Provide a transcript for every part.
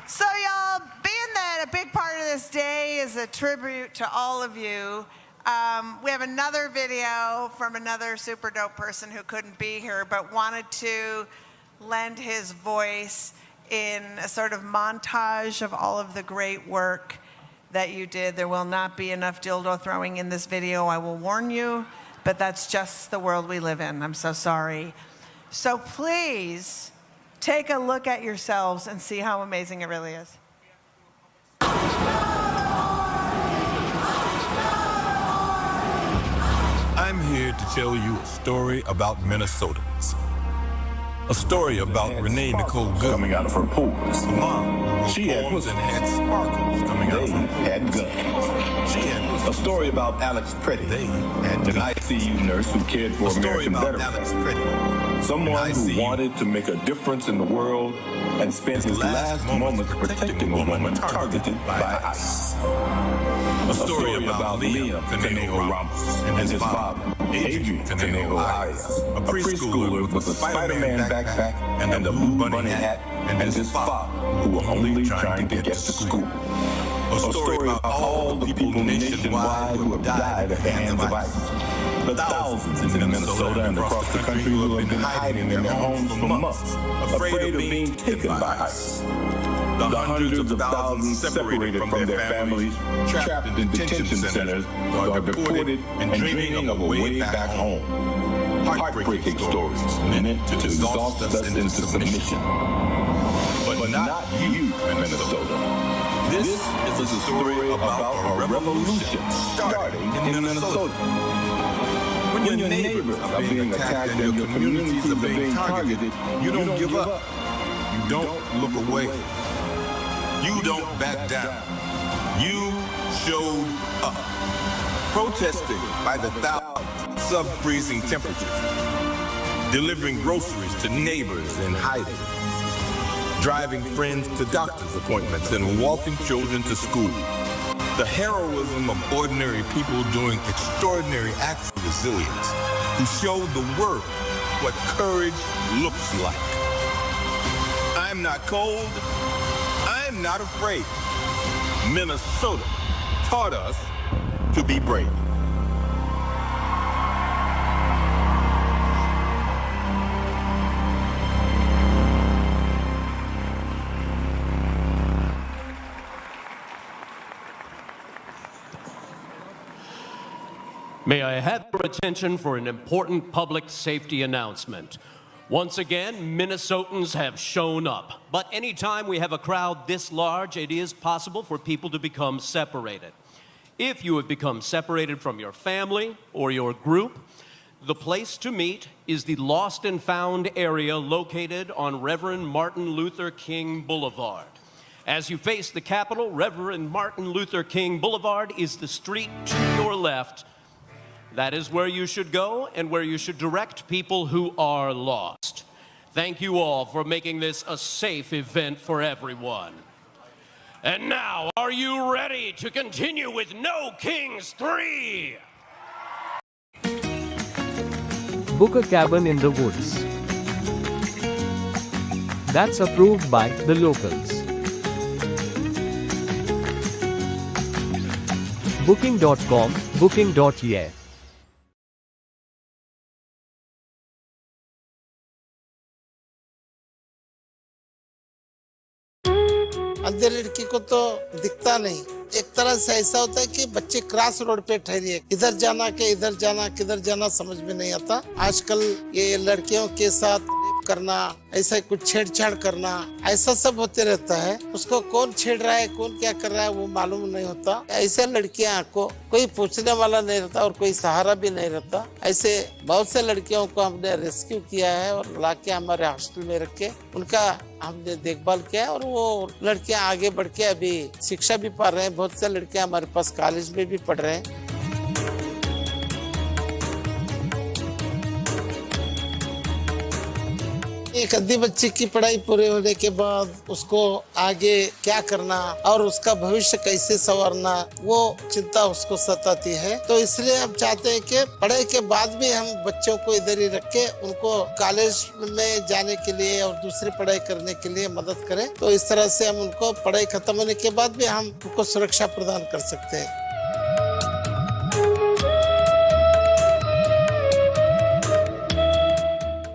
So y'all, being that a big part of this day is a tribute to all of you, we have another video from another super dope person who couldn't be here but wanted to lend his voice in a sort of montage of all of the great work that you did. There will not be enough dildo throwing in this video, I will warn you, but that's just the world we live in. I'm so sorry. So please take a look at yourselves and see how amazing it really is. I'm here to tell you a story about Minnesotans. A story about Renee Nicole Good coming out of her pores. A mom she had poems and had sparkles coming out of her pores. Had guns. She had a story about Alex Pretty, an ICU nurse who cared for American veterans. Someone who wanted to make a difference in the world and spent his last moments protecting a woman targeted by ICE. A story about Liam Conejo Ramos and his father, Adrian Conejo Arias, a preschooler with a Spider-Man backpack and a blue bunny hat, and his father, who were only trying to get to school. A story about all the people nationwide who have died at the hands of ICE. The thousands in Minnesota and across the country who have been hiding in their homes for months, afraid of being taken by ICE. The hundreds of thousands separated from their families, trapped in detention centers, are deported and dreaming of a way back home. Heartbreaking stories meant to exhaust us into submission. But not you, Minnesota. This is a story about a revolution starting in Minnesota. When your neighbors are being attacked and your communities are being targeted, you don't give up. You don't look away. You don't back down. You showed up. Protesting by the thousands, sub-freezing temperatures. Delivering groceries to neighbors in hiding. Driving friends to doctor's appointments and walking children to school. The heroism of ordinary people doing extraordinary acts of resilience who showed the world what courage looks like. I'm not cold. I'm not afraid. Minnesota taught us to be brave. May I have your attention for an important public safety announcement. Once again, Minnesotans have shown up. But anytime we have a crowd this large, it is possible for people to become separated. If you have become separated from your family or your group, the place to meet is the Lost and Found area located on Reverend Martin Luther King Boulevard. As you face the Capitol, Reverend Martin Luther King Boulevard is the street to your left. That is where you should go and where you should direct people who are lost. Thank you all for making this a safe event for everyone. And now, are you ready to continue with No Kings 3? Book a cabin in the woods. That's approved by the locals. Booking.com, booking.yeah. अंधे लड़की को तो दिखता नहीं। एक तरह से ऐसा होता है कि बच्चे क्रॉस रोड पे ठहरी है, इधर जाना के इधर जाना, किधर जाना समझ में नहीं आता। आजकल ये लड़कियों के साथ रेप करना, ऐसा कुछ छेड़छाड़ करना, ऐसा सब होते रहता है। उसको कौन छेड़ रहा है, कौन क्या कर रहा है, वो मालूम नहीं होता। ऐसे लड़कियां को कोई पूछने वाला नहीं रहता और कोई सहारा भी नहीं रहता। ऐसे बहुत से लड़कियों को हमने रेस्क्यू किया है और लाके हमारे हॉस्टल में रख के उनका हमने देखभाल किया और वो लड़कियां आगे बढ़ के अभी शिक्षा भी पढ़ रहे हैं। बहुत से लड़कियां हमारे पास कॉलेज में भी पढ़ रहे हैं। एक आधी बच्चे की पढ़ाई पूरी होने के बाद उसको आगे क्या करना और उसका भविष्य कैसे संवारना, वो चिंता उसको सताती है। तो इसलिए हम चाहते हैं कि पढ़ाई के बाद भी हम बच्चों को इधर ही रख के उनको कॉलेज में जाने के लिए और दूसरी पढ़ाई करने के लिए मदद करें। तो इस तरह से हम उनको पढ़ाई खत्म होने के बाद भी हम उनको सुरक्षा प्रदान कर सकते हैं।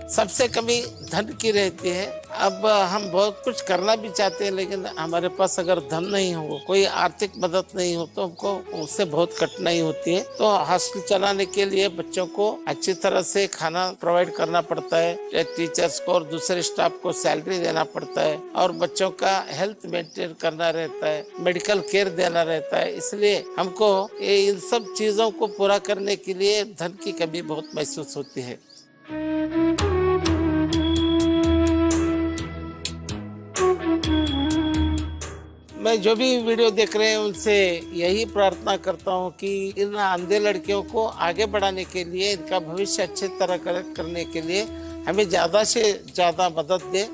सबसे कमी धन की रहती है। अब हम बहुत कुछ करना भी चाहते हैं, लेकिन हमारे पास अगर धन नहीं हो, कोई आर्थिक मदद नहीं हो, तो हमको उससे बहुत कठिनाई होती है। तो हॉस्टल चलाने के लिए बच्चों को अच्छी तरह से खाना प्रोवाइड करना पड़ता है, टीचर्स को और दूसरे स्टाफ को सैलरी देना पड़ता है और बच्चों का हेल्थ मेंटेन करना रहता है, मेडिकल केयर देना रहता है। इसलिए हमको इन सब चीजों को पूरा करने के लिए धन की कमी बहुत महसूस होती है। मैं जो भी वीडियो देख रहे हैं उनसे यही प्रार्थना करता हूं कि इन अंधे लड़कियों को आगे बढ़ाने के लिए, इनका भविष्य अच्छे तरह करने के लिए हमें ज्यादा से ज्यादा मदद दे।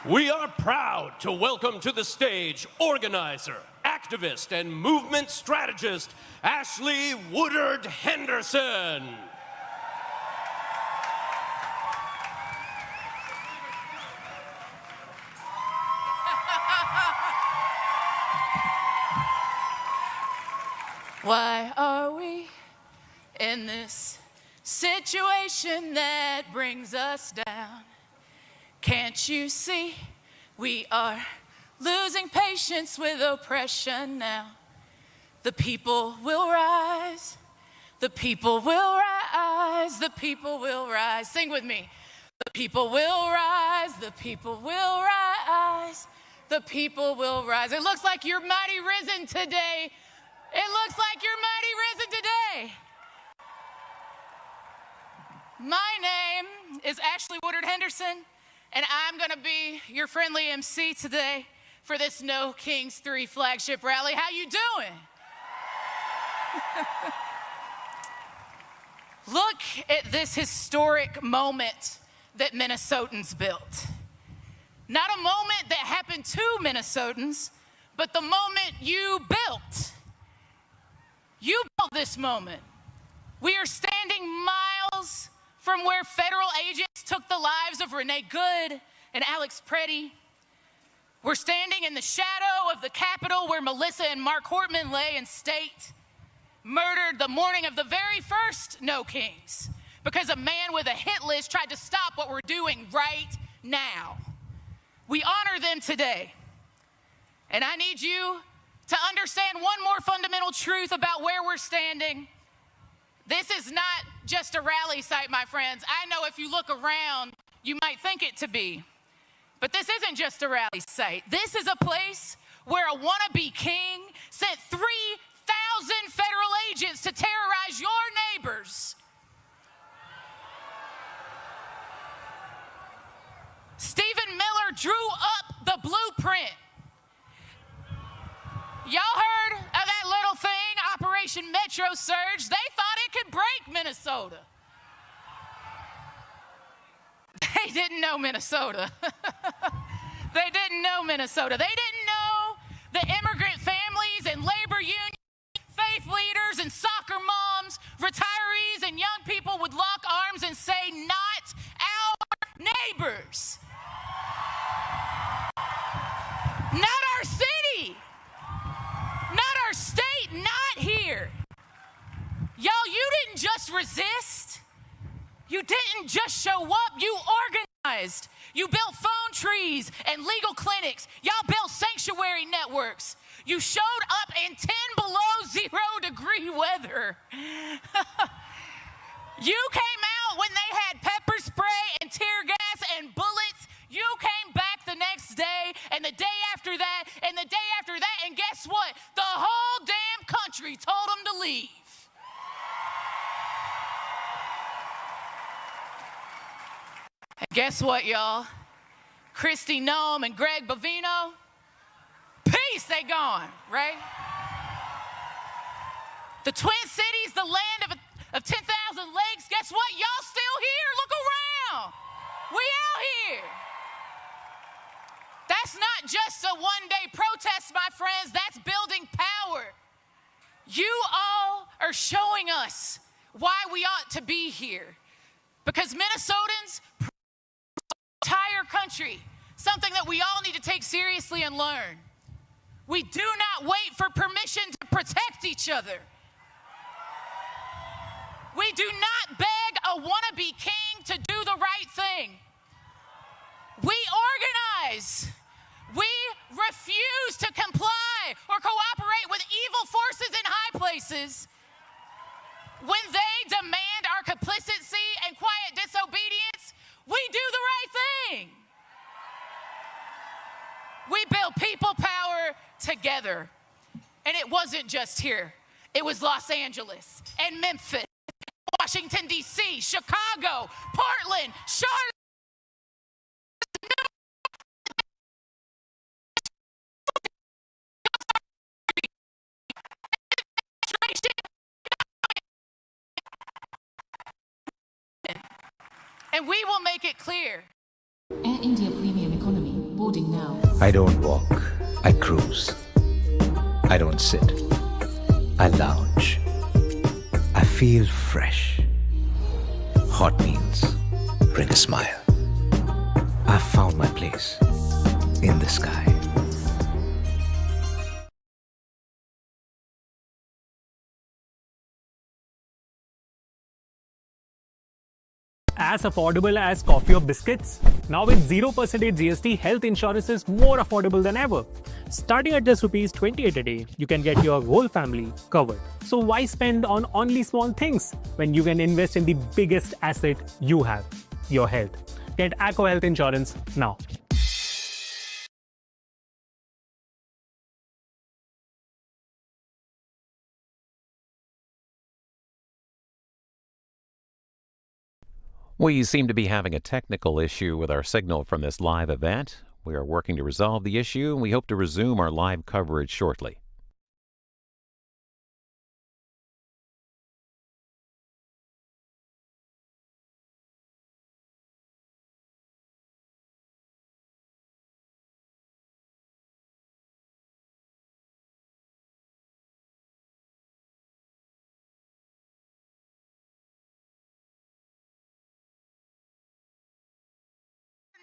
We are proud to welcome to the stage organizer, activist, and movement strategist, Ashley Woodard Henderson. Why are we in this situation that brings us down? Can't you see we are losing patience with oppression now? The people will rise, the people will rise, the people will rise. Sing with me. The people will rise, the people will rise, the people will rise. It looks like you're mighty risen today. It looks like you're mighty risen today. My name is Ashley Woodard Henderson, and I'm going to be your friendly MC today for this No Kings 3 flagship rally. How you doing? Look at this historic moment that Minnesotans built. Not a moment that happened to Minnesotans, but the moment you built. You built this moment. We are standing miles from where federal agents took the lives of Renee Good and Alex Preddy. We're standing in the shadow of the Capitol where Melissa and Mark Hortman lay in state, murdered the morning of the very first No Kings, because a man with a hit list tried to stop what we're doing right now. We honor them today. And I need you to understand one more fundamental truth about where we're standing. This is not just a rally site, my friends. I know if you look around, you might think it to be. But this isn't just a rally site. This is a place where a wannabe king sent 3,000 federal agents to terrorize your neighbors. Stephen Miller drew up the blueprint. Y'all heard of that little thing, Operation Metro Surge? They thought it could break Minnesota. They didn't know Minnesota. They didn't know Minnesota. They didn't know the immigrant families and labor unions, faith leaders and soccer moms, retirees and young people would lock arms and say, not our neighbors. Not our city. Not our state. Not here. Y'all, you didn't just resist. You didn't just show up. You organized. You built phone trees and legal clinics. Y'all built sanctuary networks. You showed up in 10 below 0 degree weather. You came out when they had pepper spray and tear gas and bullets. You came back the next day and the day after that and the day after that. And guess what? The whole damn country told them to leave. And guess what, y'all? Kristi Noem and Greg Bovino, peace, they gone, right? The Twin Cities, the land of 10,000 lakes, guess what? Y'all still here. Look around. We out here. That's not just a one-day protest, my friends. That's building power. You all are showing us why we ought to be here. Because Minnesotans, entire country, something that we all need to take seriously and learn. We do not wait for permission to protect each other. We do not beg a wannabe king to do the right thing. We organize. We refuse to comply or cooperate with evil forces in high places. When they demand our complicity and quiet disobedience, we do the right thing. We build people power together. And it wasn't just here. It was Los Angeles and Memphis, Washington, D.C., Chicago, Portland, Charlotte. And we will make it clear. Air India Premium Economy, boarding now. I don't walk, I cruise. I don't sit, I lounge. I feel fresh. Hot meals bring a smile. I've found my place in the sky. As affordable as coffee or biscuits? Now with 0% GST, health insurance is more affordable than ever. Starting at just rupees 28 a day, you can get your whole family covered. So why spend on only small things when you can invest in the biggest asset you have, your health? Get ACO Health Insurance now. We seem to be having a technical issue with our signal from this live event. We are working to resolve the issue, and we hope to resume our live coverage shortly.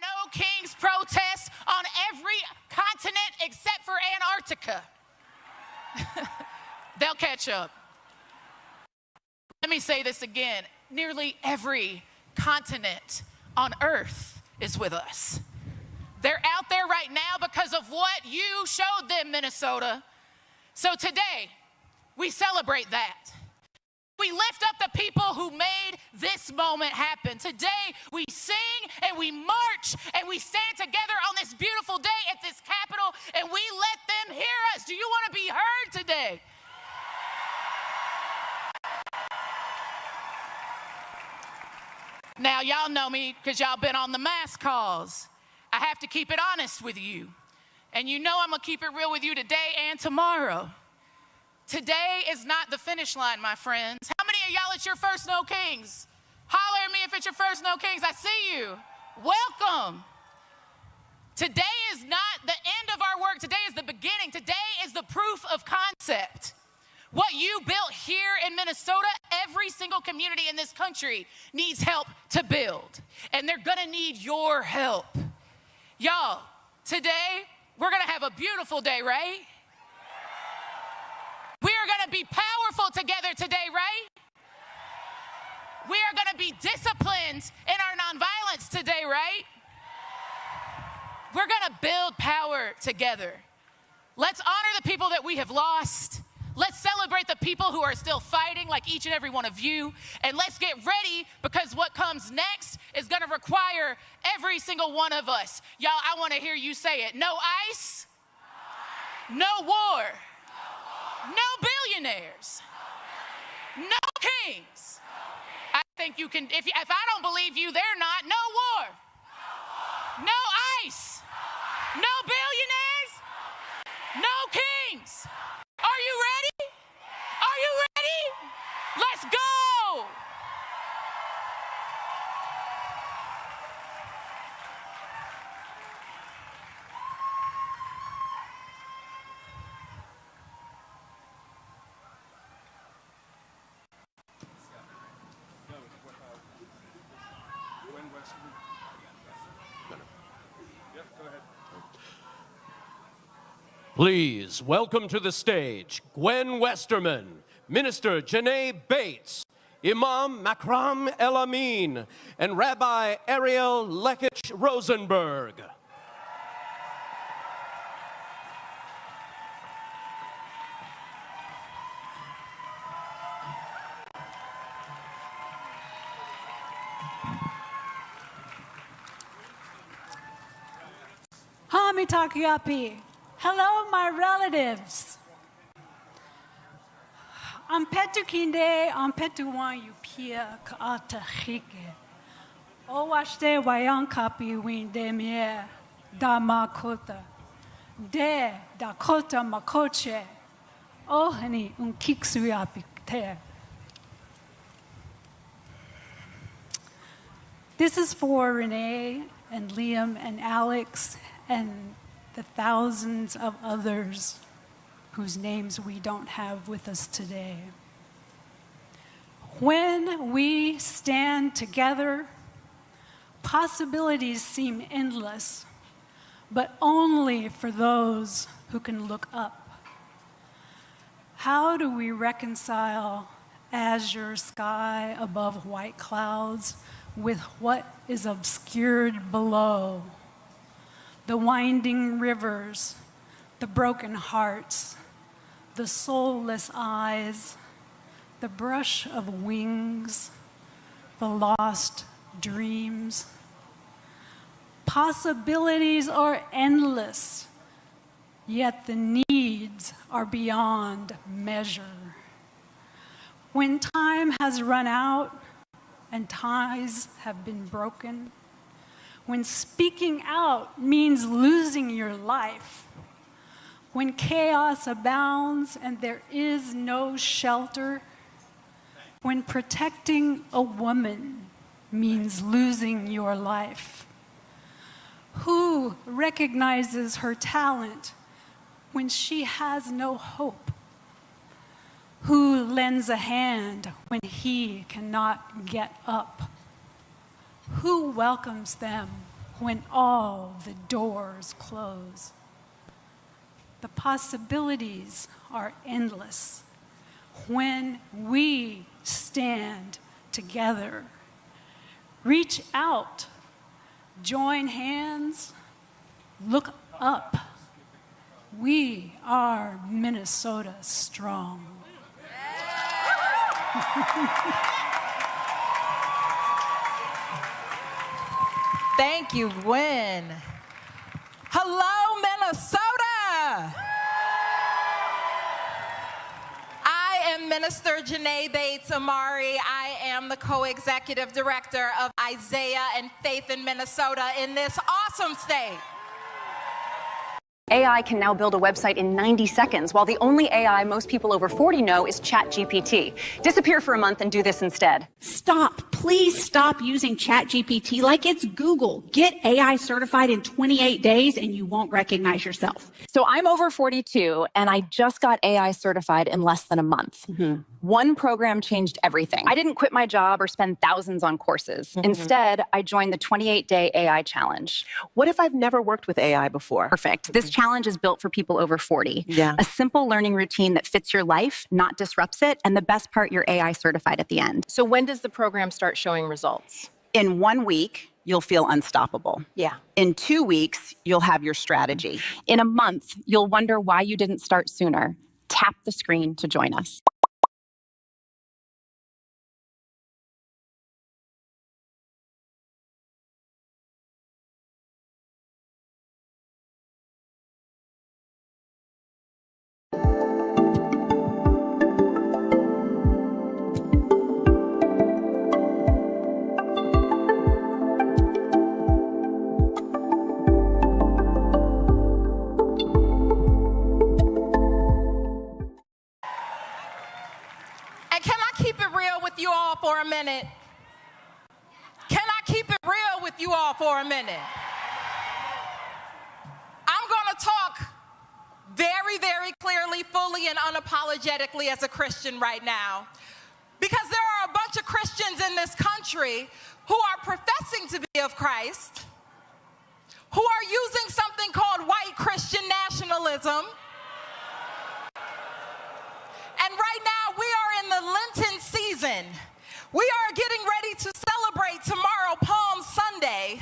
No king's protests on every continent except for Antarctica. They'll catch up. Let me say this again. Nearly every continent on Earth is with us. They're out there right now because of what you showed them, Minnesota. So today, we celebrate that. We lift up the people who made this moment happen. Today, we sing and we march and we stand together on this beautiful day at this Capitol and we let them hear us. Do you want to be heard today? Now, y'all know me because y'all been on the mass calls. I have to keep it honest with you. And you know I'm going to keep it real with you today and tomorrow. Today is not the finish line, my friends. How many of y'all, it's your first No Kings? Holler at me if it's your first No Kings. I see you. Welcome. Today is not the end of our work. Today is the beginning. Today is the proof of concept. What you built here in Minnesota, every single community in this country needs help to build. And they're going to need your help. Y'all, today, we're going to have a beautiful day, right? We are going to be powerful together today, right? We are going to be disciplined in our nonviolence today, right? We're going to build power together. Let's honor the people that we have lost. Let's celebrate the people who are still fighting, like each and every one of you. And let's get ready, because what comes next is going to require every single one of us. Y'all, I want to hear you say it. No ICE, no war, no billionaires, no kings. I think you can, if I don't believe you, they're not. No war, no ICE, no billionaires, no kings. Are you ready? Are you ready? Let's go! Please welcome to the stage Gwen Westerman, Minister Janae Bates, Imam Makram El Amin, and Rabbi Ariel Lekich Rosenberg. Hamitakiapi. Hello, my relatives. I'm Petukinde, I'm Petuwan Yupia Kaata Hike. O washte wayan kapi win demie da makota. De Dakota makoche. Oh honey, unkiksuapikte. This is for Renee and Liam and Alex and the thousands of others whose names we don't have with us today. When we stand together, possibilities seem endless, but only for those who can look up. How do we reconcile azure sky above white clouds with what is obscured below? The winding rivers, the broken hearts, the soulless eyes, the brush of wings, the lost dreams. Possibilities are endless, yet the needs are beyond measure. When time has run out and ties have been broken, when speaking out means losing your life, when chaos abounds and there is no shelter, when protecting a woman means losing your life, who recognizes her talent when she has no hope? Who lends a hand when he cannot get up? Who welcomes them when all the doors close? The possibilities are endless when we stand together. Reach out, join hands, look up. We are Minnesota strong. Thank you, Gwen. Hello, Minnesota. I am Minister Janae Bates Amari. I am the co-executive director of Isaiah and Faith in Minnesota in this awesome state. AI can now build a website in 90 seconds, while the only AI most people over 40 know is ChatGPT. Disappear for a month and do this instead. Stop. Please stop using ChatGPT like it's Google. Get AI certified in 28 days and you won't recognize yourself. So I'm over 42 and I just got AI certified in less than a month. One program changed everything. I didn't quit my job or spend thousands on courses. Instead, I joined the 28-day AI challenge. What if I've never worked with AI before? Perfect. This challenge is built for people over 40. A simple learning routine that fits your life, not disrupts it, and the best part, you're AI certified at the end. So when does the program start showing results? In 1 week, you'll feel unstoppable. In 2 weeks, you'll have your strategy. In a month, you'll wonder why you didn't start sooner. Tap the screen to join us. For a minute? Can I keep it real with you all for a minute? I'm going to talk very, very clearly, fully, and unapologetically as a Christian right now, because there are a bunch of Christians in this country who are professing to be of Christ, who are using something called white Christian nationalism. And right now, we are in the Lenten season. We are getting ready to celebrate tomorrow, Palm Sunday.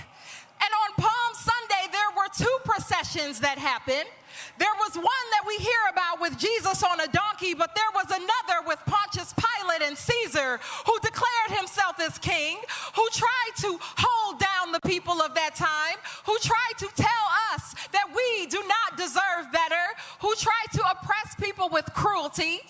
And on Palm Sunday, there were 2 processions that happened. There was one that we hear about with Jesus on a donkey, but there was another with Pontius Pilate and Caesar, who declared himself as king, who tried to hold down the people of that time, who tried to tell us that we do not deserve better, who tried to oppress people with cruelty,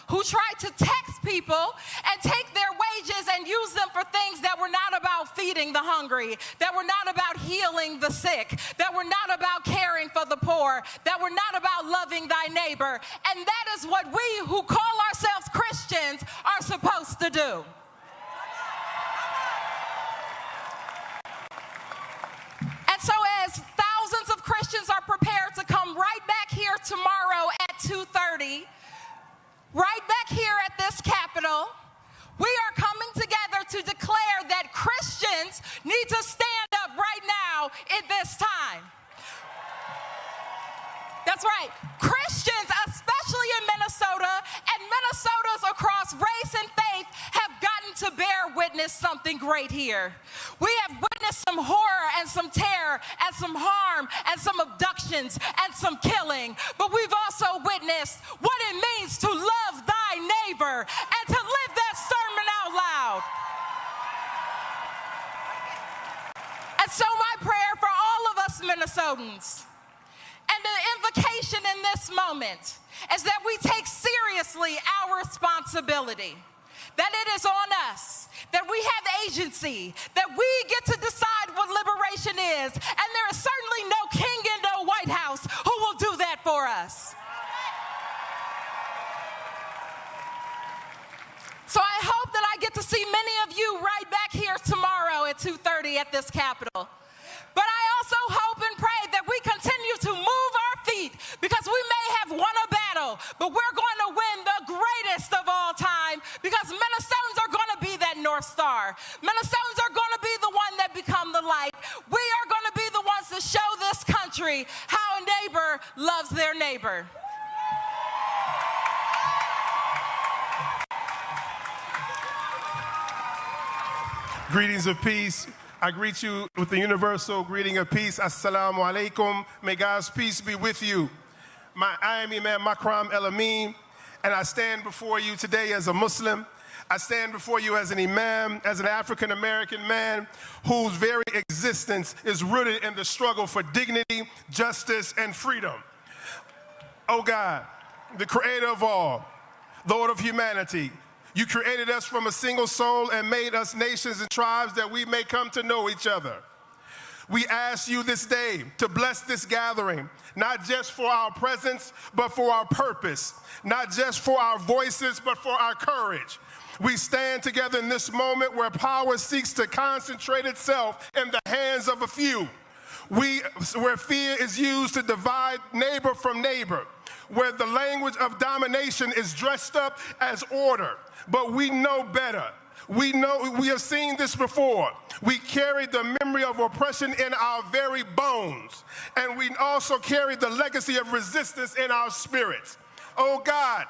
who tried to tax people and take their wages and use them for things that were not about feeding the hungry, that were not about healing the sick, that were not about caring for the poor, that were not about loving thy neighbor. And that is what we who call ourselves Christians are supposed to do. And so as thousands of Christians are prepared to come right back here tomorrow at 2:30, right back here at this Capitol, we are coming together to declare that Christians need to stand up right now in this time. That's right. Christians, especially in Minnesota, and Minnesotans across race and faith, have gotten to bear witness something great here. We have witnessed some horror and some terror and some harm and some abductions and some killing, but we've also witnessed what it means to love thy neighbor and to live that sermon out loud. And so my prayer for all of us Minnesotans, and the invocation in this moment, is that we take seriously our responsibility, that it is on us, that we have agency, that we get to decide what liberation is, and there is certainly no king in no White House who will do that for us. So I hope that I get to see many of you right back here tomorrow at 2:30 at this Capitol. But I also hope and pray that we continue to move our feet, because we may have won a battle, but we're going to win the greatest of all time, because Minnesotans are going to be that North Star. Minnesotans are going to be the one that become the light. We are going to be the ones to show this country how a neighbor loves their neighbor. Greetings of peace. I greet you with the universal greeting of peace. Assalamu alaikum. May God's peace be with you. I am Imam Makram El Amin, and I stand before you today as a Muslim. I stand before you as an imam, as an African-American man whose very existence is rooted in the struggle for dignity, justice, and freedom. Oh God, the creator of all, Lord of humanity, you created us from a single soul and made us nations and tribes that we may come to know each other. We ask you this day to bless this gathering, not just for our presence, but for our purpose, not just for our voices, but for our courage. We stand together in this moment where power seeks to concentrate itself in the hands of a few. Where fear is used to divide neighbor from neighbor, where the language of domination is dressed up as order. But we know better. We have seen this before. We carry the memory of oppression in our very bones, and we also carry the legacy of resistance in our spirits. Oh God,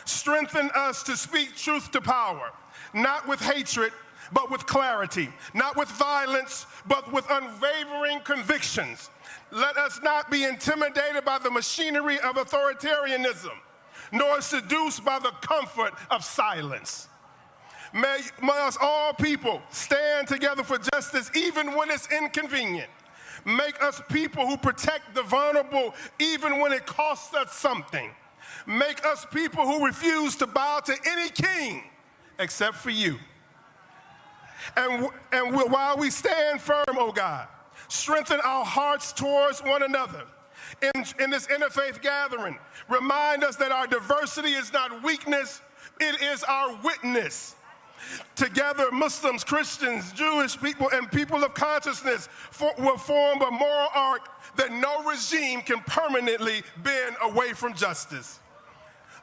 strengthen us to speak truth to power, not with hatred, but with clarity, not with violence, but with unwavering convictions. Let us not be intimidated by the machinery of authoritarianism, nor seduced by the comfort of silence. May us all people stand together for justice even when it's inconvenient. Make us people who protect the vulnerable even when it costs us something. Make us people who refuse to bow to any king except for you. And while we stand firm, oh God, strengthen our hearts towards one another. In this interfaith gathering, remind us that our diversity is not weakness, it is our witness. Together, Muslims, Christians, Jewish people, and people of consciousness will form a moral arc that no regime can permanently bend away from justice.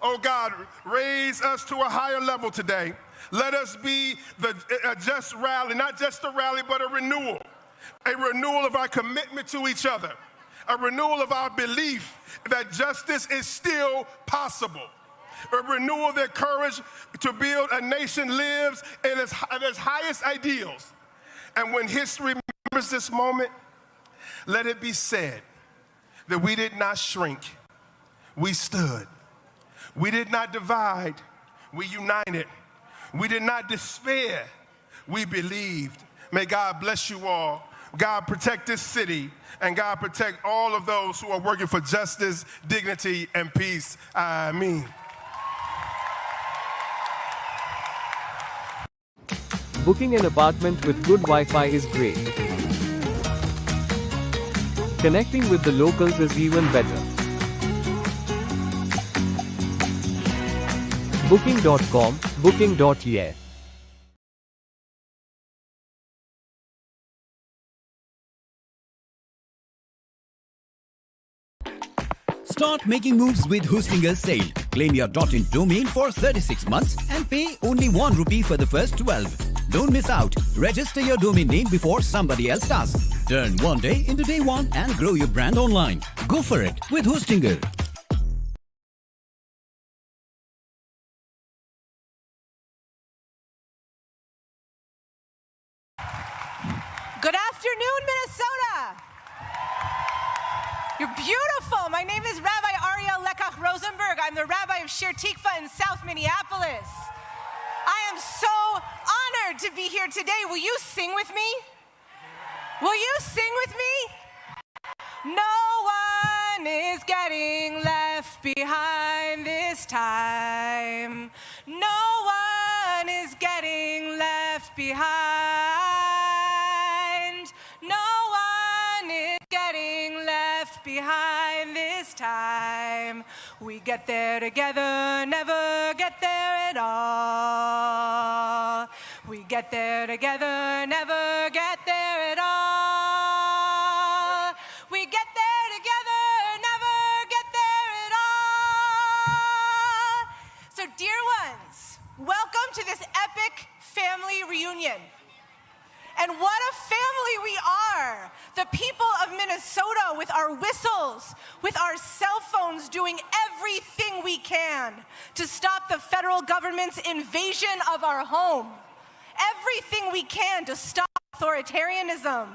Oh God, raise us to a higher level today. Let us be a just rally, not just a rally, but a renewal of our commitment to each other, a renewal of our belief that justice is still possible. A renewal of their courage to build a nation lives in its highest ideals. And when history remembers this moment, let it be said that we did not shrink, we stood. We did not divide, we united. We did not despair, we believed. May God bless you all. God protect this city, and God protect all of those who are working for justice, dignity, and peace. Ameen. Booking an apartment with good Wi-Fi is great. Connecting with the locals is even better. Booking.com, booking.yeah. Start making moves with Hostinger Sale. Claim your .in domain for 36 months and pay only ₹1 for the first 12. Don't miss out. Register your domain name before somebody else does. Turn one day into day one and grow your brand online. Go for it with Hostinger. Good afternoon, Minnesota. You're beautiful. My name is Rabbi Ariel Lekach Rosenberg. I'm the rabbi of Shir Tikva in South Minneapolis. I am so honored to be here today. Will you sing with me? Will you sing with me? No one is getting left behind this time. No one is getting left behind. No one is getting left behind this time. We get there together, never get there at all. We get there together, never get there at all. We get there together, never get there at all. So dear ones, welcome to this epic family reunion. And what a family we are. The people of Minnesota, with our whistles, with our cell phones, doing everything we can to stop the federal government's invasion of our home. Everything we can to stop authoritarianism.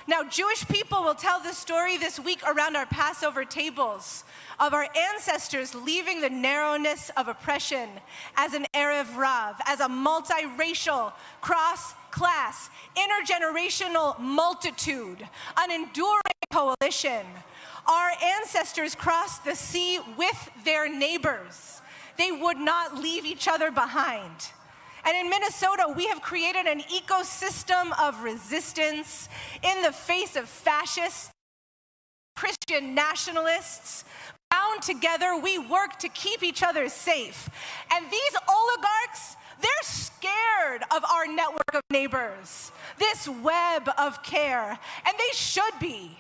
Now, Jewish people will tell the story this week around our Passover tables of our ancestors leaving the narrowness of oppression as an Erev Rav, as a multiracial, cross-class, intergenerational multitude, an enduring coalition. Our ancestors crossed the sea with their neighbors. They would not leave each other behind. And in Minnesota, we have created an ecosystem of resistance in the face of fascists, Christian nationalists. Bound together, we work to keep each other safe. And these oligarchs, they're scared of our network of neighbors, this web of care, and they should be.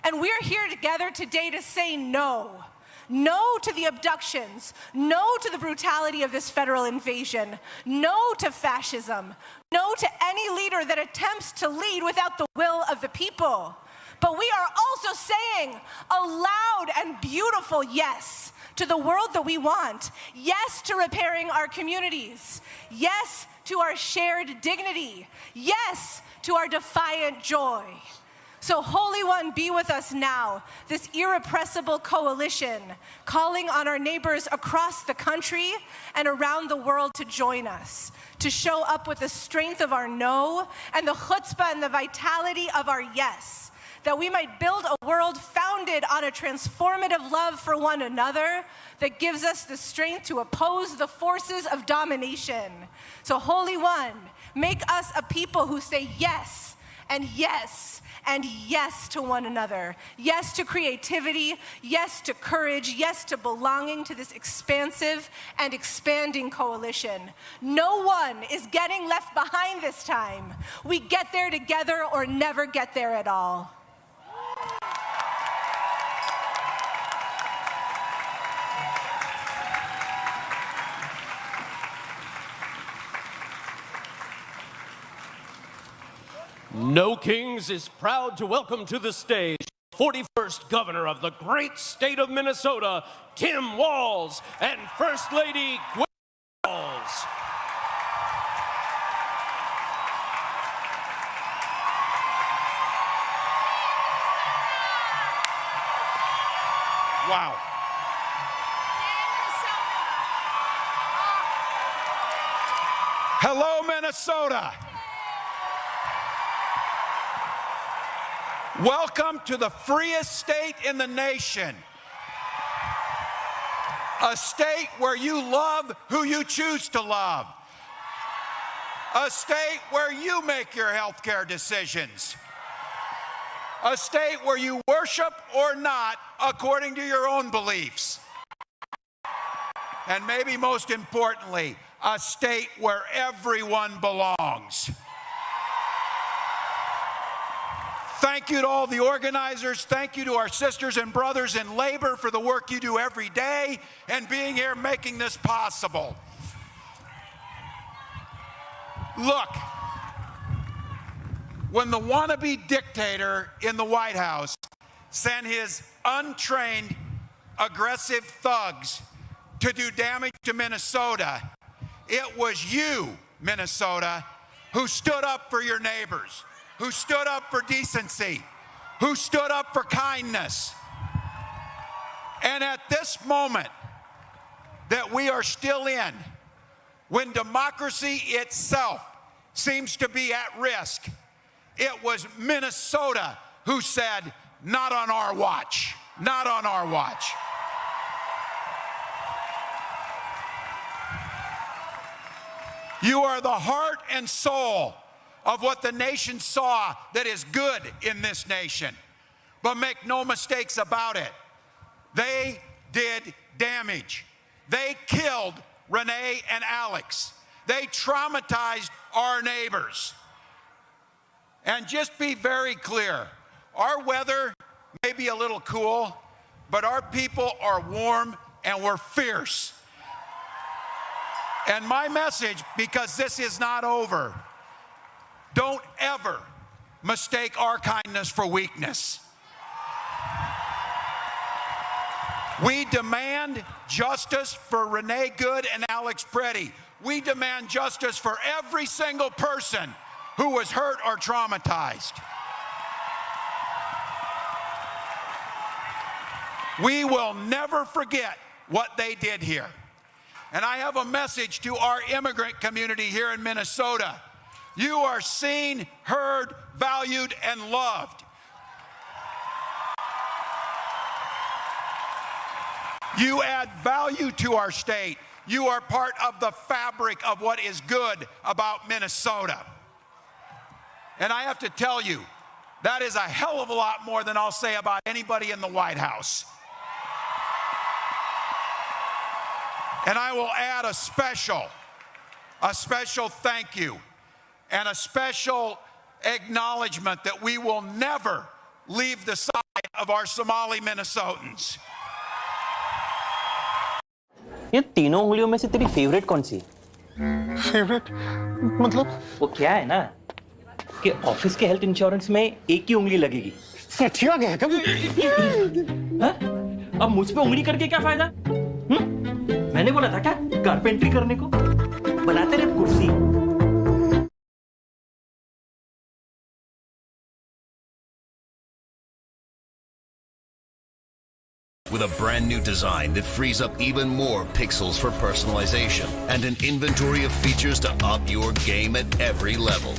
And we're here together today to say no. No to the abductions, no to the brutality of this federal invasion, no to fascism, no to any leader that attempts to lead without the will of the people. But we are also saying a loud and beautiful yes to the world that we want, yes to repairing our communities, yes to our shared dignity, yes to our defiant joy. So, Holy One, be with us now, this irrepressible coalition, calling on our neighbors across the country and around the world to join us, to show up with the strength of our no and the chutzpah and the vitality of our yes, that we might build a world founded on a transformative love for one another that gives us the strength to oppose the forces of domination. So, Holy One, make us a people who say yes and yes and yes to one another. Yes to creativity, yes to courage, yes to belonging to this expansive and expanding coalition. No one is getting left behind this time. We get there together or never get there at all. No Kings is proud to welcome to the stage 41st Governor of the great state of Minnesota, Tim Walz, and First Lady Gwen Walz. Wow. Hello, Minnesota. Welcome to the freest state in the nation. A state where you love who you choose to love. A state where you make your healthcare decisions. A state where you worship or not according to your own beliefs. And maybe most importantly, a state where everyone belongs. Thank you to all the organizers. Thank you to our sisters and brothers in labor for the work you do every day and being here making this possible. Look, when the wannabe dictator in the White House sent his untrained, aggressive thugs to do damage to Minnesota, it was you, Minnesota, who stood up for your neighbors, who stood up for decency, who stood up for kindness. And at this moment that we are still in, when democracy itself seems to be at risk, it was Minnesota who said, not on our watch, not on our watch. You are the heart and soul of what the nation saw that is good in this nation. But make no mistakes about it. They did damage. They killed Renee and Alex. They traumatized our neighbors. And just be very clear, our weather may be a little cool, but our people are warm and we're fierce. And my message, because this is not over, don't ever mistake our kindness for weakness. We demand justice for Renee Good and Alex Preddy. We demand justice for every single person who was hurt or traumatized. We will never forget what they did here. And I have a message to our immigrant community here in Minnesota. You are seen, heard, valued, and loved. You add value to our state. You are part of the fabric of what is good about Minnesota. And I have to tell you, that is a hell of a lot more than I'll say about anybody in the White House. And I will add a special thank you and a special acknowledgement that we will never leave the side of our Somali Minnesotans. ये तीनों उंगलियों में से तेरी favourite कौन सी? Favourite मतलब? वो क्या है ना कि ऑफिस के हेल्थ इंश्योरेंस में एक ही उंगली लगेगी। सचिया गया कब? अब मुझ पे उंगली करके क्या फायदा? मैंने बोला था क्या कारपेंट्री करने को? बनाते रहे कुर्सी। With a brand new design that frees up even more pixels for personalization and an inventory of features to up your game at every level.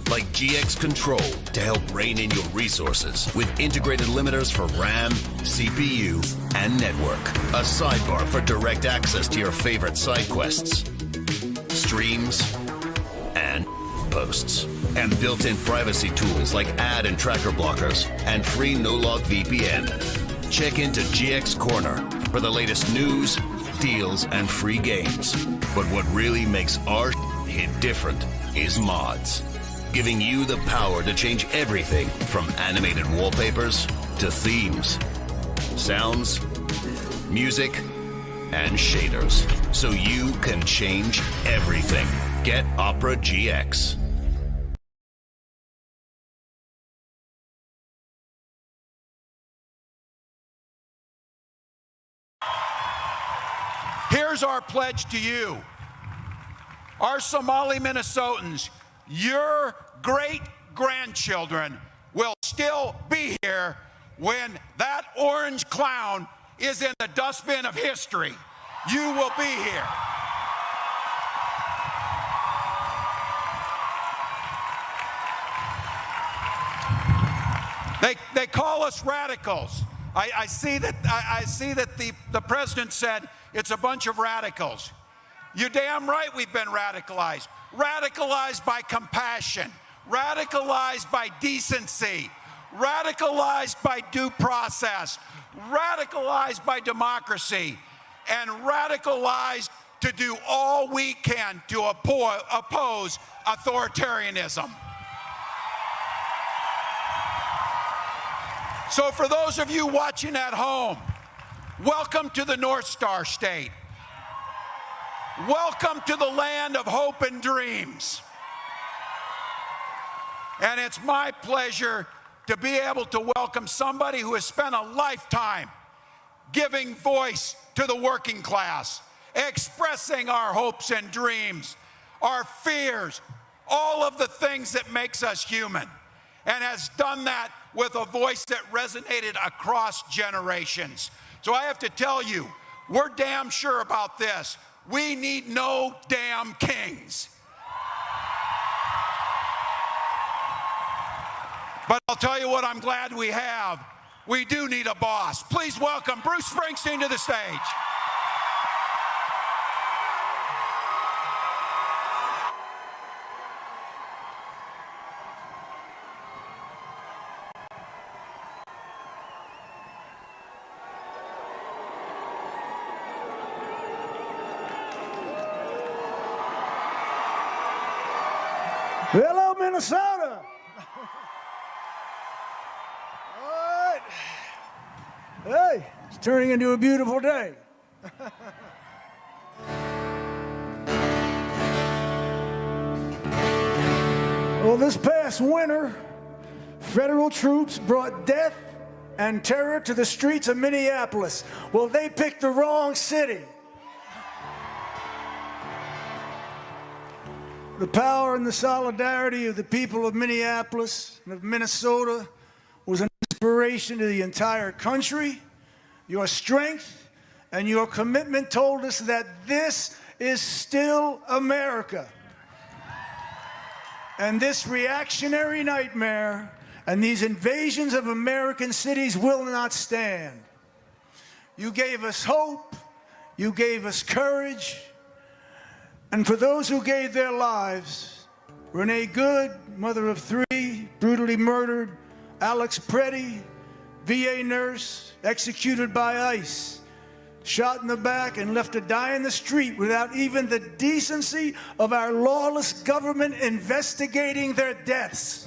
Like GX Control to help rein in your resources with integrated limiters for RAM, CPU, and network. A sidebar for direct access to your favorite side quests, streams, and posts. And built-in privacy tools like ad and tracker blockers and free no-log VPN. Check into GX Corner for the latest news, deals, and free games. But what really makes our hit different is mods. Giving you the power to change everything from animated wallpapers to themes, sounds, music, and shaders. So you can change everything. Get Opera GX. Here's our pledge to you. Our Somali Minnesotans, your great-grandchildren will still be here when that orange clown is in the dustbin of history. You will be here. They call us radicals. I see that the president said it's a bunch of radicals. You're damn right we've been radicalized. Radicalized by compassion, radicalized by decency, radicalized by due process, radicalized by democracy, and radicalized to do all we can to oppose authoritarianism. So for those of you watching at home, welcome to the North Star State. Welcome to the land of hope and dreams. And it's my pleasure to be able to welcome somebody who has spent a lifetime giving voice to the working class, expressing our hopes and dreams, our fears, all of the things that makes us human, and has done that with a voice that resonated across generations. So I have to tell you, we're damn sure about this. We need no damn kings. But I'll tell you what I'm glad we have. We do need a boss. Please welcome Bruce Springsteen to the stage. Hello, Minnesota. All right. Hey, it's turning into a beautiful day. Well, this past winter, federal troops brought death and terror to the streets of Minneapolis. Well, they picked the wrong city. The power and the solidarity of the people of Minneapolis and of Minnesota was an inspiration to the entire country, your strength, and your commitment told us that this is still America. And this reactionary nightmare and these invasions of American cities will not stand. You gave us hope, you gave us courage, and for those who gave their lives, Renee Good, mother of 3, brutally murdered, Alex Preddy, VA nurse, executed by ICE, shot in the back and left to die in the street without even the decency of our lawless government investigating their deaths.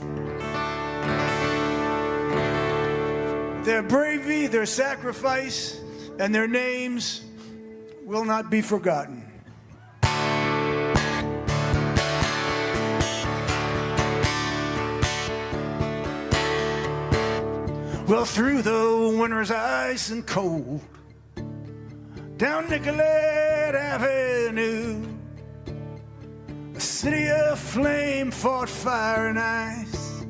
Their bravery, their sacrifice, and their names will not be forgotten. Well, through the winter's ice and cold, down Nicollet Avenue, a city of flame fought fire and ice,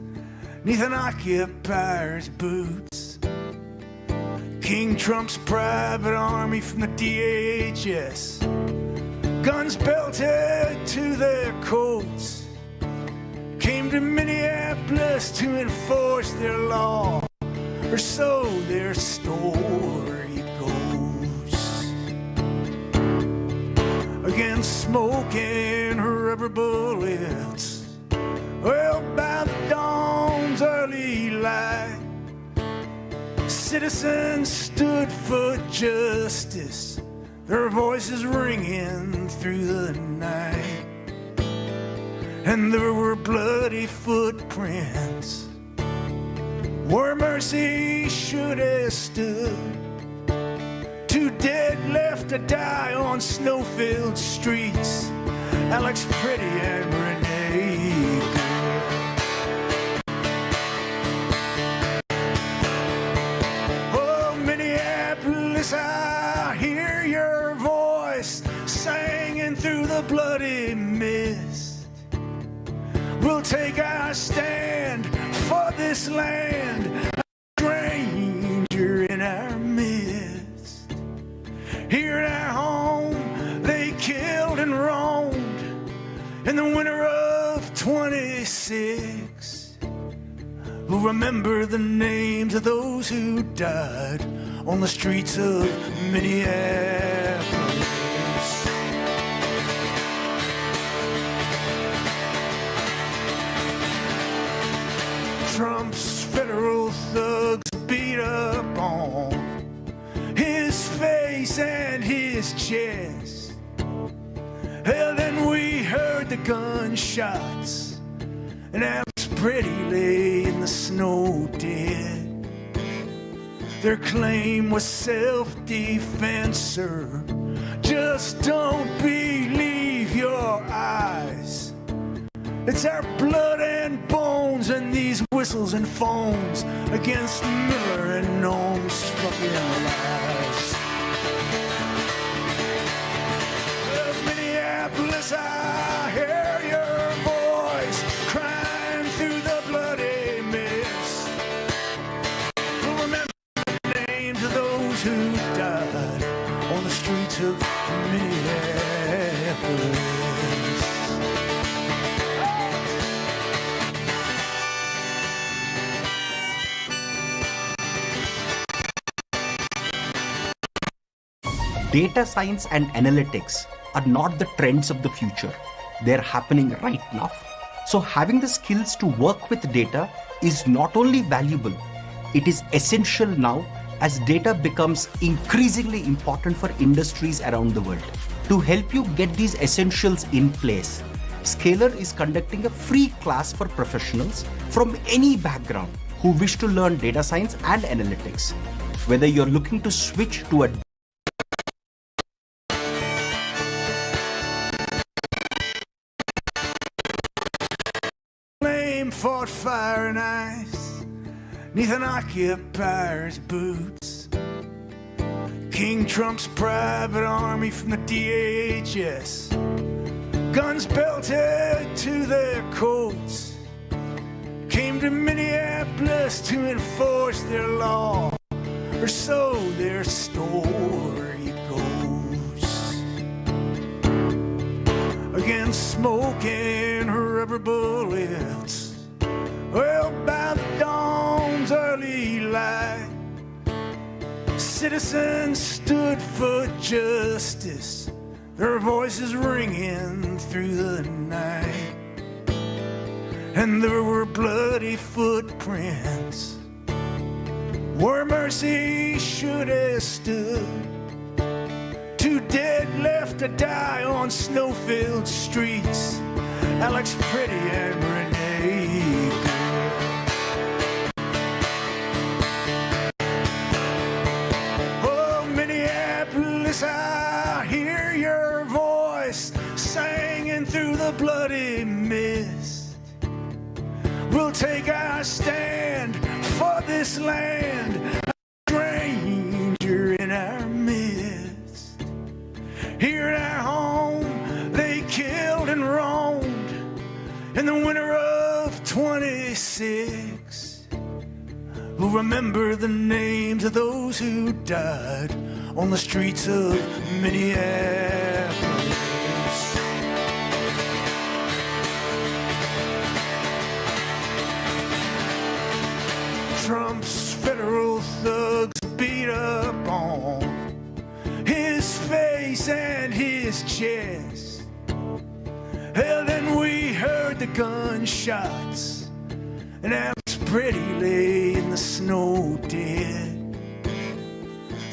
'neath an occupier's boots. King Trump's private army from the DHS, guns belted to their coats, came to Minneapolis to enforce their law, or so their story goes. Against smoke and rubber bullets, well, by the dawn's early light, citizens stood for justice, their voices ringing through the night. And there were bloody footprints where mercy should have stood. 2 dead left to die on snow-filled streets, Alex Preddy and Renee Good. Oh, Minneapolis, I hear your voice singing through the bloody mist. We'll take our stand for this land, a stranger in our midst. Here at our home, they killed and roamed in the winter of 26. We'll remember the names of those who died on the streets of Minneapolis. Trump's federal thugs beat up on his face and his chest. And then we heard the gunshots, and Alex Preddy lay in the snow dead. Their claim was self-defense, sir. Just don't believe your eyes. It's our blood and bones and these whistles and phones against Miller and Noam's fucking lies. Well, Minneapolis, I hear your voice crying through the bloody mist. We'll remember the names of those who died on the streets of Minneapolis. Data science and analytics are not the trends of the future. They're happening right now. So having the skills to work with data is not only valuable, it is essential now as data becomes increasingly important for industries around the world. To help you get these essentials in place, Scalar is conducting a free class for professionals from any background who wish to learn data science and analytics. Whether you're looking to switch to a fought fire and ice 'neath an occupier's boots. King Trump's private army from the DHS, guns belted to their coats, came to Minneapolis to enforce their law, or so their story goes. Against smoke and rubber bullets, well, by the dawn's early light, citizens stood for justice, their voices ringing through the night. And there were bloody footprints where mercy should have stood. Two dead left to die on snow-filled streets, Alex Pretty and Renee Good. Oh, Minneapolis, I hear your voice singing through the bloody mist. We'll take our stand for this land, a stranger in our midst. Here in our home, they killed and roamed in the winter of 26. We'll remember the names of those who died on the streets of Minneapolis. Trump's federal thugs beat up on his face and his chest. Hell, then we heard the gunshots, and Alex Pretty lay in the snow dead.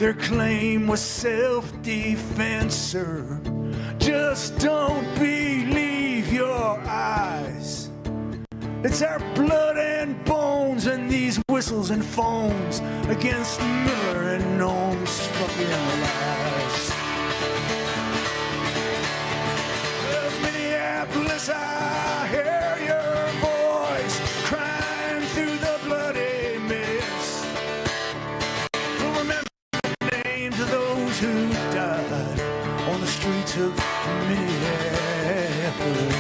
Their claim was self-defense, sir. Just don't believe your eyes. It's our blood and bones and these whistles and phones against Miller and Noam's fucking lies. Well, Minneapolis, I hear your voice crying through the bloody mist. We'll remember the names of those who died on the streets of Minneapolis.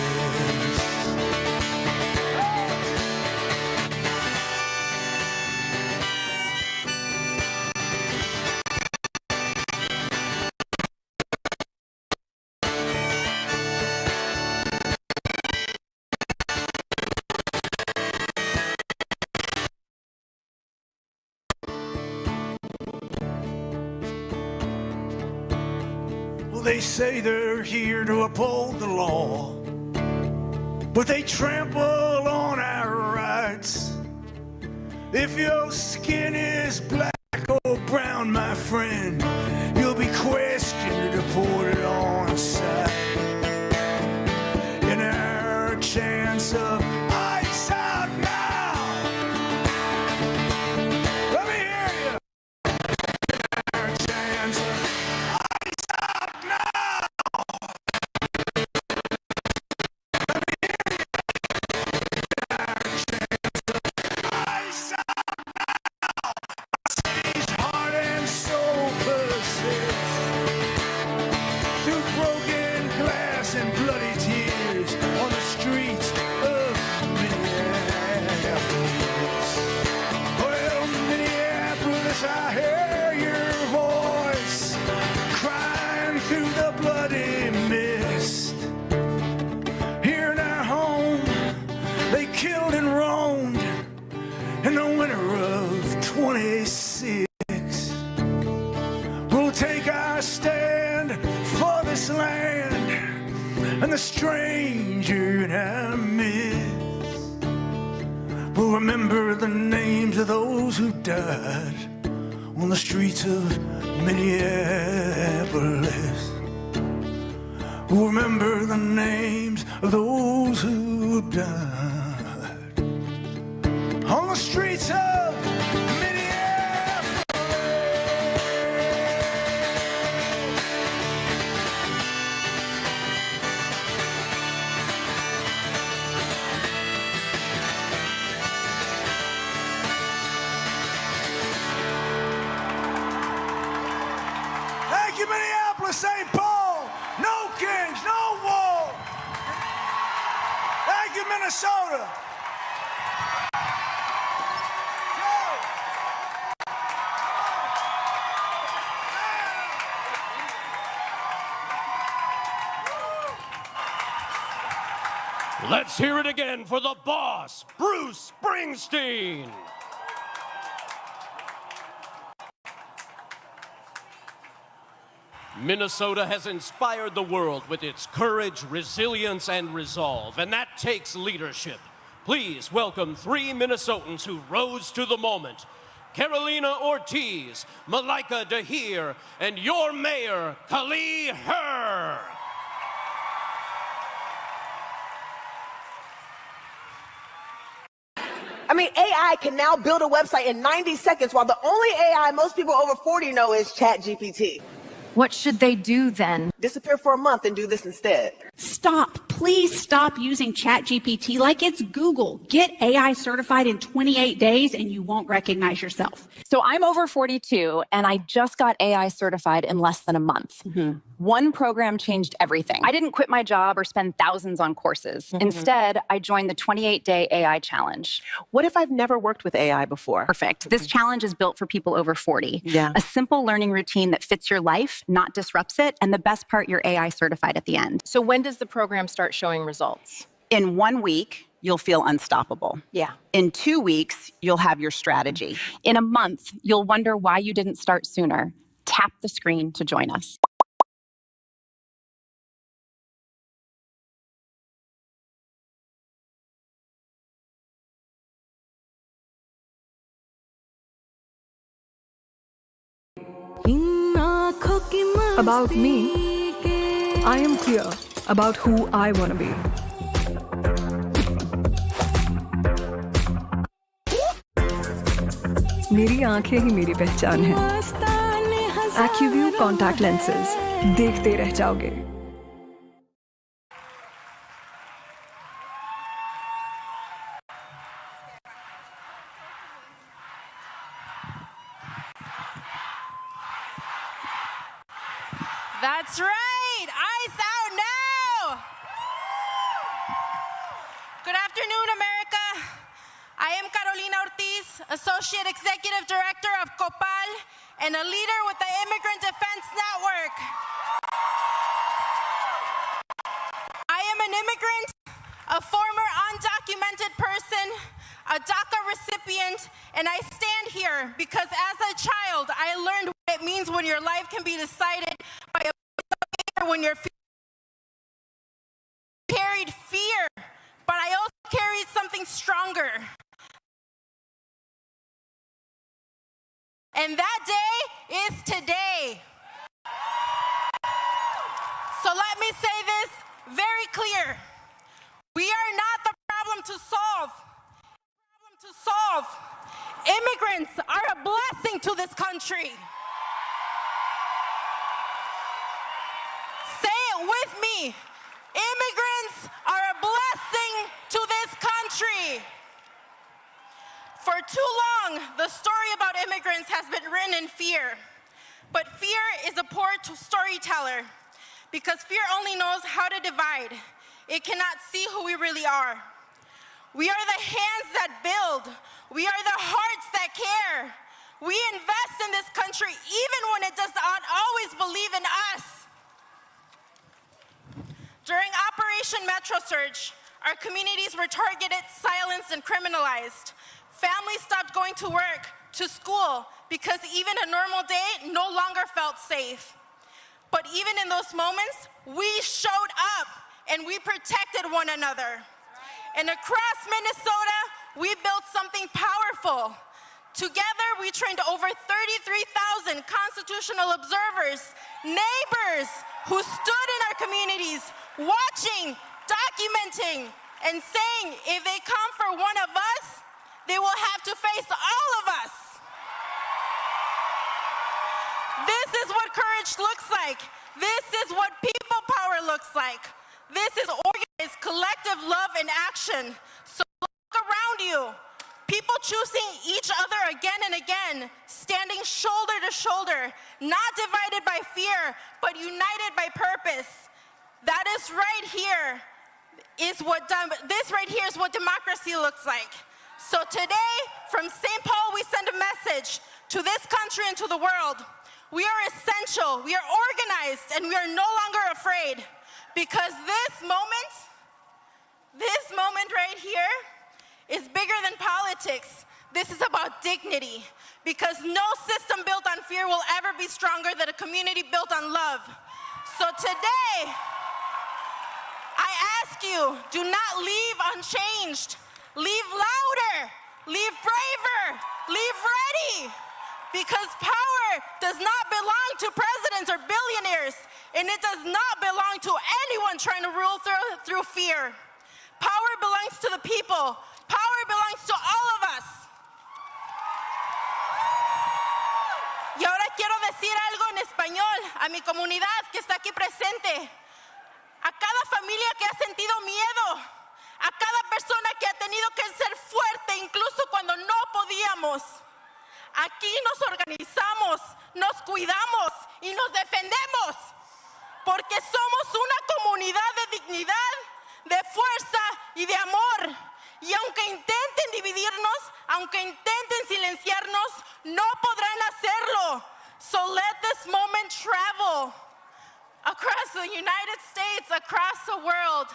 They say they're here to uphold the law, but they trample on our rights. If your skin is black or brown, my friend, you'll be questioned and deported on sight. In our chance of ice out now, let me hear you. In our chance of and the stranger in our midst. We'll remember the names of those who died on the streets of Minneapolis. We'll remember the names of those who died on the streets of St. Paul, no kings, no war. Thank you, Minnesota. Go. Let's hear it again for the boss, Bruce Springsteen. Minnesota has inspired the world with its courage, resilience, and resolve, and that takes leadership. Please welcome 3 Minnesotans who rose to the moment. Carolina Ortiz, Malika Dahir, and your mayor, Kali Herr. I mean, AI can now build a website in 90 seconds, while the only AI most people over 40 know is ChatGPT. What should they do then? Disappear for a month and do this instead. Stop. Please stop using ChatGPT like it's Google. Get AI certified in 28 days and you won't recognize yourself. So I'm over 42 and I just got AI certified in less than a month. One program changed everything. I didn't quit my job or spend thousands on courses. Instead, I joined the 28-day AI challenge. What if I've never worked with AI before? Perfect. This challenge is built for people over 40. Yeah. A simple learning routine that fits your life, not disrupts it, and the best part, you're AI certified at the end. So when does the program start showing results? In 1 week, you'll feel unstoppable. Yeah. In 2 weeks, you'll have your strategy. In a month, you'll wonder why you didn't start sooner. Tap the screen to join us. About me, I am clear about who I want to be. मेरी आंखें ही मेरी पहचान है। AccuView contact lenses, देखते रह जाओगे। That's right! Ice out now! Good afternoon, America. I am Carolina Ortiz, Associate Executive Director of COPAL and a leader with the Immigrant Defense Network. I am an immigrant, a former undocumented person, a DACA recipient, and I stand here because as a child, I learned what it means when your life can be decided by a when you're carried fear, but I also carried something stronger. And that day is today. So let me say this very clear. We are not the problem to solve. Immigrants are a blessing to this country. Say it with me. Immigrants are a blessing to this country. For too long, the story about immigrants has been written in fear. But fear is a poor storyteller because fear only knows how to divide. It cannot see who we really are. We are the hands that build. We are the hearts that care. We invest in this country even when it does not always believe in us. During Operation Metro Surge, our communities were targeted, silenced, and criminalized. Families stopped going to work, to school, because even a normal day no longer felt safe. But even in those moments, we showed up and we protected one another. And across Minnesota, we built something powerful. Together, we trained over 33,000 constitutional observers, neighbors who stood in our communities, watching, documenting, and saying if they come for one of us, they will have to face all of us. This is what courage looks like. This is what people power looks like. This is organized collective love in action. So look around you. People choosing each other again and again, standing shoulder to shoulder, not divided by fear, but united by purpose. That is right here is what this right here is what democracy looks like. So today, from St. Paul, we send a message to this country and to the world. We are essential, we are organized, and we are no longer afraid. Because this moment This moment right here is bigger than politics. This is about dignity, because no system built on fear will ever be stronger than a community built on love. So today, I ask you, do not leave unchanged. Leave louder, leave braver, leave ready, because power does not belong to presidents or billionaires, and it does not belong to anyone trying to rule through fear. Power belongs to the people. Power belongs to all of us. Y ahora quiero decir algo en español a mi comunidad que está aquí presente, a cada familia que ha sentido miedo, a cada persona que ha tenido que ser fuerte incluso cuando no podíamos. Aquí nos organizamos, nos cuidamos y nos defendemos, porque somos una comunidad de dignidad, de fuerza y de amor. Y aunque intenten dividirnos, aunque intenten silenciarnos, no podrán hacerlo. So let this moment travel across the United States, across the world,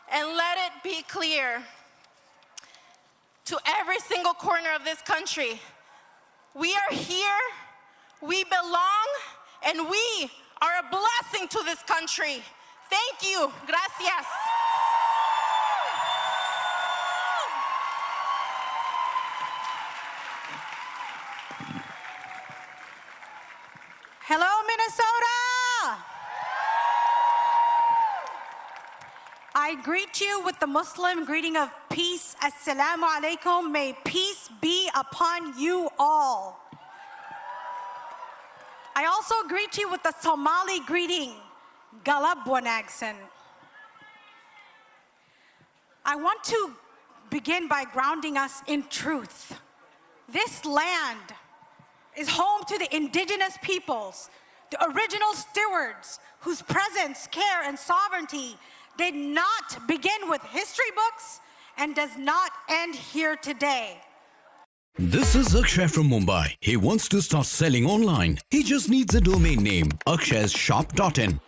and let it be clear to every single corner of this country. We are here, we belong, and we are a blessing to this country. Thank you. Gracias. Hello, Minnesota! I greet you with the Muslim greeting of peace. Assalamu alaikum. May peace be upon you all. I also greet you with the Somali greeting, Galab Wanagsan. I want to begin by grounding us in truth. This land is home to the indigenous peoples, the original stewards whose presence, care, and sovereignty did not begin with history books and does not end here today. This is Akshay from Mumbai. He wants to start selling online. He just needs a domain name, akshayshop.in.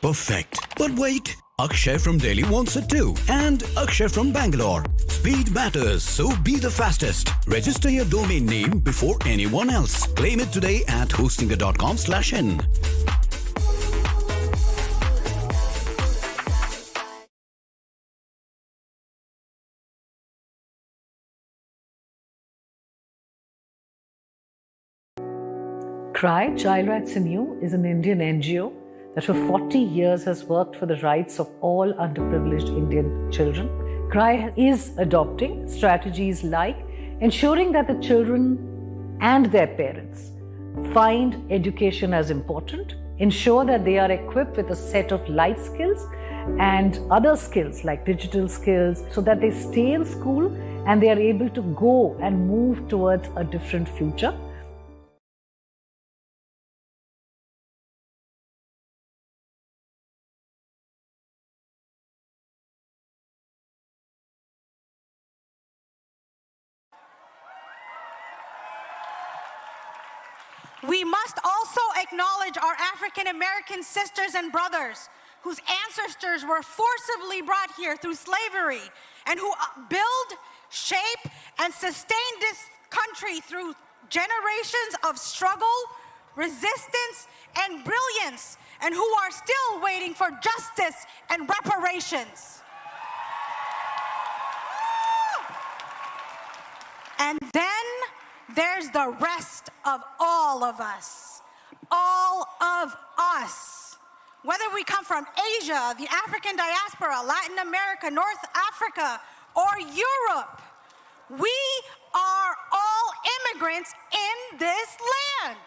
Perfect. But wait, Akshay from Delhi wants it too. And Akshay from Bangalore. Speed matters, so be the fastest. Register your domain name before anyone else. Claim it today at hostinger.com/in. CRY, Child Rights in You, is an Indian NGO that for 40 years has worked for the rights of all underprivileged Indian children. CRY is adopting strategies like ensuring that the children and their parents find education as important, ensure that they are equipped with a set of life skills and other skills like digital skills so that they stay in school and they are able to go and move towards a different future. We must also acknowledge our African American sisters and brothers whose ancestors were forcibly brought here through slavery and who build, shape, and sustain this country through generations of struggle, resistance, and brilliance, and who are still waiting for justice and reparations. And then there's the rest of all of us. All of us. Whether we come from Asia, the African diaspora, Latin America, North Africa, or Europe, we are all immigrants in this land.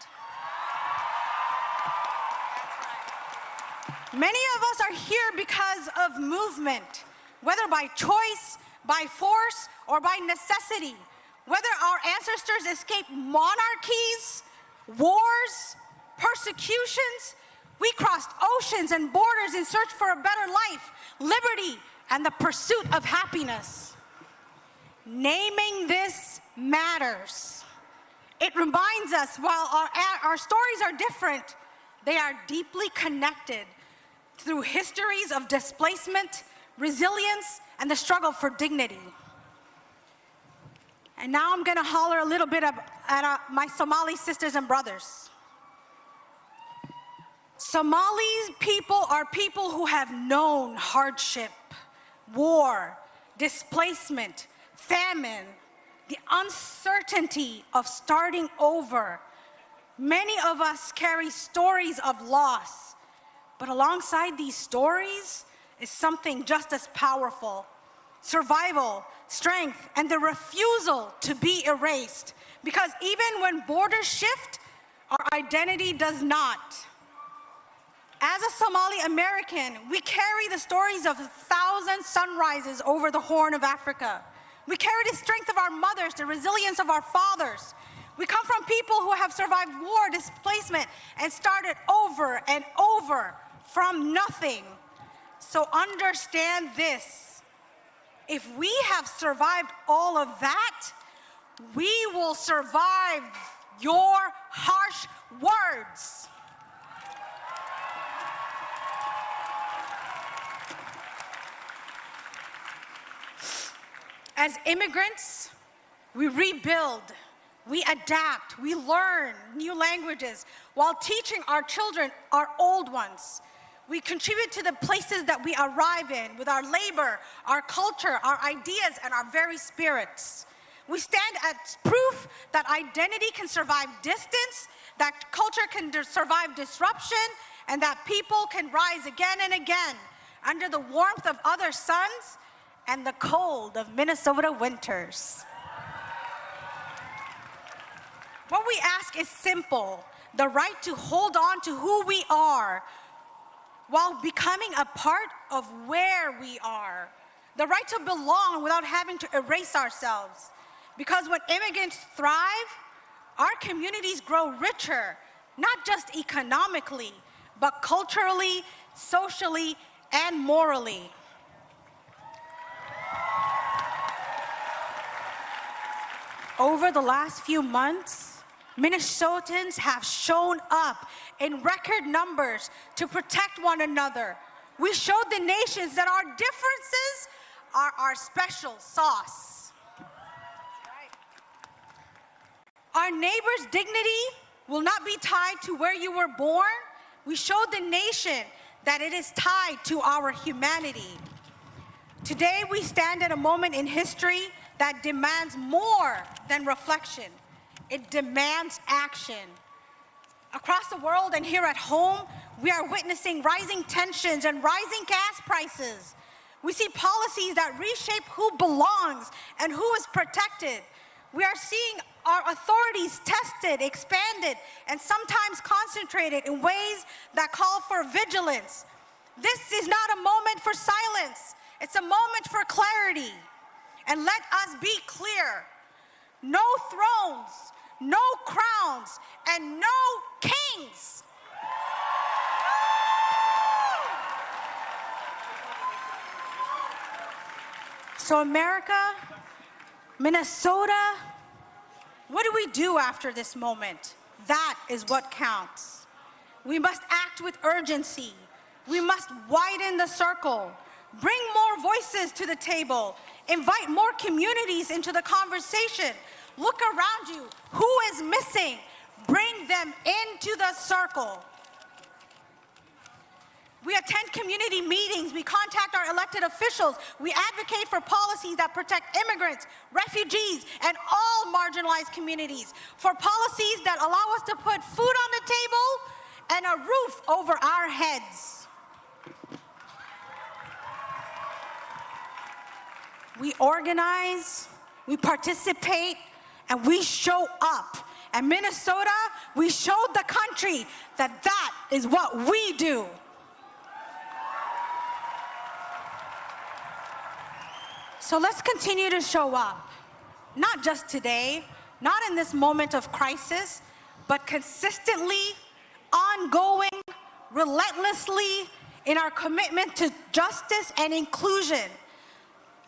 Many of us are here because of movement, whether by choice, by force, or by necessity. Whether our ancestors escaped monarchies, wars, persecutions, we crossed oceans and borders in search for a better life, liberty, and the pursuit of happiness. Naming this matters. It reminds us while our stories are different, they are deeply connected through histories of displacement, resilience, and the struggle for dignity. And now I'm gonna holler a little bit at my Somali sisters and brothers. Somali people are people who have known hardship, war, displacement, famine, the uncertainty of starting over. Many of us carry stories of loss, but alongside these stories is something just as powerful: survival, strength, and the refusal to be erased. Because even when borders shift, our identity does not. As a Somali American, we carry the stories of 1,000 sunrises over the Horn of Africa. We carry the strength of our mothers, the resilience of our fathers. We come from people who have survived war, displacement, and started over and over from nothing. So understand this: if we have survived all of that, we will survive your harsh words. As immigrants, we rebuild, we adapt, we learn new languages while teaching our children our old ones. We contribute to the places that we arrive in with our labor, our culture, our ideas, and our very spirits. We stand as proof that identity can survive distance, that culture can survive disruption, and that people can rise again and again under the warmth of other suns and the cold of Minnesota winters. What we ask is simple: the right to hold on to who we are while becoming a part of where we are. The right to belong without having to erase ourselves. Because when immigrants thrive, our communities grow richer, not just economically, but culturally, socially, and morally. Over the last few months, Minnesotans have shown up in record numbers to protect one another. We showed the nations that our differences are our special sauce. Our neighbor's dignity will not be tied to where you were born. We showed the nation that it is tied to our humanity. Today, we stand at a moment in history that demands more than reflection. It demands action. Across the world and here at home, we are witnessing rising tensions and rising gas prices. We see policies that reshape who belongs and who is protected. We are seeing our authorities tested, expanded, and sometimes concentrated in ways that call for vigilance. This is not a moment for silence. It's a moment for clarity. And let us be clear: no thrones, no crowns, and no kings. So America, Minnesota, what do we do after this moment? That is what counts. We must act with urgency. We must widen the circle, bring more voices to the table, invite more communities into the conversation. Look around you. Who is missing? Bring them into the circle. We attend community meetings. We contact our elected officials. We advocate for policies that protect immigrants, refugees, and all marginalized communities. For policies that allow us to put food on the table and a roof over our heads. We organize, we participate, and we show up. And Minnesota, we showed the country that that is what we do. So let's continue to show up, not just today, not in this moment of crisis, but consistently, ongoing, relentlessly in our commitment to justice and inclusion.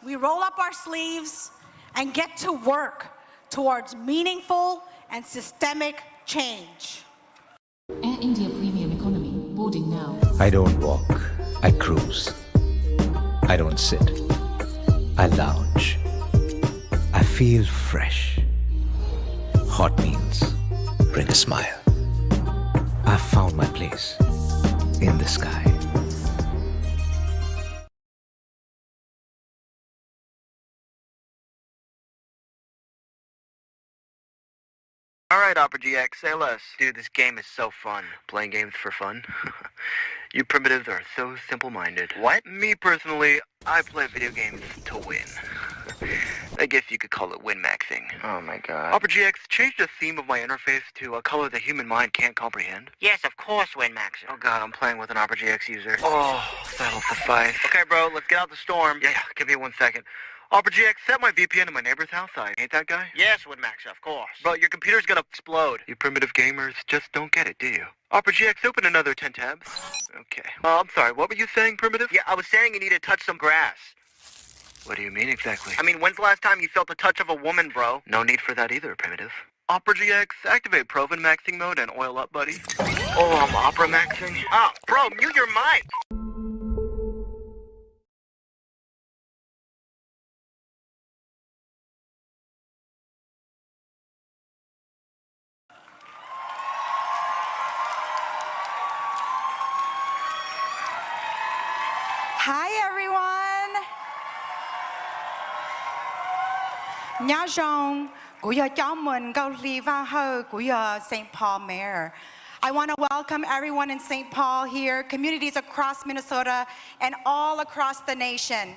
We roll up our sleeves and get to work towards meaningful and systemic change. Air India Premium Economy, boarding now. I don't walk, I cruise. I don't sit, I lounge. I feel fresh. Hot meals bring a smile. I've found my place in the sky. Alright, Opera GX, say less. Dude, this game is so fun. Playing games for fun? You primitives are so simple-minded. What? Me, personally, I play video games to win. I guess you could call it win-maxing. Oh my god. Opera GX, change the theme of my interface to a color the human mind can't comprehend. Yes, of course, win-maxing. Oh god, I'm playing with an Opera GX user. Oh, that'll suffice. Okay, bro, let's get out the storm. Yeah, give me 1 second. Opera GX, set my VPN to my neighbor's house. I ain't that guy? Yes, Winmax, of course. Bro, your computer's gonna explode. You primitive gamers just don't get it, do you? Opera GX, open another 10 tabs. Okay. I'm sorry, what were you saying, primitive? Yeah, I was saying you need to touch some grass. What do you mean exactly? I mean, when's the last time you felt the touch of a woman, bro? No need for that either, primitive. Opera GX, activate Proven maxing mode and oil up, buddy. Oh, I'm Opera maxing? Oh, bro, mute your mic! Hi, everyone. Nhà rong, chào mừng Gao Li Van Ho, St. Paul Mayor. I want to welcome everyone in St. Paul here, communities across Minnesota, and all across the nation.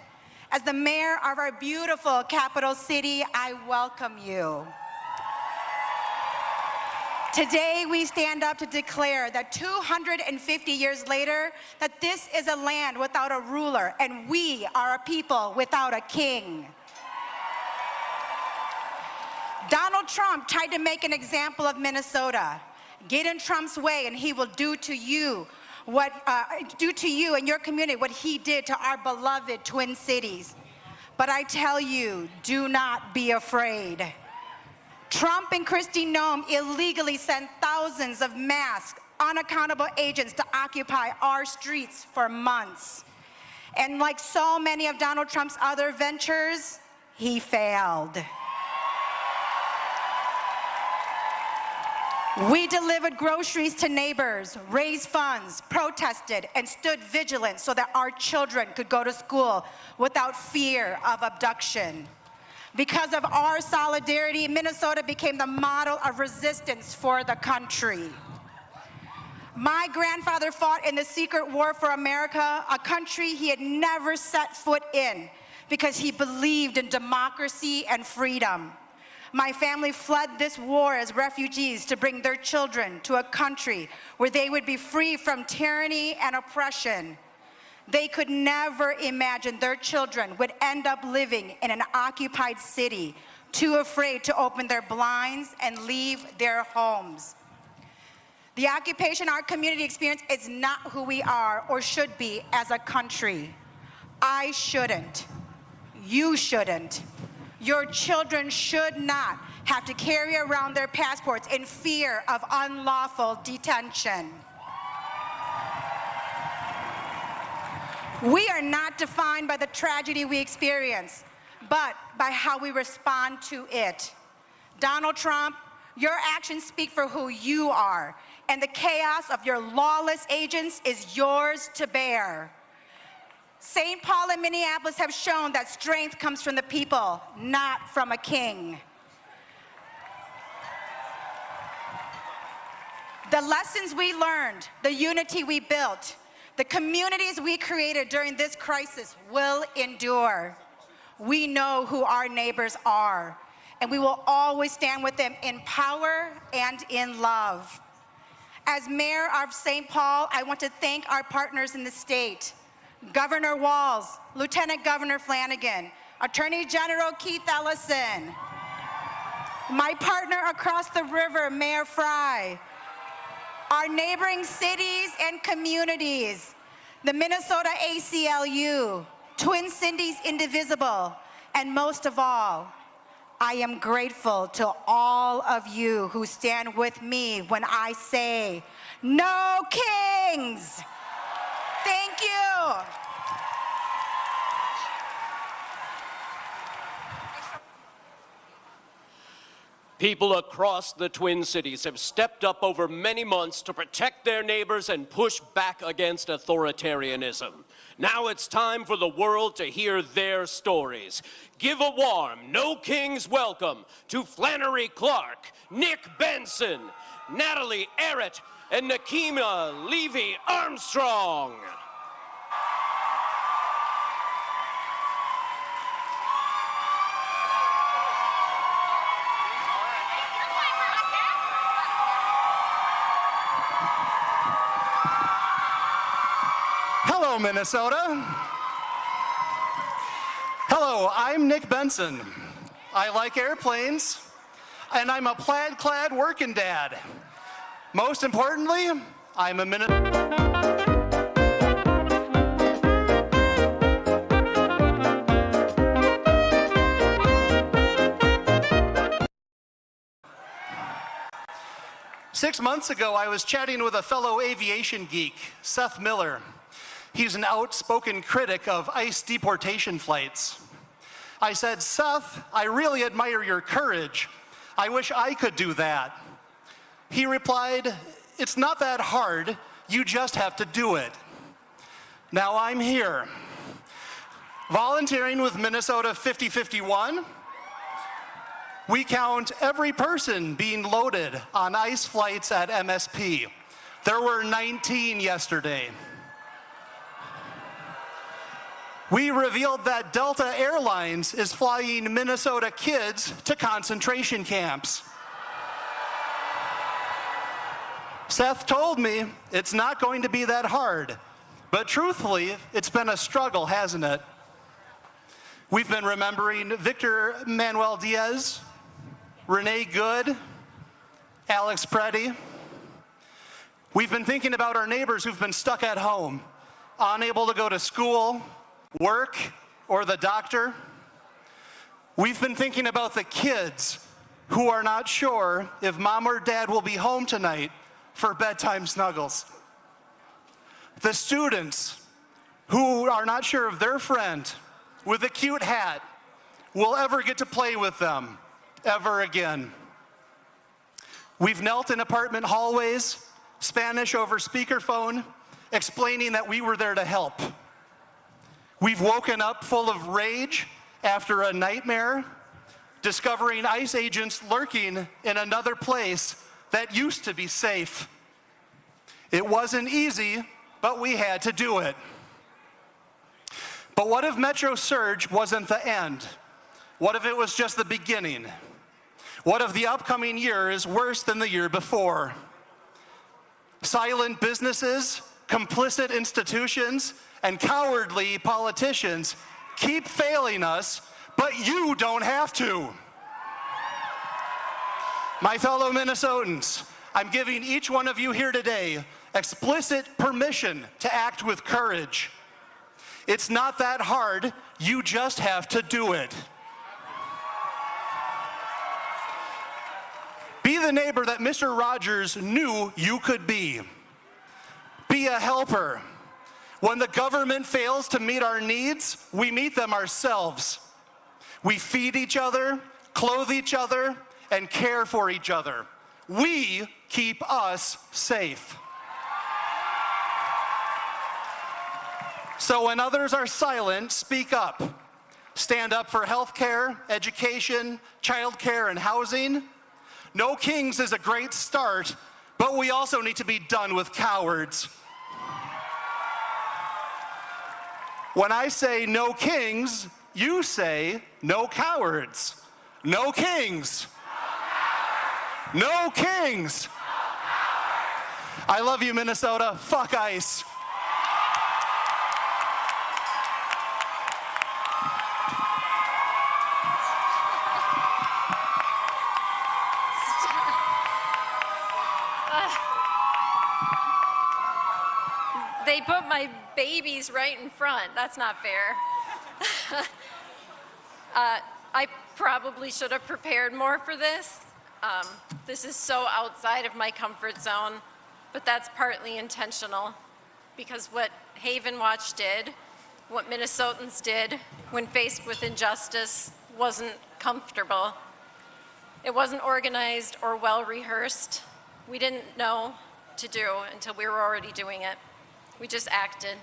As the mayor of our beautiful capital city, I welcome you. Today, we stand up to declare that 250 years later, that this is a land without a ruler, and we are a people without a king. Donald Trump tried to make an example of Minnesota. Get in Trump's way, and he will do to you and your community what he did to our beloved Twin Cities. But I tell you, do not be afraid. Trump and Kristi Noem illegally sent thousands of masked, unaccountable agents to occupy our streets for months. And like so many of Donald Trump's other ventures, he failed. We delivered groceries to neighbors, raised funds, protested, and stood vigilant so that our children could go to school without fear of abduction. Because of our solidarity, Minnesota became the model of resistance for the country. My grandfather fought in the secret war for America, a country he had never set foot in, because he believed in democracy and freedom. My family fled this war as refugees to bring their children to a country where they would be free from tyranny and oppression. They could never imagine their children would end up living in an occupied city, too afraid to open their blinds and leave their homes. The occupation our community experienced is not who we are or should be as a country. I shouldn't. You shouldn't. Your children should not have to carry around their passports in fear of unlawful detention. We are not defined by the tragedy we experience, but by how we respond to it. Donald Trump, your actions speak for who you are, and the chaos of your lawless agents is yours to bear. St. Paul and Minneapolis have shown that strength comes from the people, not from a king. The lessons we learned, the unity we built, the communities we created during this crisis will endure. We know who our neighbors are, and we will always stand with them in power and in love. As Mayor of St. Paul, I want to thank our partners in the state, Governor Walz, Lieutenant Governor Flanagan, Attorney General Keith Ellison, my partner across the river, Mayor Fry, our neighboring cities and communities, the Minnesota ACLU, Twin Cities Indivisible, and most of all, I am grateful to all of you who stand with me when I say, no kings! Thank you. People across the Twin Cities have stepped up over many months to protect their neighbors and push back against authoritarianism. Now it's time for the world to hear their stories. Give a warm, no kings welcome to Flannery Clark, Nick Benson, Natalie Errett, and Nakima Levy Armstrong. Hello, Minnesota. Hello, I'm Nick Benson. I like airplanes, and I'm a plaid-clad working dad. Most importantly, I'm a Minnesota. 6 months ago, I was chatting with a fellow aviation geek, Seth Miller. He's an outspoken critic of ICE deportation flights. I said, Seth, I really admire your courage. I wish I could do that. He replied, it's not that hard, you just have to do it. Now I'm here, volunteering with Minnesota 5051. We count every person being loaded on ICE flights at MSP. There were 19 yesterday. We revealed that Delta Airlines is flying Minnesota kids to concentration camps. Seth told me it's not going to be that hard, but truthfully, it's been a struggle, hasn't it? We've been remembering Victor Manuel Diaz, Renee Good, Alex Preddy. We've been thinking about our neighbors who've been stuck at home, unable to go to school, work, or the doctor. We've been thinking about the kids who are not sure if mom or dad will be home tonight for bedtime snuggles. The students who are not sure if their friend with a cute hat will ever get to play with them ever again. We've knelt in apartment hallways, Spanish over speakerphone, explaining that we were there to help. We've woken up full of rage after a nightmare, discovering ICE agents lurking in another place that used to be safe. It wasn't easy, but we had to do it. But what if Metro Surge wasn't the end? What if it was just the beginning? What if the upcoming year is worse than the year before? Silent businesses, complicit institutions, and cowardly politicians keep failing us, but you don't have to. My fellow Minnesotans, I'm giving each one of you here today explicit permission to act with courage. It's not that hard, you just have to do it. Be the neighbor that Mr. Rogers knew you could be. Be a helper. When the government fails to meet our needs, we meet them ourselves. We feed each other, clothe each other, and care for each other. We keep us safe. So when others are silent, speak up. Stand up for healthcare, education, childcare, and housing. No kings is a great start, but we also need to be done with cowards. When I say no kings, you say no cowards. No kings. No kings. I love you, Minnesota. Fuck ICE. They put my babies right in front. That's not fair. I probably should have prepared more for this. This is so outside of my comfort zone, but that's partly intentional because what Haven Watch did, what Minnesotans did when faced with injustice wasn't comfortable. It wasn't organized or well rehearsed. We didn't know to do until we were already doing it. We just acted.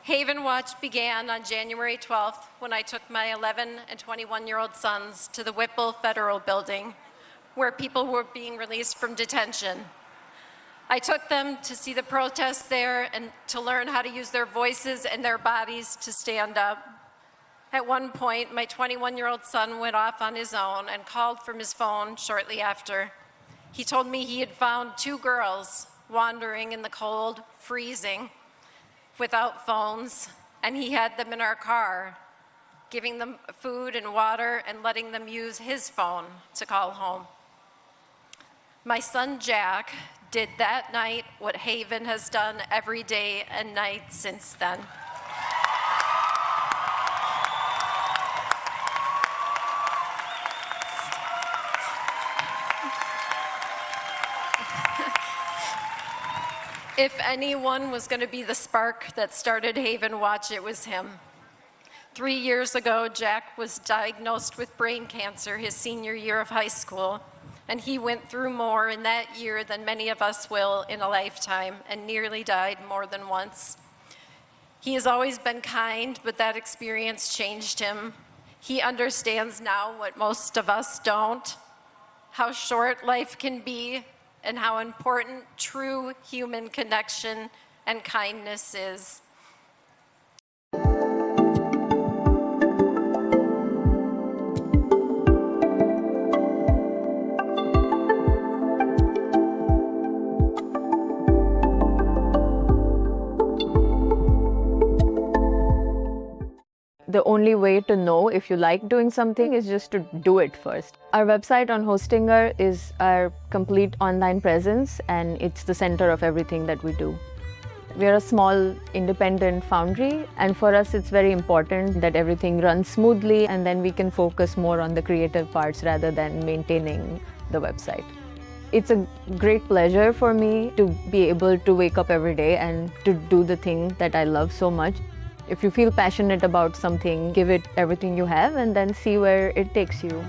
Haven Watch began on January 12th when I took my 11 and 21-year-old sons to the Whipple Federal Building, where people were being released from detention. I took them to see the protests there and to learn how to use their voices and their bodies to stand up. At one point, my 21-year-old son went off on his own and called from his phone shortly after. He told me he had found 2 girls wandering in the cold, freezing, without phones, and he had them in our car, giving them food and water and letting them use his phone to call home. My son Jack did that night what Haven has done every day and night since then. If anyone was going to be the spark that started Haven Watch, it was him. 3 years ago, Jack was diagnosed with brain cancer his senior year of high school, and he went through more in that year than many of us will in a lifetime, and nearly died more than once. He has always been kind, but that experience changed him. He understands now what most of us don't, how short life can be, and how important true human connection and kindness is. The only way to know if you like doing something is just to do it first. Our website on Hostinger is our complete online presence, and it's the center of everything that we do. We are a small independent foundry, and for us it's very important that everything runs smoothly, and then we can focus more on the creative parts rather than maintaining the website. It's a great pleasure for me to be able to wake up every day and to do the thing that I love so much. If you feel passionate about something, give it everything you have and then see where it takes you.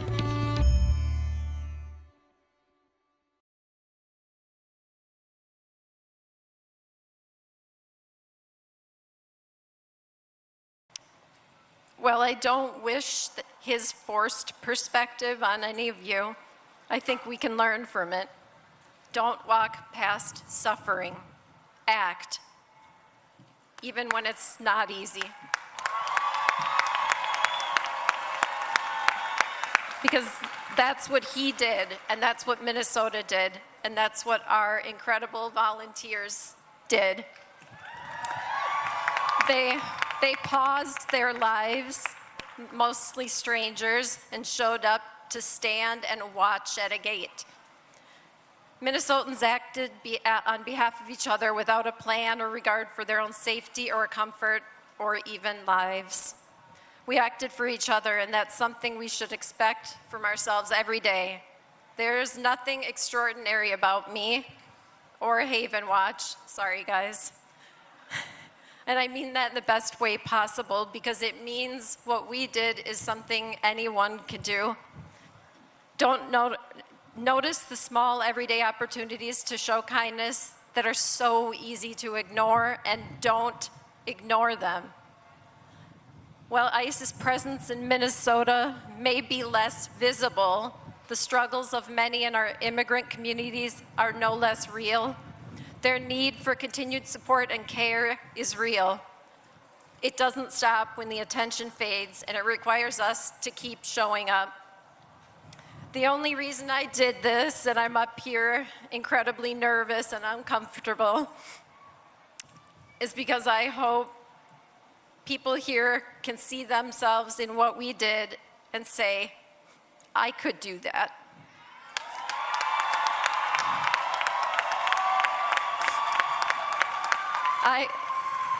Well, I don't wish his forced perspective on any of you. I think we can learn from it. Don't walk past suffering. Act. Even when it's not easy. Because that's what he did, and that's what Minnesota did, and that's what our incredible volunteers did. They paused their lives, mostly strangers, and showed up to stand and watch at a gate. Minnesotans acted on behalf of each other without a plan or regard for their own safety or comfort or even lives. We acted for each other, and that's something we should expect from ourselves every day. There's nothing extraordinary about me or Haven Watch. Sorry, guys. And I mean that in the best way possible, because it means what we did is something anyone can do. Notice the small everyday opportunities to show kindness that are so easy to ignore, and don't ignore them. While ICE's presence in Minnesota may be less visible, the struggles of many in our immigrant communities are no less real. Their need for continued support and care is real. It doesn't stop when the attention fades, and it requires us to keep showing up. The only reason I did this, and I'm up here incredibly nervous and uncomfortable, is because I hope people here can see themselves in what we did and say, I could do that.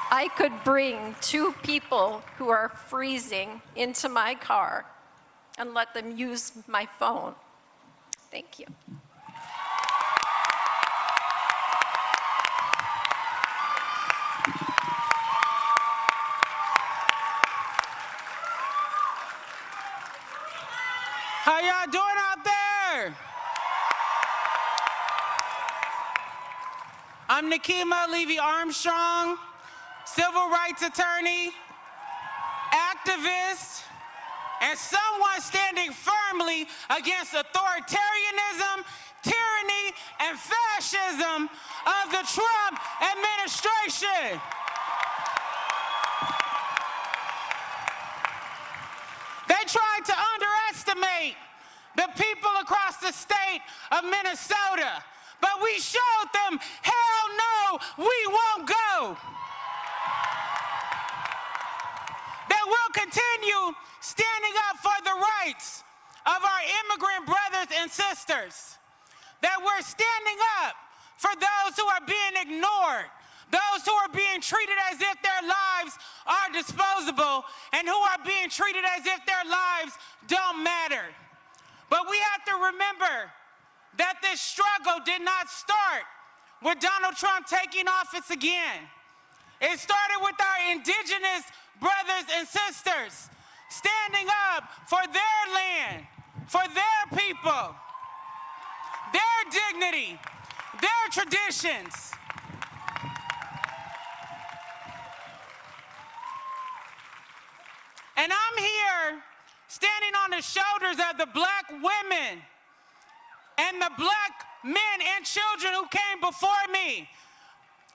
I could bring 2 people who are freezing into my car and let them use my phone. Thank you. I'm Nikema Levy-Armstrong, civil rights attorney, activist, and someone standing firmly against authoritarianism, tyranny, and fascism of the Trump administration. They tried to underestimate the people across the state of Minnesota, but we showed them, hell no, we won't go. That we'll continue standing up for the rights of our immigrant brothers and sisters. That we're standing up for those who are being ignored, those who are being treated as if their lives are disposable, and who are being treated as if their lives don't matter. But we have to remember that this struggle did not start with Donald Trump taking office again. It started with our Indigenous brothers and sisters standing up for their land, for their people, their dignity, their traditions. And I'm here standing on the shoulders of the black women and the black men and children who came before me.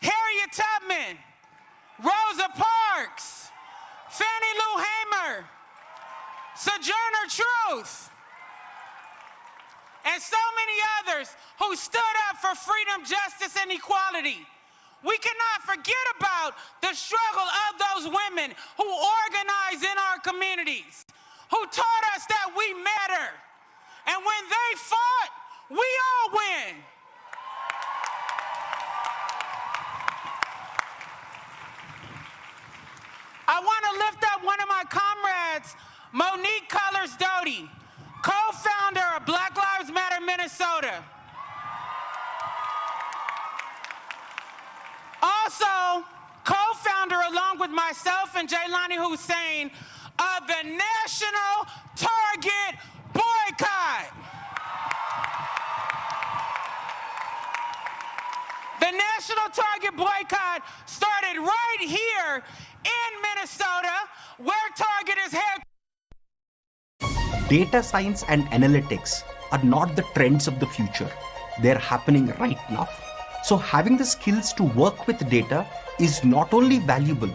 Harriet Tubman, Rosa Parks, Fannie Lou Hamer, Sojourner Truth, and so many others who stood up for freedom, justice, and equality. We cannot forget about the struggle of those women who organized in our communities, who taught us that we matter. And when they fought, we all win. I want to lift up one of my comrades, Monique Colors Doty, co-founder of Black Lives Matter Minnesota. Also, co-founder along with myself and Jaylani Hussein of the National Target Boycott. The National Target Boycott started right here in Minnesota, where Target is headquartered. Data science and analytics are not the trends of the future. They're happening right now. So having the skills to work with data is not only valuable,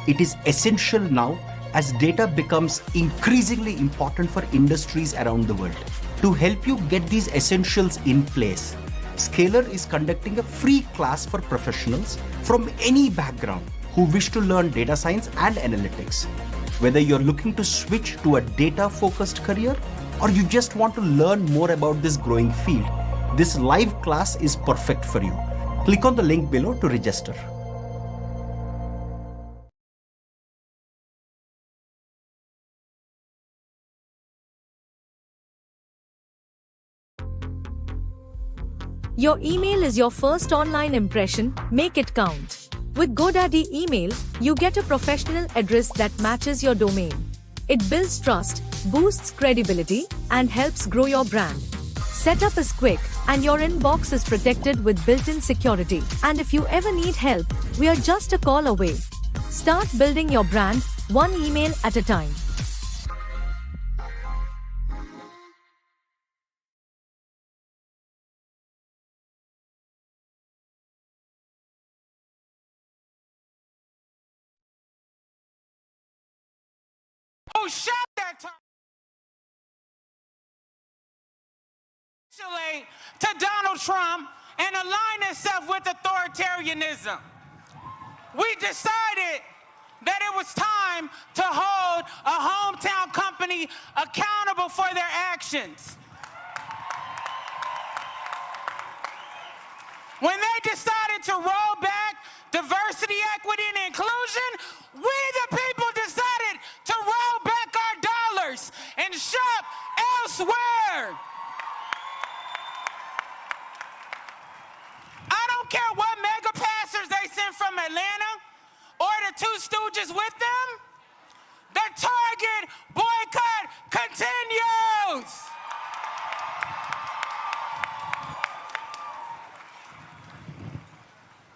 it is essential now as data becomes increasingly important for industries around the world. To help you get these essentials in place, Scalar is conducting a free class for professionals from any background who wish to learn data science and analytics. Whether you're looking to switch to a data-focused career or you just want to learn more about this growing field, this live class is perfect for you. Click on the link below to register. Your email is your first online impression. Make it count. With GoDaddy Email, you get a professional address that matches your domain. It builds trust, boosts credibility, and helps grow your brand. Setup is quick, and your inbox is protected with built-in security. And if you ever need help, we are just a call away. Start building your brand, one email at a time. Who shot that to Donald Trump and align itself with authoritarianism. We decided that it was time to hold a hometown company accountable for their actions. When they decided to roll back diversity, equity, and inclusion, we the people decided to roll back our dollars and shop elsewhere. I don't care what mega pastors they sent from Atlanta or the two stooges with them. The Target boycott continues.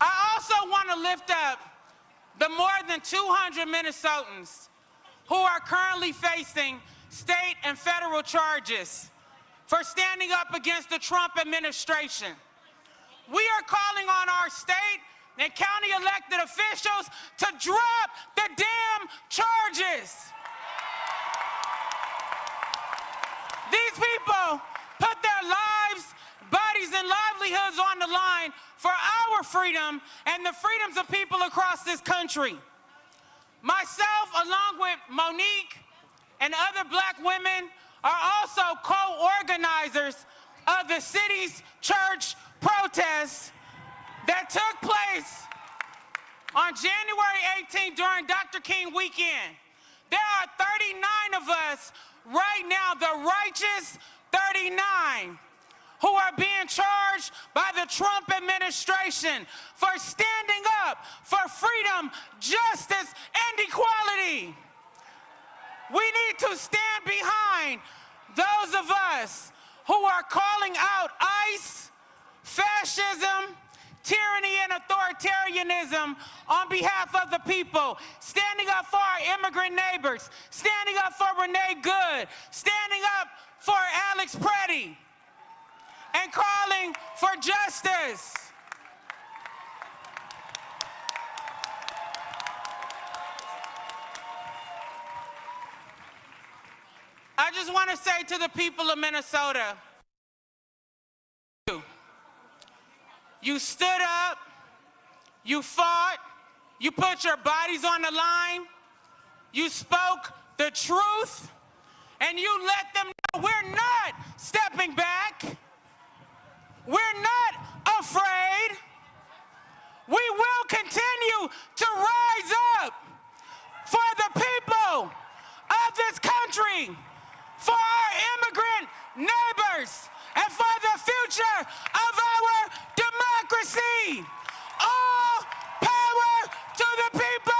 I want to lift up the more than 200 Minnesotans who are currently facing state and federal charges for standing up against the Trump administration. We are calling on our state and county elected officials to drop the damn charges. These people put their lives, bodies, and livelihoods on the line for our freedom and the freedoms of people across this country. Myself, along with Monique and other black women, are also co-organizers of the city's church protests that took place on January 18th during Dr. King weekend. There are 39 of us right now, the righteous 39, who are being charged by the Trump administration for standing up for freedom, justice, and equality. We need to stand behind those of us who are calling out ICE, fascism, tyranny, and authoritarianism on behalf of the people, standing up for our immigrant neighbors, standing up for Renee Good, standing up for Alex Preddy, and calling for justice. I just want to say to the people of Minnesota, you stood up, you fought, you put your bodies on the line, you spoke the truth, and you let them know we're not stepping back. We're not afraid. We will continue to rise up for the people of this country, for our immigrant neighbors, and for the future of our democracy. All power to the people!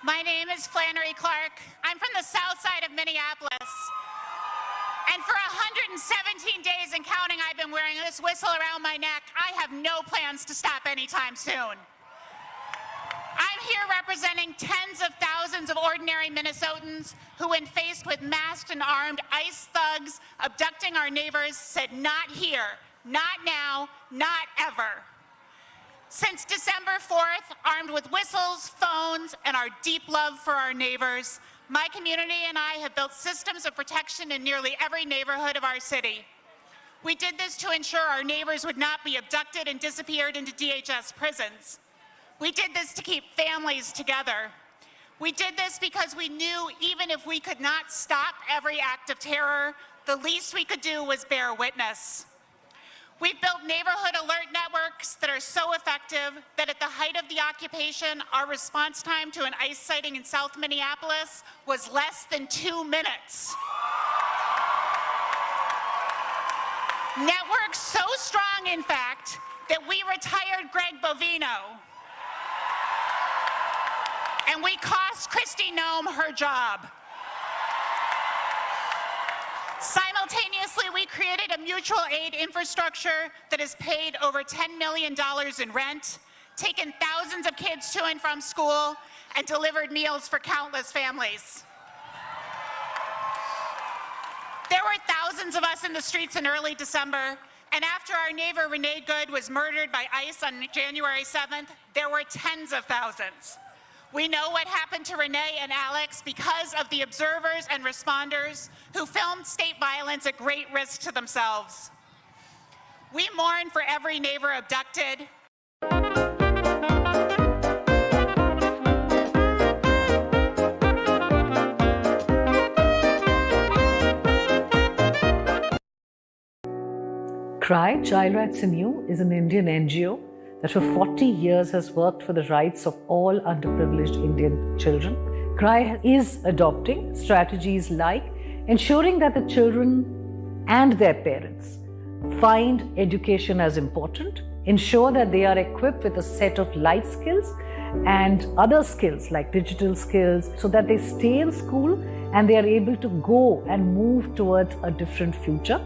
My name is Flannery Clark. I'm from the south side of Minneapolis. And for 117 days and counting, I've been wearing this whistle around my neck. I have no plans to stop anytime soon. I'm here representing tens of thousands of ordinary Minnesotans who, when faced with masked and armed ICE thugs abducting our neighbors, said, "Not here, not now, not ever." Since December 4th, armed with whistles, phones, and our deep love for our neighbors, my community and I have built systems of protection in nearly every neighborhood of our city. We did this to ensure our neighbors would not be abducted and disappeared into DHS prisons. We did this to keep families together. We did this because we knew even if we could not stop every act of terror, the least we could do was bear witness. We've built neighborhood alert networks that are so effective that at the height of the occupation, our response time to an ICE sighting in South Minneapolis was less than 2 minutes. Networks so strong, in fact, that we retired Greg Bovino. And we cost Kristi Noem her job. Simultaneously, we created a mutual aid infrastructure that has paid over $10 million in rent, taken thousands of kids to and from school, and delivered meals for countless families. There were thousands of us in the streets in early December, and after our neighbor Renee Good was murdered by ICE on January 7th, there were tens of thousands. We know what happened to Renee and Alex because of the observers and responders who filmed state violence at great risk to themselves. We mourn for every neighbor abducted. CRY, Child Rights in You, is an Indian NGO that for 40 years has worked for the rights of all underprivileged Indian children. CRY is adopting strategies like ensuring that the children and their parents find education as important, ensure that they are equipped with a set of life skills and other skills like digital skills so that they stay in school and they are able to go and move towards a different future.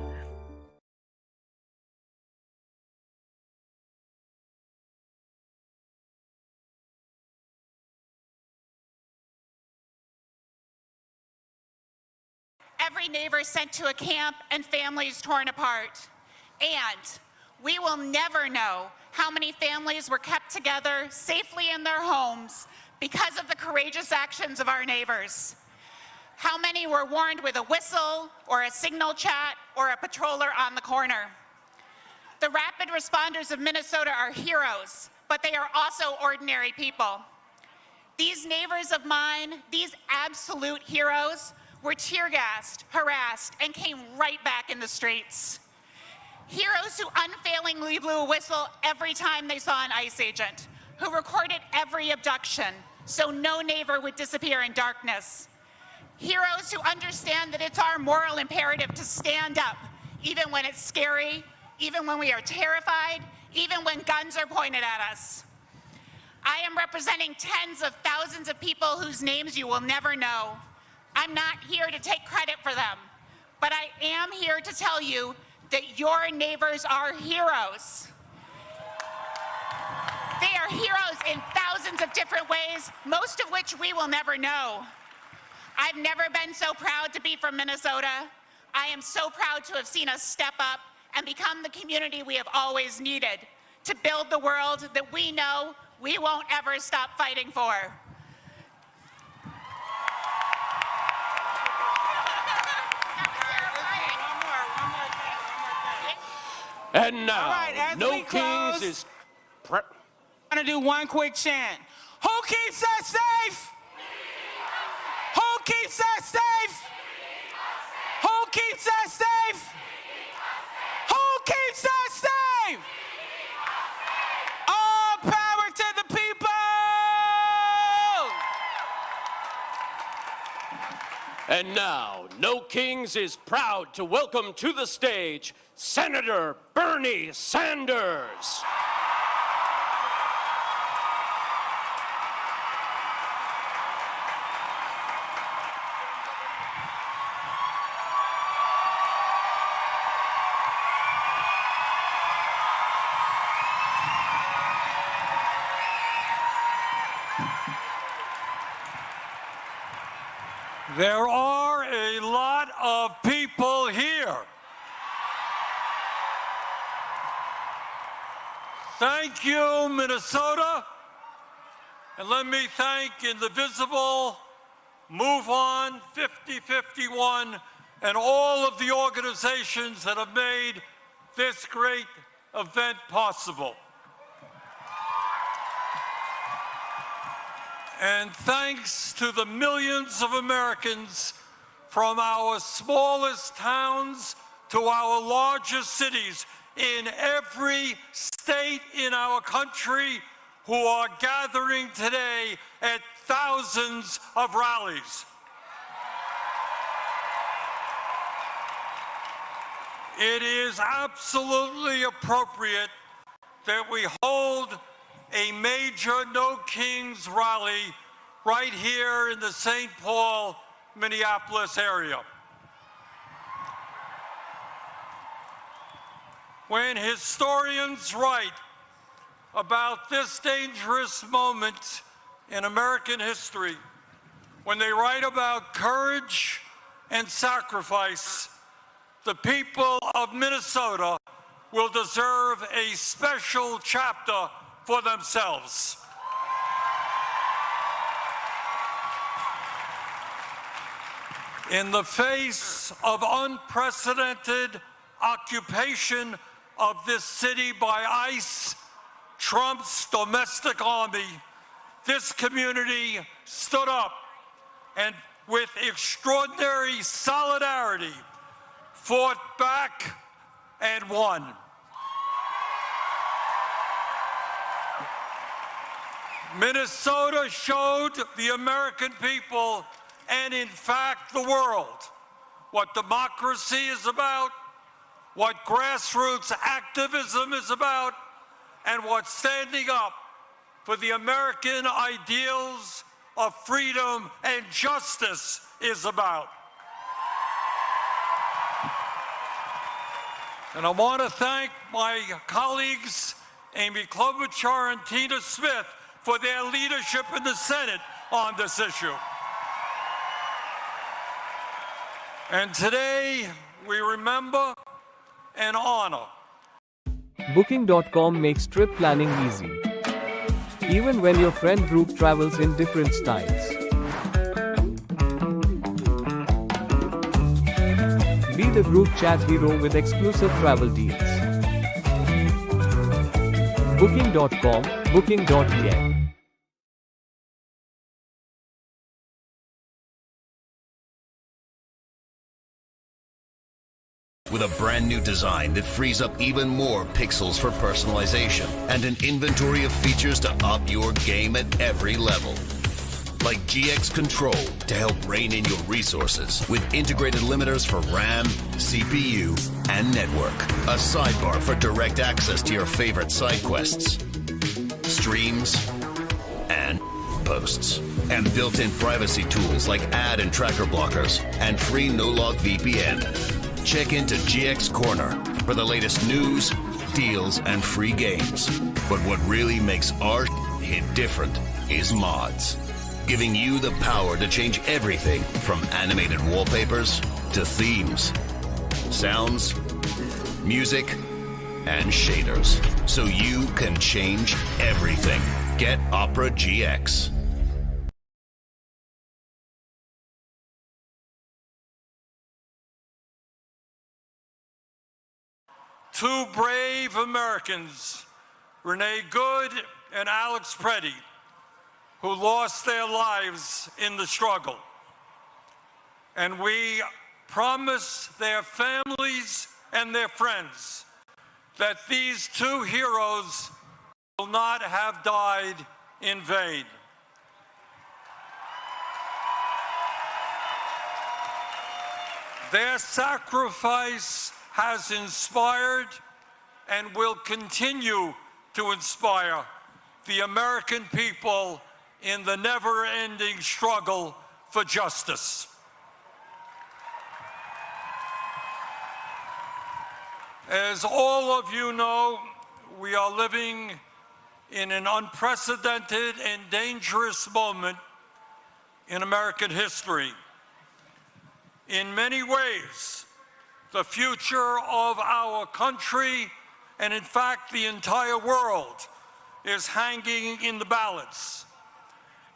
Every neighbor sent to a camp and families torn apart. And we will never know how many families were kept together safely in their homes because of the courageous actions of our neighbors. How many were warned with a whistle or a signal chat or a patroller on the corner. The rapid responders of Minnesota are heroes, but they are also ordinary people. These neighbors of mine, these absolute heroes, were tear gassed, harassed, and came right back in the streets. Heroes who unfailingly blew a whistle every time they saw an ICE agent, who recorded every abduction so no neighbor would disappear in darkness. Heroes who understand that it's our moral imperative to stand up, even when it's scary, even when we are terrified, even when guns are pointed at us. I am representing tens of thousands of people whose names you will never know. I'm not here to take credit for them, but I am here to tell you that your neighbors are heroes. They are heroes in thousands of different ways, most of which we will never know. I've never been so proud to be from Minnesota. I am so proud to have seen us step up and become the community we have always needed, to build the world that we know we won't ever stop fighting for. And now, right, No Kings is... I'm going to do one quick chant. Who keeps us safe? Who keeps us safe? Who keeps us safe? Who keeps us safe? All power to the people! And now, No Kings is proud to welcome to the stage Senator Bernie Sanders. There are a lot of people here. Thank you, Minnesota. And let me thank Indivisible, Move On, 5051, and all of the organizations that have made this great event possible. And thanks to the millions of Americans from our smallest towns to our largest cities in every state in our country who are gathering today at thousands of rallies. It is absolutely appropriate that we hold a major No Kings rally right here in the St. Paul, Minneapolis area. When historians write about this dangerous moment in American history, when they write about courage and sacrifice, the people of Minnesota will deserve a special chapter for themselves. In the face of unprecedented occupation of this city by ICE, Trump's domestic army, this community stood up and with extraordinary solidarity fought back and won. Minnesota showed the American people and in fact the world what democracy is about, what grassroots activism is about, and what standing up for the American ideals of freedom and justice is about. And I want to thank my colleagues, Amy Klobuchar and Tina Smith, for their leadership in the Senate on this issue. And today, we remember and honor. Booking.com makes trip planning easy, even when your friend group travels in different styles. Be the group chat hero with exclusive travel deals. Booking.com, booking.in. With a brand new design that frees up even more pixels for personalization and an inventory of features to up your game at every level. Like GX Control to help rein in your resources with integrated limiters for RAM, CPU, and network. A sidebar for direct access to your favorite side quests, streams, and posts. And built-in privacy tools like ad and tracker blockers and free no-log VPN. Check into GX Corner for the latest news, deals, and free games. But what really makes our hit different is mods, giving you the power to change everything from animated wallpapers to themes, sounds, music, and shaders, so you can change everything. Get Opera GX. Two brave Americans, Renee Good and Alex Preddy, who lost their lives in the struggle. And we promise their families and their friends that these two heroes will not have died in vain. Their sacrifice has inspired and will continue to inspire the American people in the never-ending struggle for justice. As all of you know, we are living in an unprecedented and dangerous moment in American history. In many ways, the future of our country, and in fact the entire world, is hanging in the balance.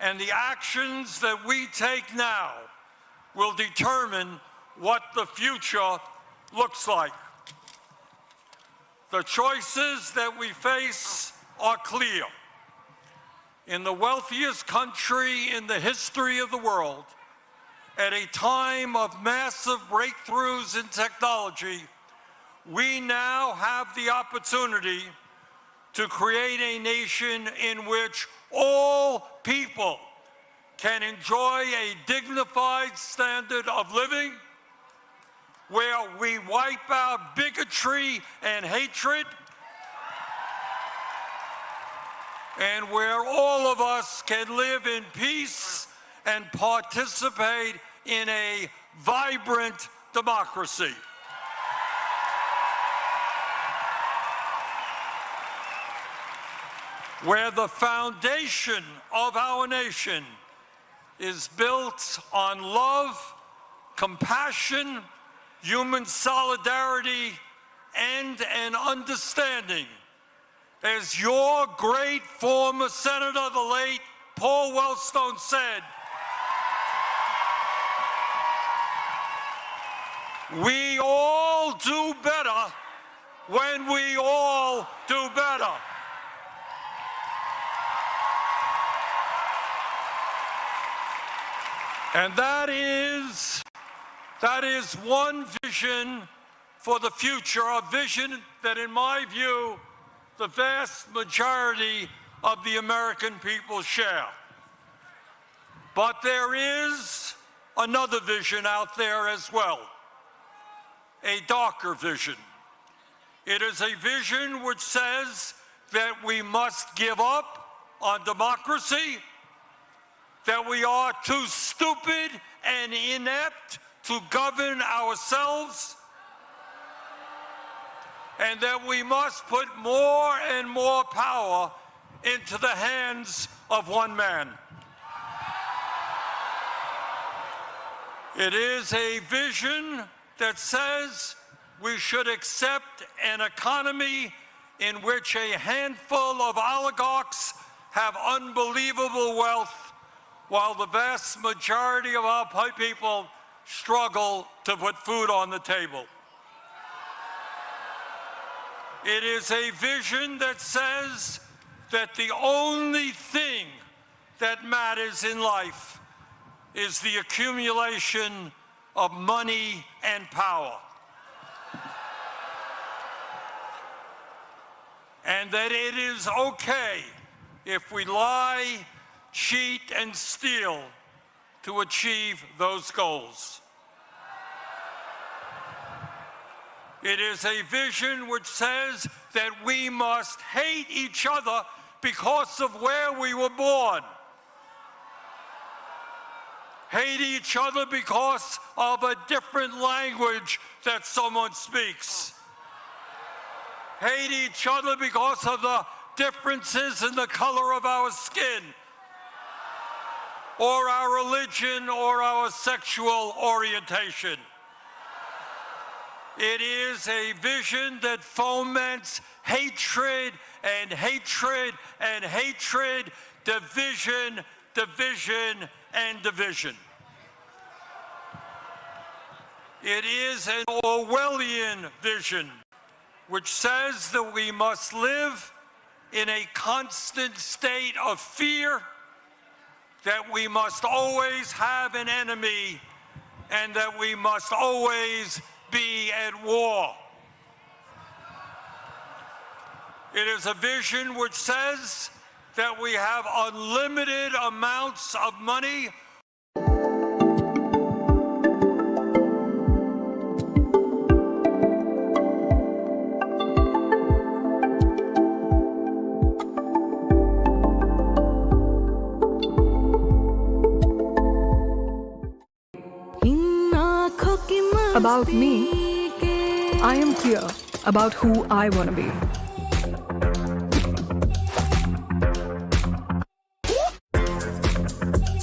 And the actions that we take now will determine what the future looks like. The choices that we face are clear. In the wealthiest country in the history of the world, at a time of massive breakthroughs in technology, we now have the opportunity to create a nation in which all people can enjoy a dignified standard of living, where we wipe out bigotry and hatred, and where all of us can live in peace and participate in a vibrant democracy. Where the foundation of our nation is built on love, compassion, human solidarity, and an understanding. As your great former Senator, the late Paul Wellstone, said, we all do better when we all do better. And that is one vision for the future, a vision that, in my view, the vast majority of the American people share. But there is another vision out there as well, a darker vision. It is a vision which says that we must give up on democracy, that we are too stupid and inept to govern ourselves, and that we must put more and more power into the hands of one man. It is a vision that says we should accept an economy in which a handful of oligarchs have unbelievable wealth, while the vast majority of our people struggle to put food on the table. It is a vision that says that the only thing that matters in life is the accumulation of money and power. And that it is okay if we lie, cheat, and steal to achieve those goals. It is a vision which says that we must hate each other because of where we were born. Hate each other because of a different language that someone speaks. Hate each other because of the differences in the color of our skin, or our religion, or our sexual orientation. It is a vision that foments hatred and hatred and hatred, division, division, and division. It is an Orwellian vision which says that we must live in a constant state of fear, that we must always have an enemy, and that we must always be at war. It is a vision which says that we have unlimited amounts of money. About me, I am clear about who I want to be.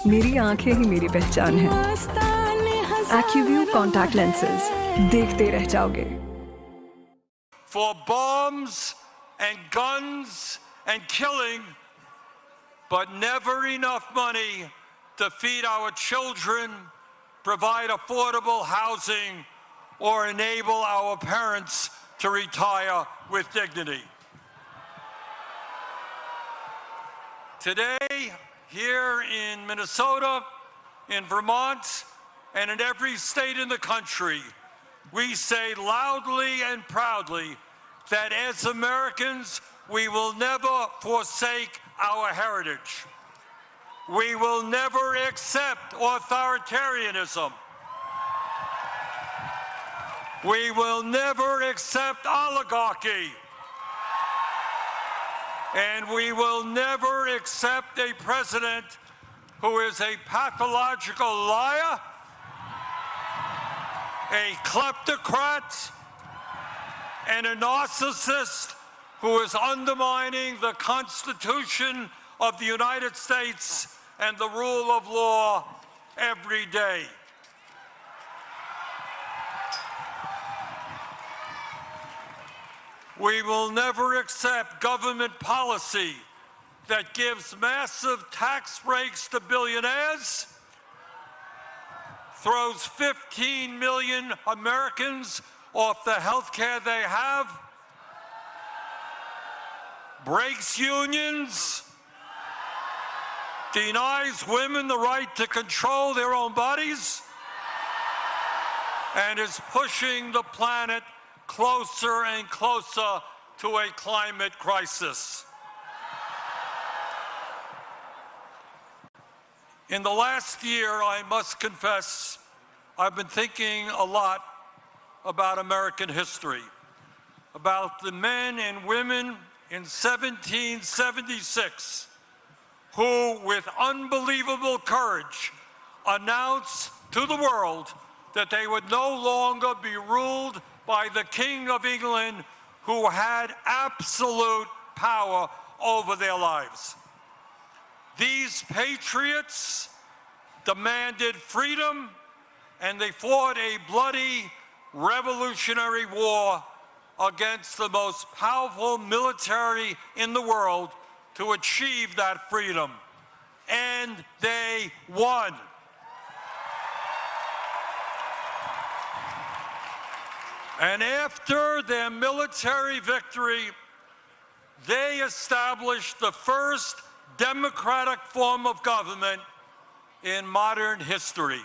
मेरी आंखें ही मेरी पहचान है. AccuView contact lenses. देखते रह जाओगे. For bombs and guns and killing, but never enough money to feed our children, provide affordable housing, or enable our parents to retire with dignity. Today, here in Minnesota, in Vermont, and in every state in the country, we say loudly and proudly that as Americans, we will never forsake our heritage. We will never accept authoritarianism. We will never accept oligarchy. And we will never accept a president who is a pathological liar, a kleptocrat, and a narcissist who is undermining the Constitution of the United States and the rule of law every day. We will never accept government policy that gives massive tax breaks to billionaires, throws 15 million Americans off the health care they have, breaks unions, denies women the right to control their own bodies, and is pushing the planet closer and closer to a climate crisis. In the last year, I must confess, I've been thinking a lot about American history, about the men and women in 1776 who, with unbelievable courage, announced to the world that they would no longer be ruled by the King of England, who had absolute power over their lives. These patriots demanded freedom, and they fought a bloody revolutionary war against the most powerful military in the world to achieve that freedom. And they won. And after their military victory, they established the first democratic form of government in modern history.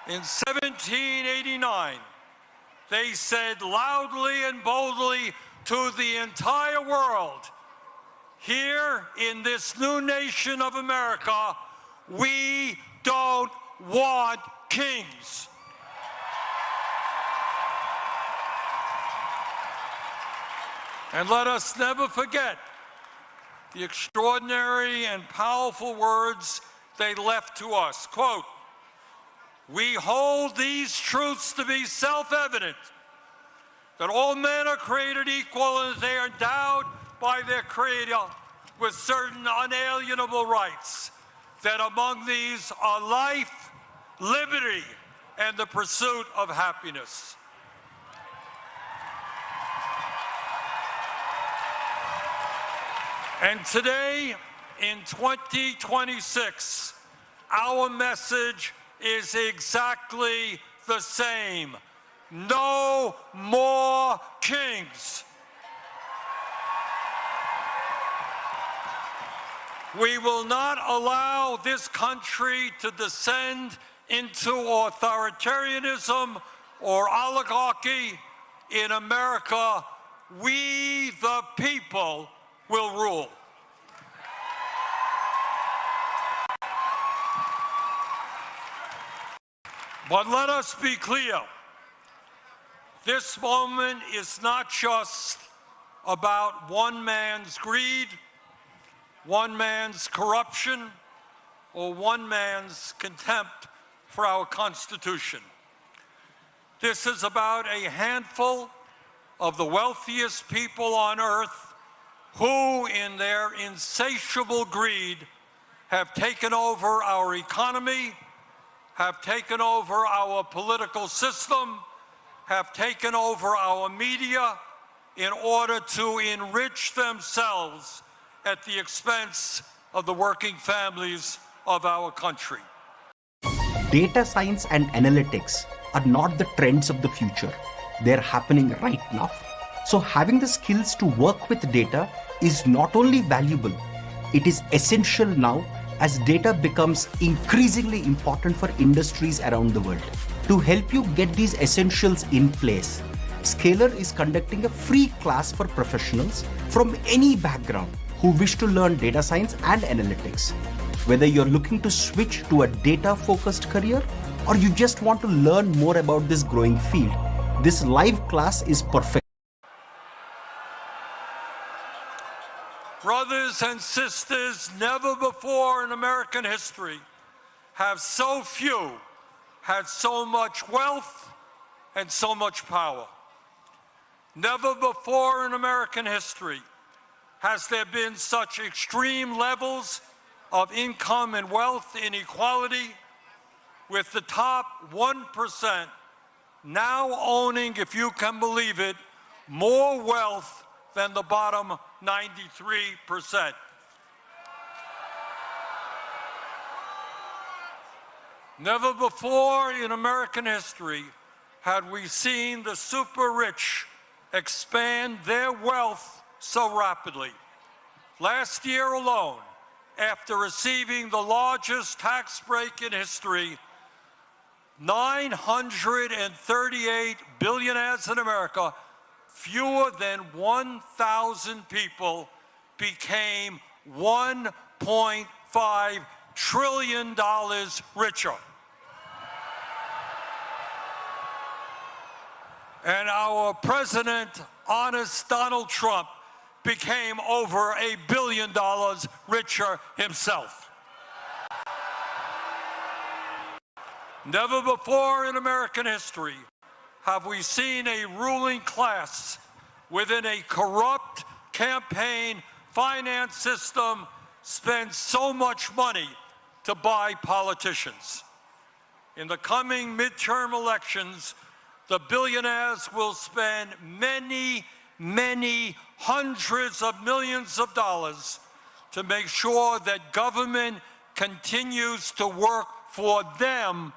In 1789, they said loudly and boldly to the entire world, here in this new nation of America, we don't want kings. And let us never forget the extraordinary and powerful words they left to us. Quote, "We hold these truths to be self-evident, that all men are created equal and they are endowed by their Creator with certain unalienable rights, that among these are life, liberty, and the pursuit of happiness." And today, in 2026, our message is exactly the same. No more kings. We will not allow this country to descend into authoritarianism or oligarchy. In America, we the people will rule. But let us be clear, this moment is not just about one man's greed, one man's corruption, or one man's contempt for our Constitution. This is about a handful of the wealthiest people on earth who, in their insatiable greed, have taken over our economy, have taken over our political system, have taken over our media in order to enrich themselves at the expense of the working families of our country. Data science and analytics are not the trends of the future. They're happening right now. So having the skills to work with data is not only valuable, it is essential now as data becomes increasingly important for industries around the world. To help you get these essentials in place, Scalar is conducting a free class for professionals from any background who wish to learn data science and analytics. Whether you're looking to switch to a data-focused career or you just want to learn more about this growing field, this live class is perfect. Brothers and sisters, never before in American history have so few had so much wealth and so much power. Never before in American history has there been such extreme levels of income and wealth inequality, with the top 1% now owning, if you can believe it, more wealth than the bottom 93%. Never before in American history had we seen the super rich expand their wealth so rapidly. Last year alone, after receiving the largest tax break in history, 938 billionaires in America, fewer than 1,000 people, became $1.5 trillion richer. And our president, honest Donald Trump, became over $1 billion richer himself. Never before in American history have we seen a ruling class within a corrupt campaign finance system spend so much money to buy politicians. In the coming midterm elections, the billionaires will spend many, many hundreds of millions of dollars to make sure that government continues to work for them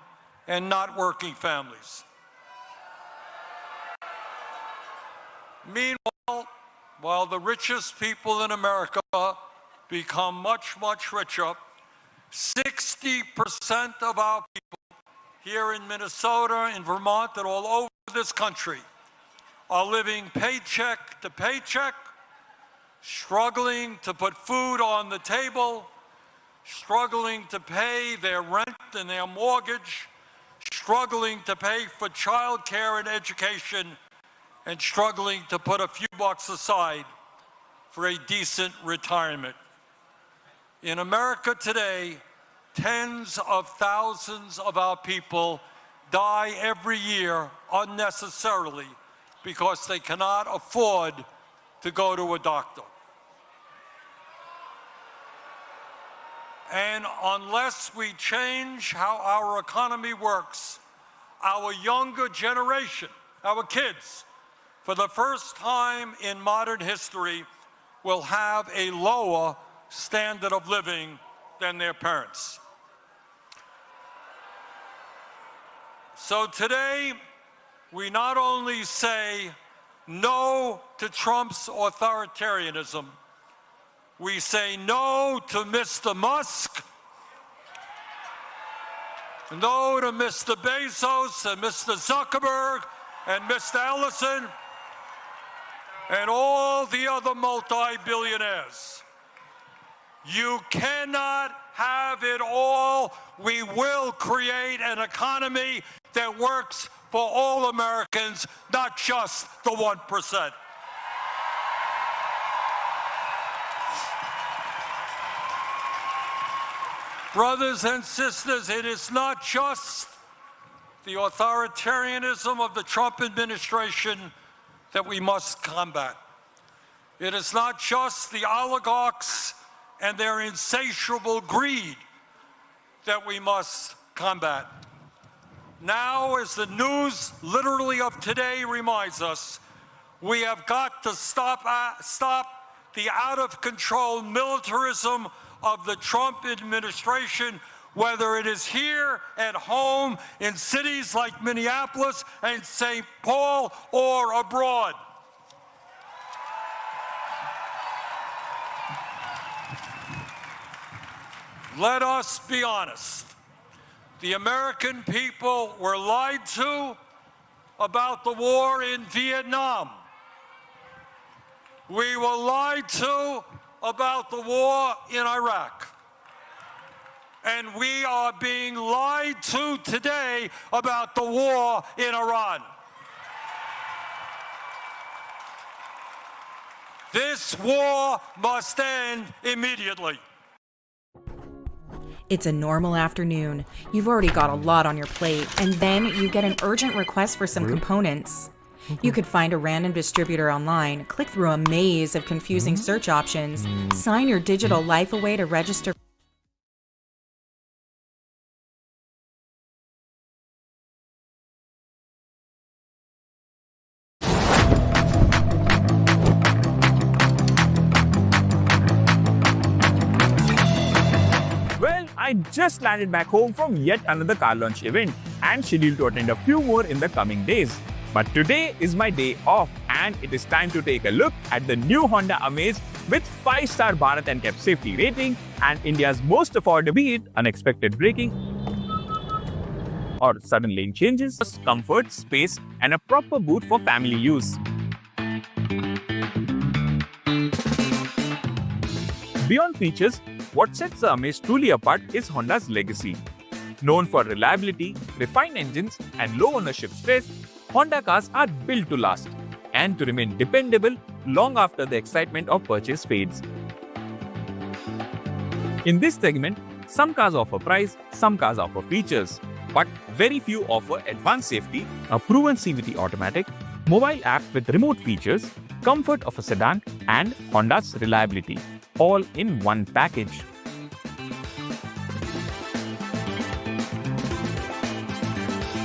and not working families. Meanwhile, while the richest people in America become much, much richer, 60% of our people here in Minnesota, in Vermont, and all over this country are living paycheck to paycheck, struggling to put food on the table, struggling to pay their rent and their mortgage, struggling to pay for child care and education, and struggling to put a few bucks aside for a decent retirement. In America today, tens of thousands of our people die every year unnecessarily because they cannot afford to go to a doctor. And unless we change how our economy works, our younger generation, our kids, for the first time in modern history, will have a lower standard of living than their parents. So today, we not only say no to Trump's authoritarianism, we say no to Mr. Musk, no to Mr. Bezos and Mr. Zuckerberg and Mr. Ellison and all the other multi-billionaires. You cannot have it all. We will create an economy that works for all Americans, not just the 1%. Brothers and sisters, it is not just the authoritarianism of the Trump administration that we must combat. It is not just the oligarchs and their insatiable greed that we must combat. Now, as the news literally of today reminds us, we have got to stop the out-of-control militarism of the Trump administration, whether it is here at home in cities like Minneapolis and St. Paul or abroad. Let us be honest. The American people were lied to about the war in Vietnam. We were lied to about the war in Iraq. And we are being lied to today about the war in Iran. This war must end immediately. It's a normal afternoon. You've already got a lot on your plate, and then you get an urgent request for some components. You could find a random distributor online, click through a maze of confusing search options, sign your digital life away to register. I just landed back home from yet another car launch event and scheduled to attend a few more in the coming days. But today is my day off and it is time to take a look at the new Honda Amaze with 5-star Bharat NCAP safety rating and India's most affordable, be it unexpected braking or sudden lane changes, comfort, space and a proper boot for family use. Beyond features, what sets the Amaze truly apart is Honda's legacy. Known for reliability, refined engines, and low ownership stress, Honda cars are built to last. and to remain dependable long after the excitement of purchase fades. In this segment, some cars offer price, some cars offer features, but very few offer advanced safety, a proven CVT automatic, mobile app with remote features, comfort of a sedan, and Honda's reliability, all in one package.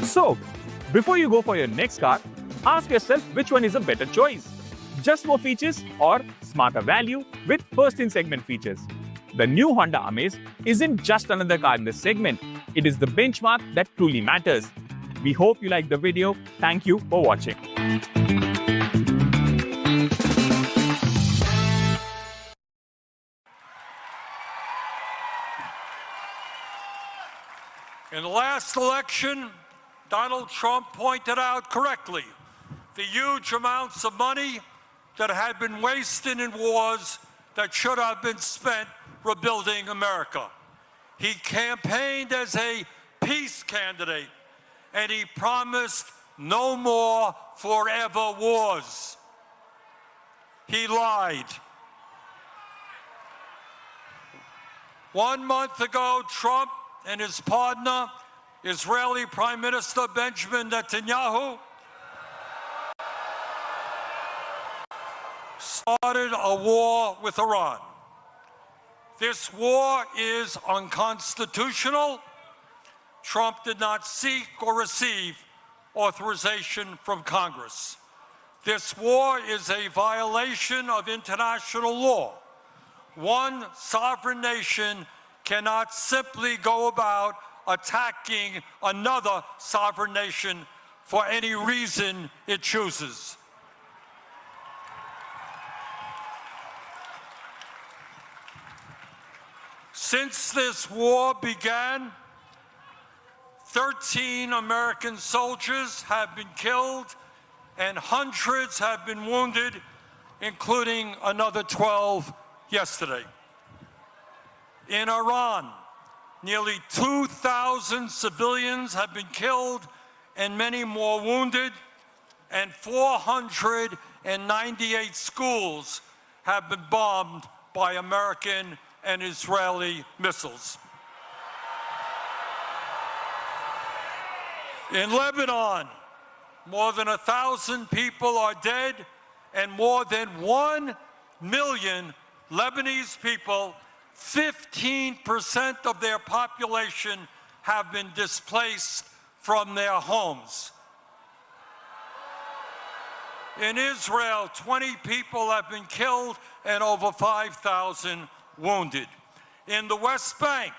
So, before you go for your next car, ask yourself which one is a better choice. Just more features or smarter value with first-in segment features. The new Honda Amaze isn't just another car in this segment. It is the benchmark that truly matters. We hope you liked the video. Thank you for watching. In the last election, Donald Trump pointed out correctly the huge amounts of money that had been wasted in wars that should have been spent rebuilding America. He campaigned as a peace candidate, and he promised no more forever wars. He lied. 1 month ago, Trump and his partner, Israeli Prime Minister Benjamin Netanyahu, started a war with Iran. This war is unconstitutional. Trump did not seek or receive authorization from Congress. This war is a violation of international law. One sovereign nation cannot simply go about attacking another sovereign nation for any reason it chooses. Since this war began, 13 American soldiers have been killed and hundreds have been wounded, including another 12 yesterday. In Iran, nearly 2,000 civilians have been killed and many more wounded, and 498 schools have been bombed by American and Israeli missiles. In Lebanon, more than 1,000 people are dead, and more than 1 million Lebanese people, 15% of their population, have been displaced from their homes. In Israel, 20 people have been killed and over 5,000 wounded. In the West Bank,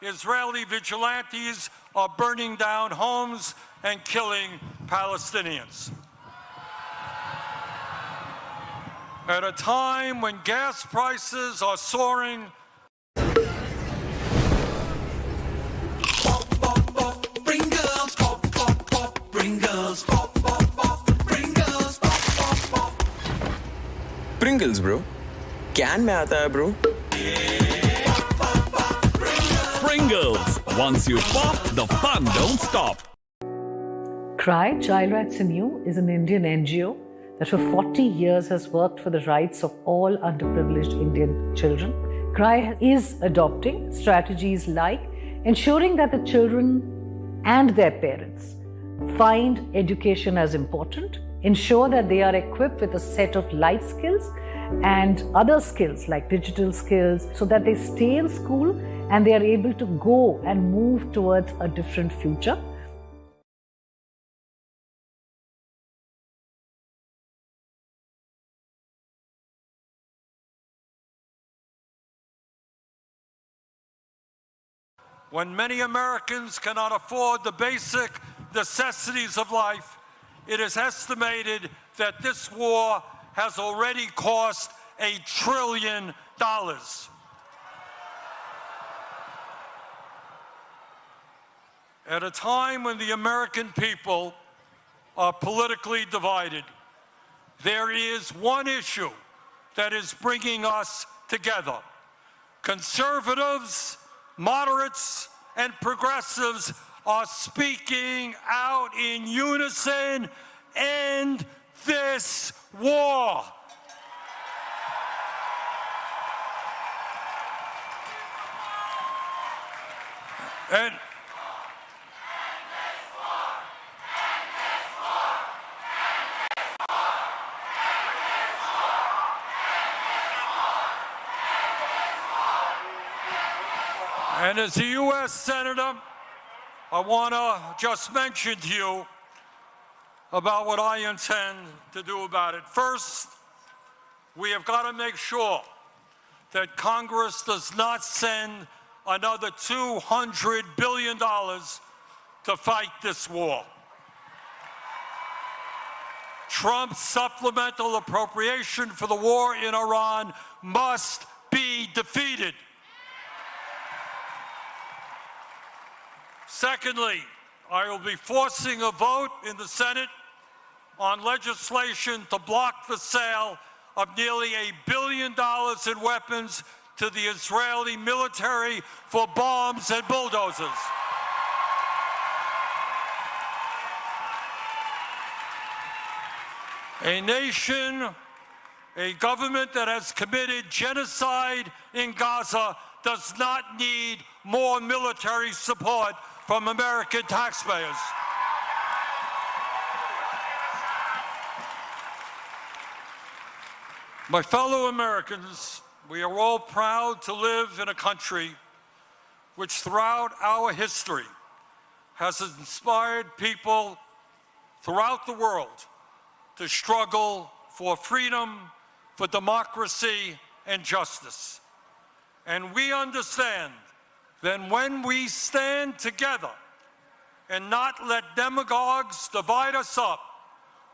Israeli vigilantes are burning down homes and killing Palestinians. At a time when gas prices are soaring, Pringles, bro. Can में आता है, bro. Pringles. Once you pop, the fun don't stop. CRY, Child Rights in You, is an Indian NGO that for 40 years has worked for the rights of all underprivileged Indian children. CRY is adopting strategies like ensuring that the children and their parents find education as important, ensure that they are equipped with a set of life skills and other skills like digital skills so that they stay in school and they are able to go and move towards a different future. when many Americans cannot afford the basic necessities of life, it is estimated that this war has already cost $1 trillion. At a time when the American people are politically divided, there is one issue that is bringing us together. Conservatives, moderates, and progressives are speaking out in unison: end this war. And as a U.S. Senator, I want to just mention to you about what I intend to do about it. First, we have got to make sure that Congress does not send another $200 billion to fight this war. Trump's supplemental appropriation for the war in Iran must be defeated. Secondly, I will be forcing a vote in the Senate on legislation to block the sale of nearly $1 billion in weapons to the Israeli military for bombs and bulldozers. A nation, a government that has committed genocide in Gaza does not need more military support from American taxpayers. My fellow Americans, we are all proud to live in a country which throughout our history has inspired people throughout the world to struggle for freedom, for democracy, and justice. And we understand that when we stand together and not let demagogues divide us up,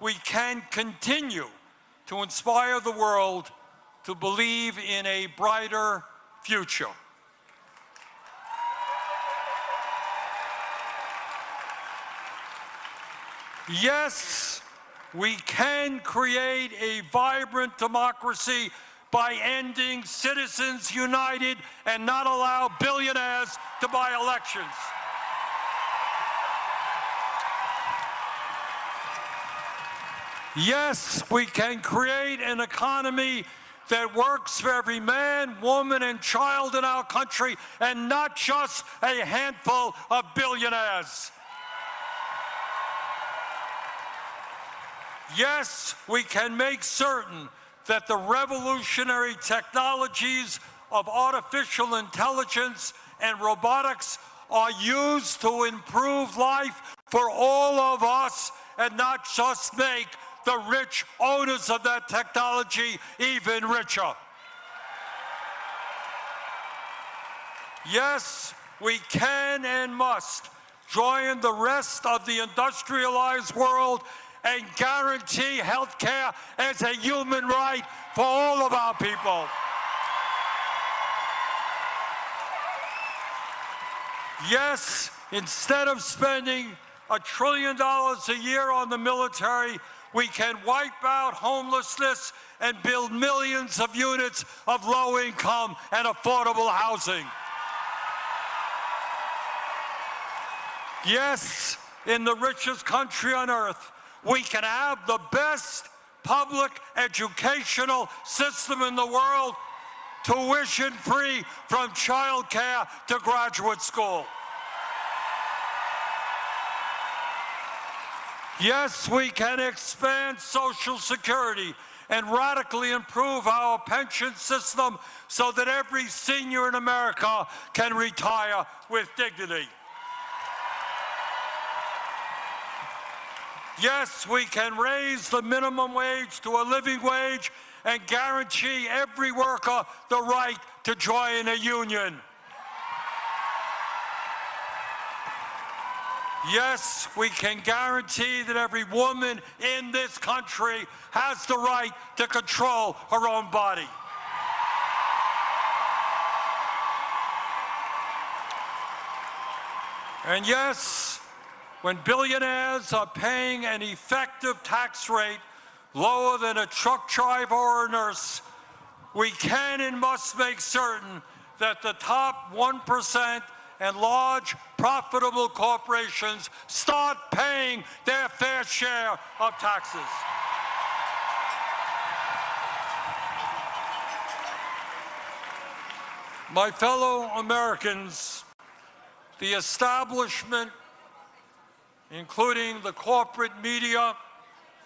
we can continue to inspire the world to believe in a brighter future. Yes, we can create a vibrant democracy by ending Citizens United and not allow billionaires to buy elections. Yes, we can create an economy that works for every man, woman, and child in our country, and not just a handful of billionaires. Yes, we can make certain that the revolutionary technologies of artificial intelligence and robotics are used to improve life for all of us and not just make the rich owners of that technology even richer. Yes, we can and must join the rest of the industrialized world and guarantee health care as a human right for all of our people. Yes, instead of spending $1 trillion a year on the military, we can wipe out homelessness and build millions of units of low-income and affordable housing. Yes, in the richest country on earth, we can have the best public educational system in the world, tuition-free from childcare to graduate school. Yes, we can expand Social Security and radically improve our pension system so that every senior in America can retire with dignity. Yes, we can raise the minimum wage to a living wage and guarantee every worker the right to join a union. Yes, we can guarantee that every woman in this country has the right to control her own body. And yes, when billionaires are paying an effective tax rate lower than a truck driver or a nurse, we can and must make certain that the top 1% and large profitable corporations start paying their fair share of taxes. My fellow Americans, the establishment, including the corporate media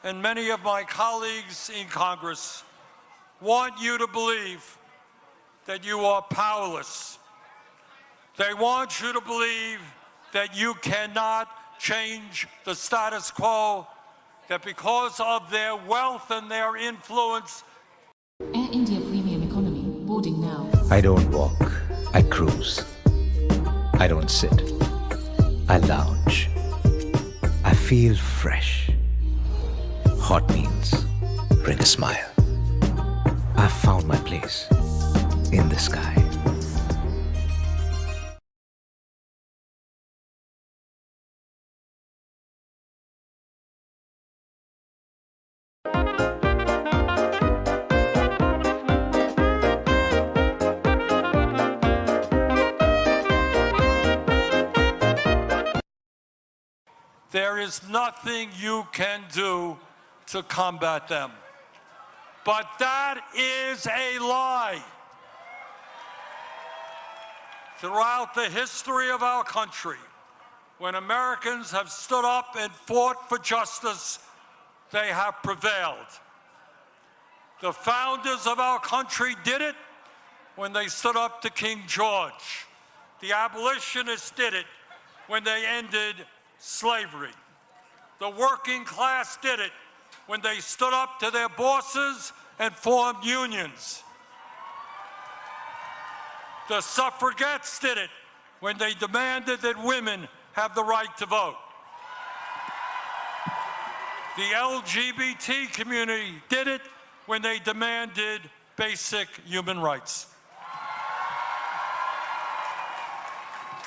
and many of my colleagues in Congress, want you to believe that you are powerless. They want you to believe that you cannot change the status quo, that because of their wealth and their influence. Air India Premium Economy, boarding now. I don't walk, I cruise. I don't sit, I lounge. I feel fresh. Hot meals bring a smile. I've found my place in the sky. There is nothing you can do to combat them. But that is a lie. Throughout the history of our country, when Americans have stood up and fought for justice, they have prevailed. The founders of our country did it when they stood up to King George. The abolitionists did it when they ended slavery. The working class did it when they stood up to their bosses and formed unions. The suffragettes did it when they demanded that women have the right to vote. The LGBT community did it when they demanded basic human rights.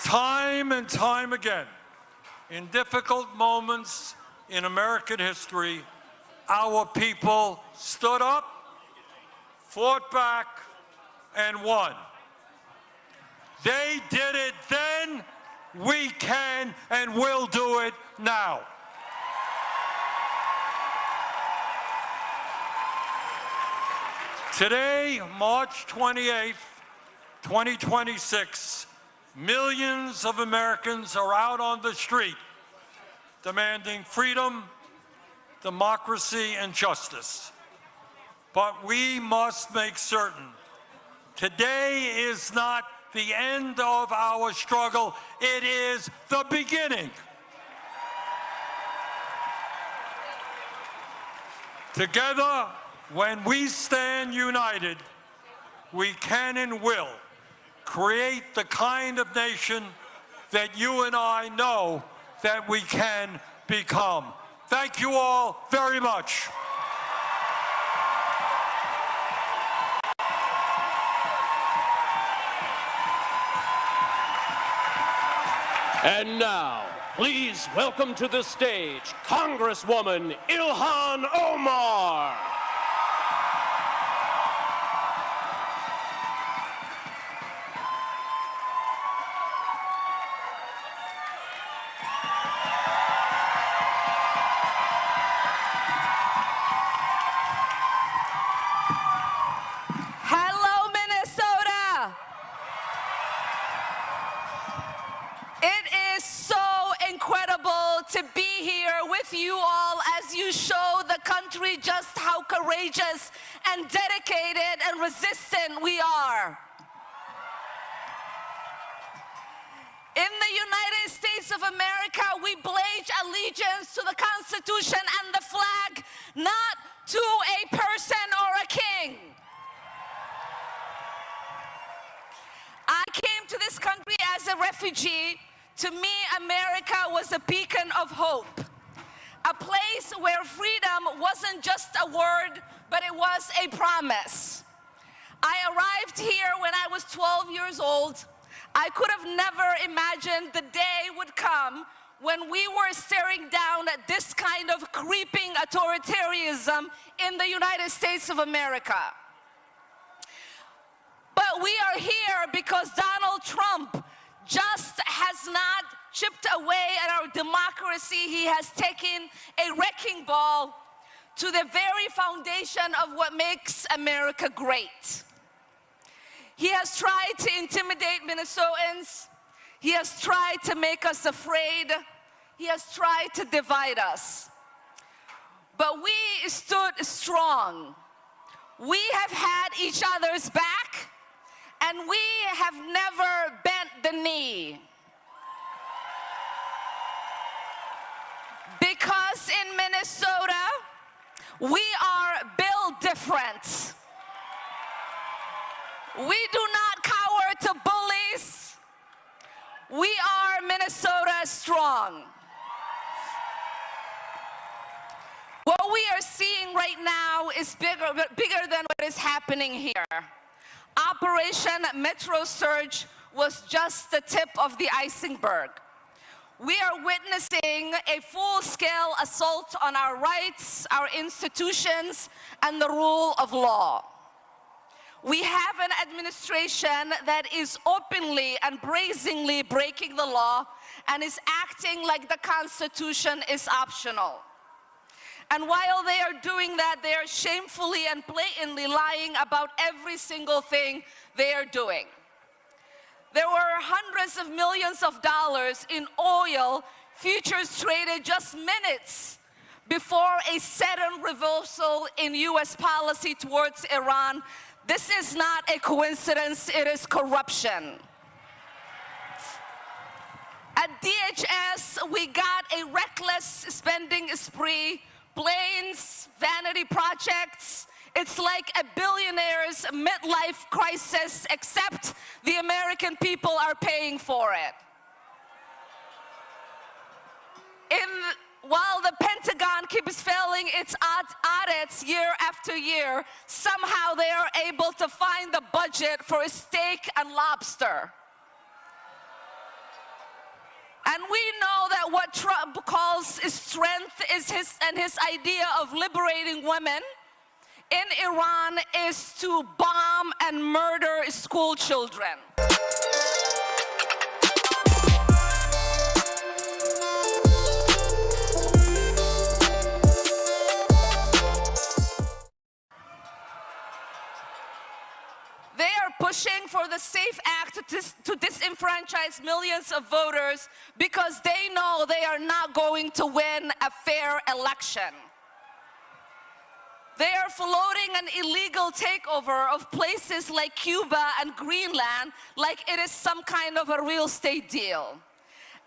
Time and time again, in difficult moments in American history, our people stood up, fought back, and won. They did it then, we can and will do it now. Today, March 28th, 2026, millions of Americans are out on the street demanding freedom, democracy, and justice. But we must make certain today is not the end of our struggle, it is the beginning. Together, when we stand united, we can and will create the kind of nation that you and I know that we can become. Thank you all very much. And now, please welcome to the stage Congresswoman Ilhan Omar. Hello, Minnesota. It is so incredible to be here with you all as you show the country just how courageous and dedicated and resistant we are. In the United States of America, we pledge allegiance to the Constitution and the flag, not to a person or a king. I came to this country as a refugee. To me, America was a beacon of hope, a place where freedom wasn't just a word, but it was a promise. I arrived here when I was 12 years old. I could have never imagined the day would come when we were staring down at this kind of creeping authoritarianism in the United States of America. But we are here because Donald Trump just has not chipped away at our democracy. He has taken a wrecking ball to the very foundation of what makes America great. He has tried to intimidate Minnesotans. He has tried to make us afraid. He has tried to divide us. But we stood strong. We have had each other's back, and we have never bent the knee. Because in Minnesota, we are built different. We do not cower to bullies. We are Minnesota strong. What we are seeing right now is bigger than what is happening here. Operation Metro Surge was just the tip of the iceberg. We are witnessing a full-scale assault on our rights, our institutions, and the rule of law. We have an administration that is openly and brazenly breaking the law and is acting like the Constitution is optional. And while they are doing that, they are shamefully and blatantly lying about every single thing they are doing. There were hundreds of millions of dollars in oil futures traded just minutes before a sudden reversal in U.S. policy towards Iran. This is not a coincidence, it is corruption. At DHS, we got a reckless spending spree, planes, vanity projects. It's like a billionaire's midlife crisis, except the American people are paying for it. While the Pentagon keeps failing its audits year after year, somehow they are able to find the budget for steak and lobster. And we know that what Trump calls strength is his idea of liberating women in Iran is to bomb and murder school children. They are pushing for the SAFE Act to disenfranchise millions of voters because they know they are not going to win a fair election. They are floating an illegal takeover of places like Cuba and Greenland like it is some kind of a real estate deal.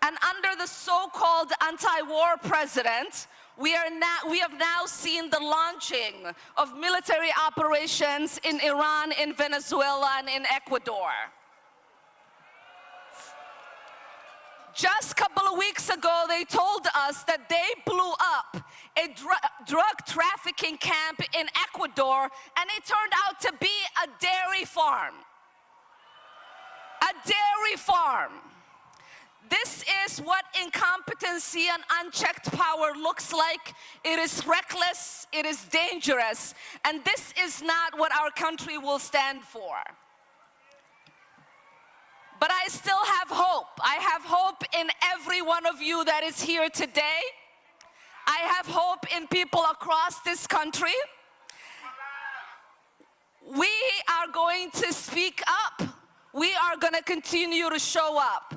And under the so-called anti-war president, we have now seen the launching of military operations in Iran, in Venezuela, and in Ecuador. Just a couple of weeks ago, they told us that they blew up a drug trafficking camp in Ecuador, and it turned out to be a dairy farm. A dairy farm. This is what incompetency and unchecked power looks like. It is reckless, it is dangerous, and this is not what our country will stand for. But I still have hope. I have hope in every one of you that is here today. I have hope in people across this country. We are going to speak up. We are going to continue to show up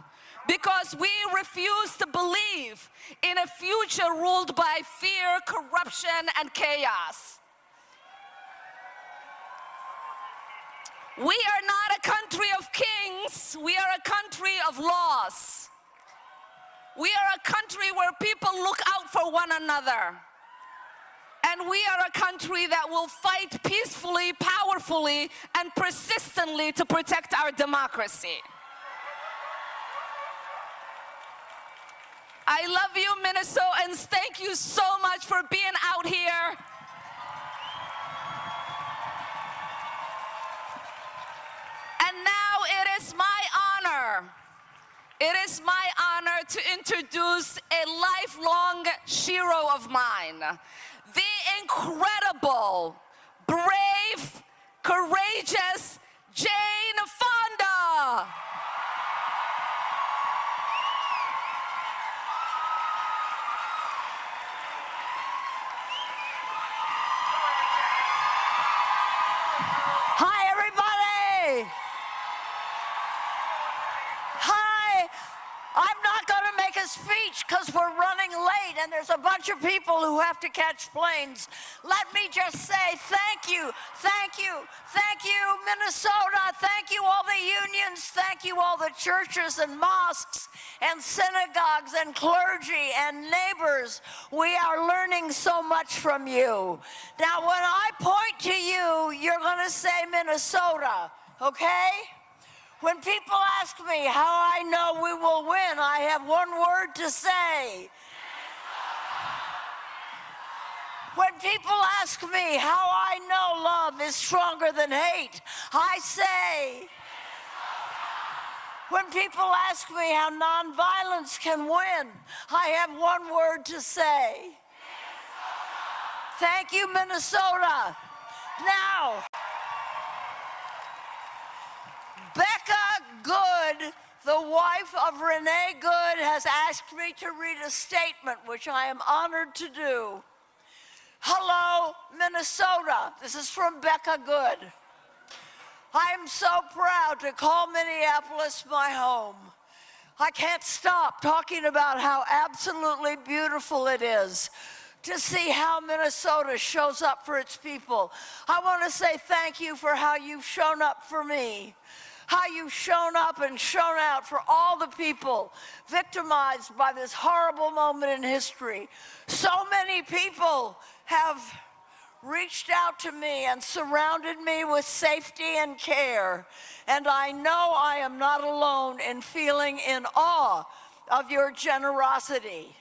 because we refuse to believe in a future ruled by fear, corruption, and chaos. We are not a country of kings, we are a country of laws. We are a country where people look out for one another. And we are a country that will fight peacefully, powerfully, and persistently to protect our democracy. I love you, Minnesotans. Thank you so much for being out here. And now it is my honor. It is my honor to introduce a lifelong hero of mine, the incredible, brave, courageous Jane Fonda. Hi, everybody. and there's a bunch of people who have to catch planes. Let me just say thank you, thank you, thank you, Minnesota. Thank you, all the unions. Thank you, all the churches and mosques and synagogues and clergy and neighbors. We are learning so much from you. Now, when I point to you, you're going to say Minnesota, okay? When people ask me how I know we will win, I have one word to say. When people ask me how I know love is stronger than hate, I say. When people ask me how nonviolence can win, I have one word to say. Thank you, Minnesota. Now, Becca Good, the wife of Renee Good, has asked me to read a statement, which I am honored to do. Hello, Minnesota. This is from Becca Good. I am so proud to call Minneapolis my home. I can't stop talking about how absolutely beautiful it is to see how Minnesota shows up for its people. I want to say thank you for how you've shown up for me, how you've shown up and shown out for all the people victimized by this horrible moment in history. So many people have reached out to me and surrounded me with safety and care, and I know I am not alone in feeling in awe of your generosity.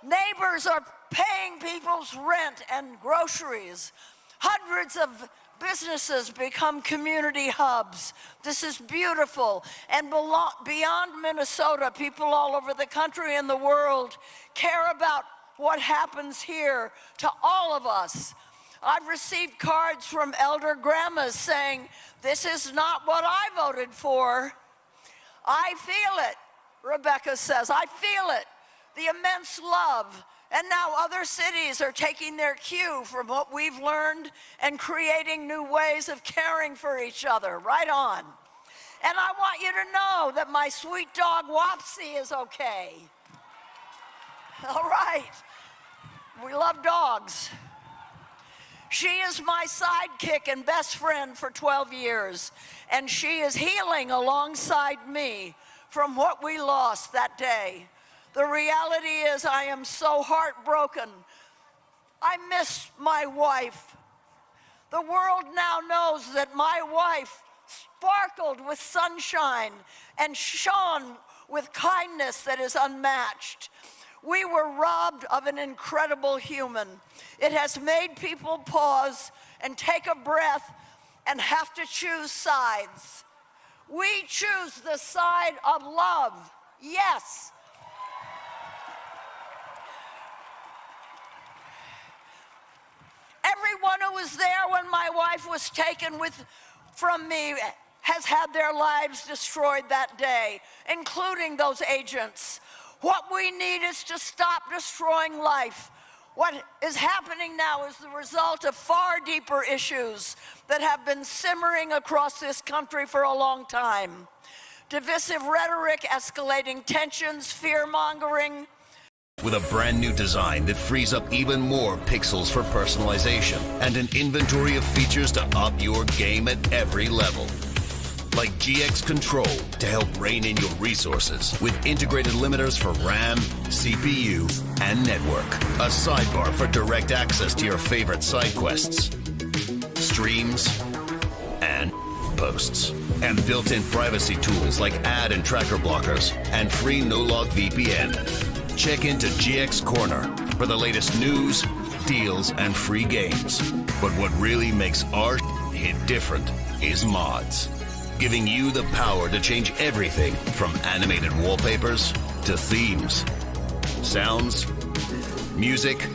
Neighbors are paying people's rent and groceries. Hundreds of businesses become community hubs. This is beautiful. And beyond Minnesota, people all over the country and the world care about what happens here to all of us. I've received cards from elder grandmas saying, this is not what I voted for. I feel it, Rebecca says. I feel it, the immense love. And now other cities are taking their cue from what we've learned and creating new ways of caring for each other. Right on. And I want you to know that my sweet dog Wapsie is okay. All right. We love dogs. She is my sidekick and best friend for 12 years, and she is healing alongside me from what we lost that day. The reality is I am so heartbroken. I miss my wife. The world now knows that my wife sparkled with sunshine and shone with kindness that is unmatched. We were robbed of an incredible human. It has made people pause and take a breath and have to choose sides. We choose the side of love, yes. Everyone who was there when my wife was taken from me has had their lives destroyed that day, including those agents. What we need is to stop destroying life. What is happening now is the result of far deeper issues that have been simmering across this country for a long time. Divisive rhetoric, escalating tensions, fear-mongering. With a brand new design that frees up even more pixels for personalization and an inventory of features to up your game at every level. Like GX Control to help rein in your resources with integrated limiters for RAM, CPU, and network. A sidebar for direct access to your favorite side quests, streams, and posts. And built-in privacy tools like ad and tracker blockers and free no-log VPN. Check into GX Corner for the latest news, deals, and free games. But what really makes our hit different is mods. Giving you the power to change everything from animated wallpapers to themes, sounds, music,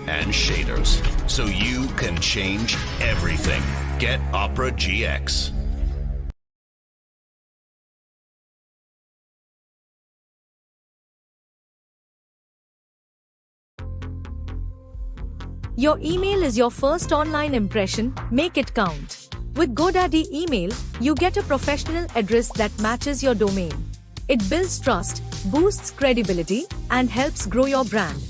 and shaders. So you can change everything. Get Opera GX. Your email is your first online impression. Make it count. With GoDaddy Email, you get a professional address that matches your domain. It builds trust, boosts credibility, and helps grow your brand.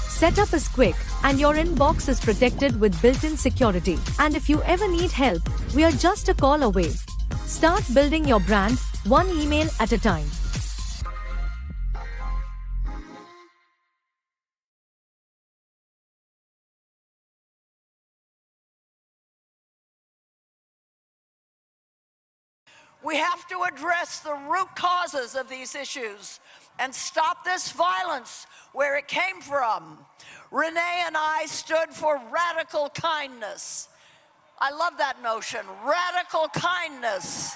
Setup is quick, and your inbox is protected with built-in security. And if you ever need help, we are just a call away. Start building your brand, one email at a time. We have to address the root causes of these issues and stop this violence where it came from. Renee and I stood for radical kindness. I love that notion, radical kindness.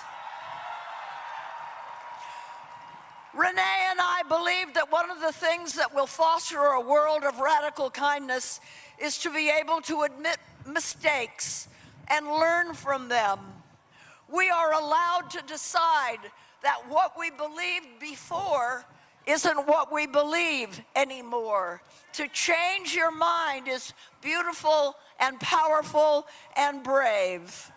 Renee and I believe that one of the things that will foster a world of radical kindness is to be able to admit mistakes and learn from them. We are allowed to decide that what we believed before isn't what we believe anymore. To change your mind is beautiful and powerful and brave.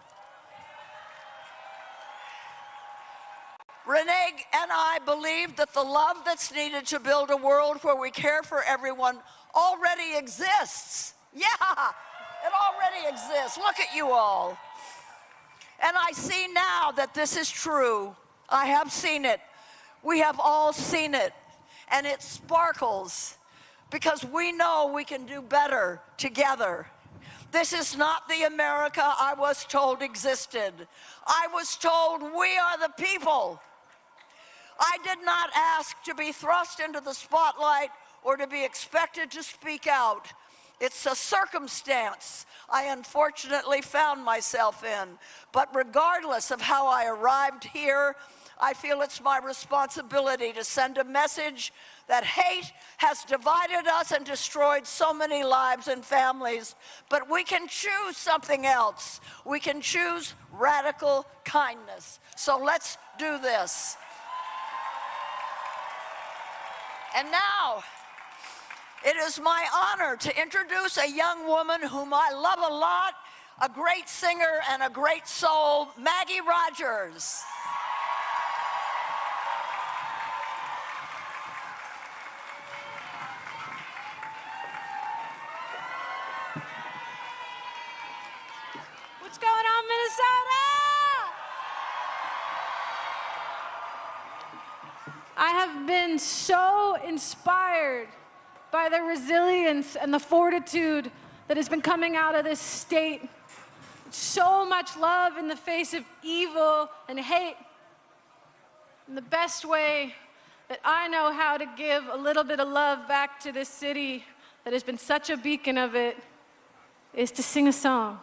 Renee and I believe that the love that's needed to build a world where we care for everyone already exists. Yeah, it already exists. Look at you all. And I see now that this is true. I have seen it. We have all seen it. And it sparkles because we know we can do better together. This is not the America I was told existed. I was told we are the people. I did not ask to be thrust into the spotlight or to be expected to speak out. It's a circumstance I unfortunately found myself in. But regardless of how I arrived here, I feel it's my responsibility to send a message that hate has divided us and destroyed so many lives and families. But we can choose something else. We can choose radical kindness. So let's do this. And now, it is my honor to introduce a young woman whom I love a lot, a great singer and a great soul, Maggie Rogers. What's going on, Minnesota? I have been so inspired by the resilience and the fortitude that has been coming out of this state. So much love in the face of evil and hate. And the best way that I know how to give a little bit of love back to this city that has been such a beacon of it is to sing a song.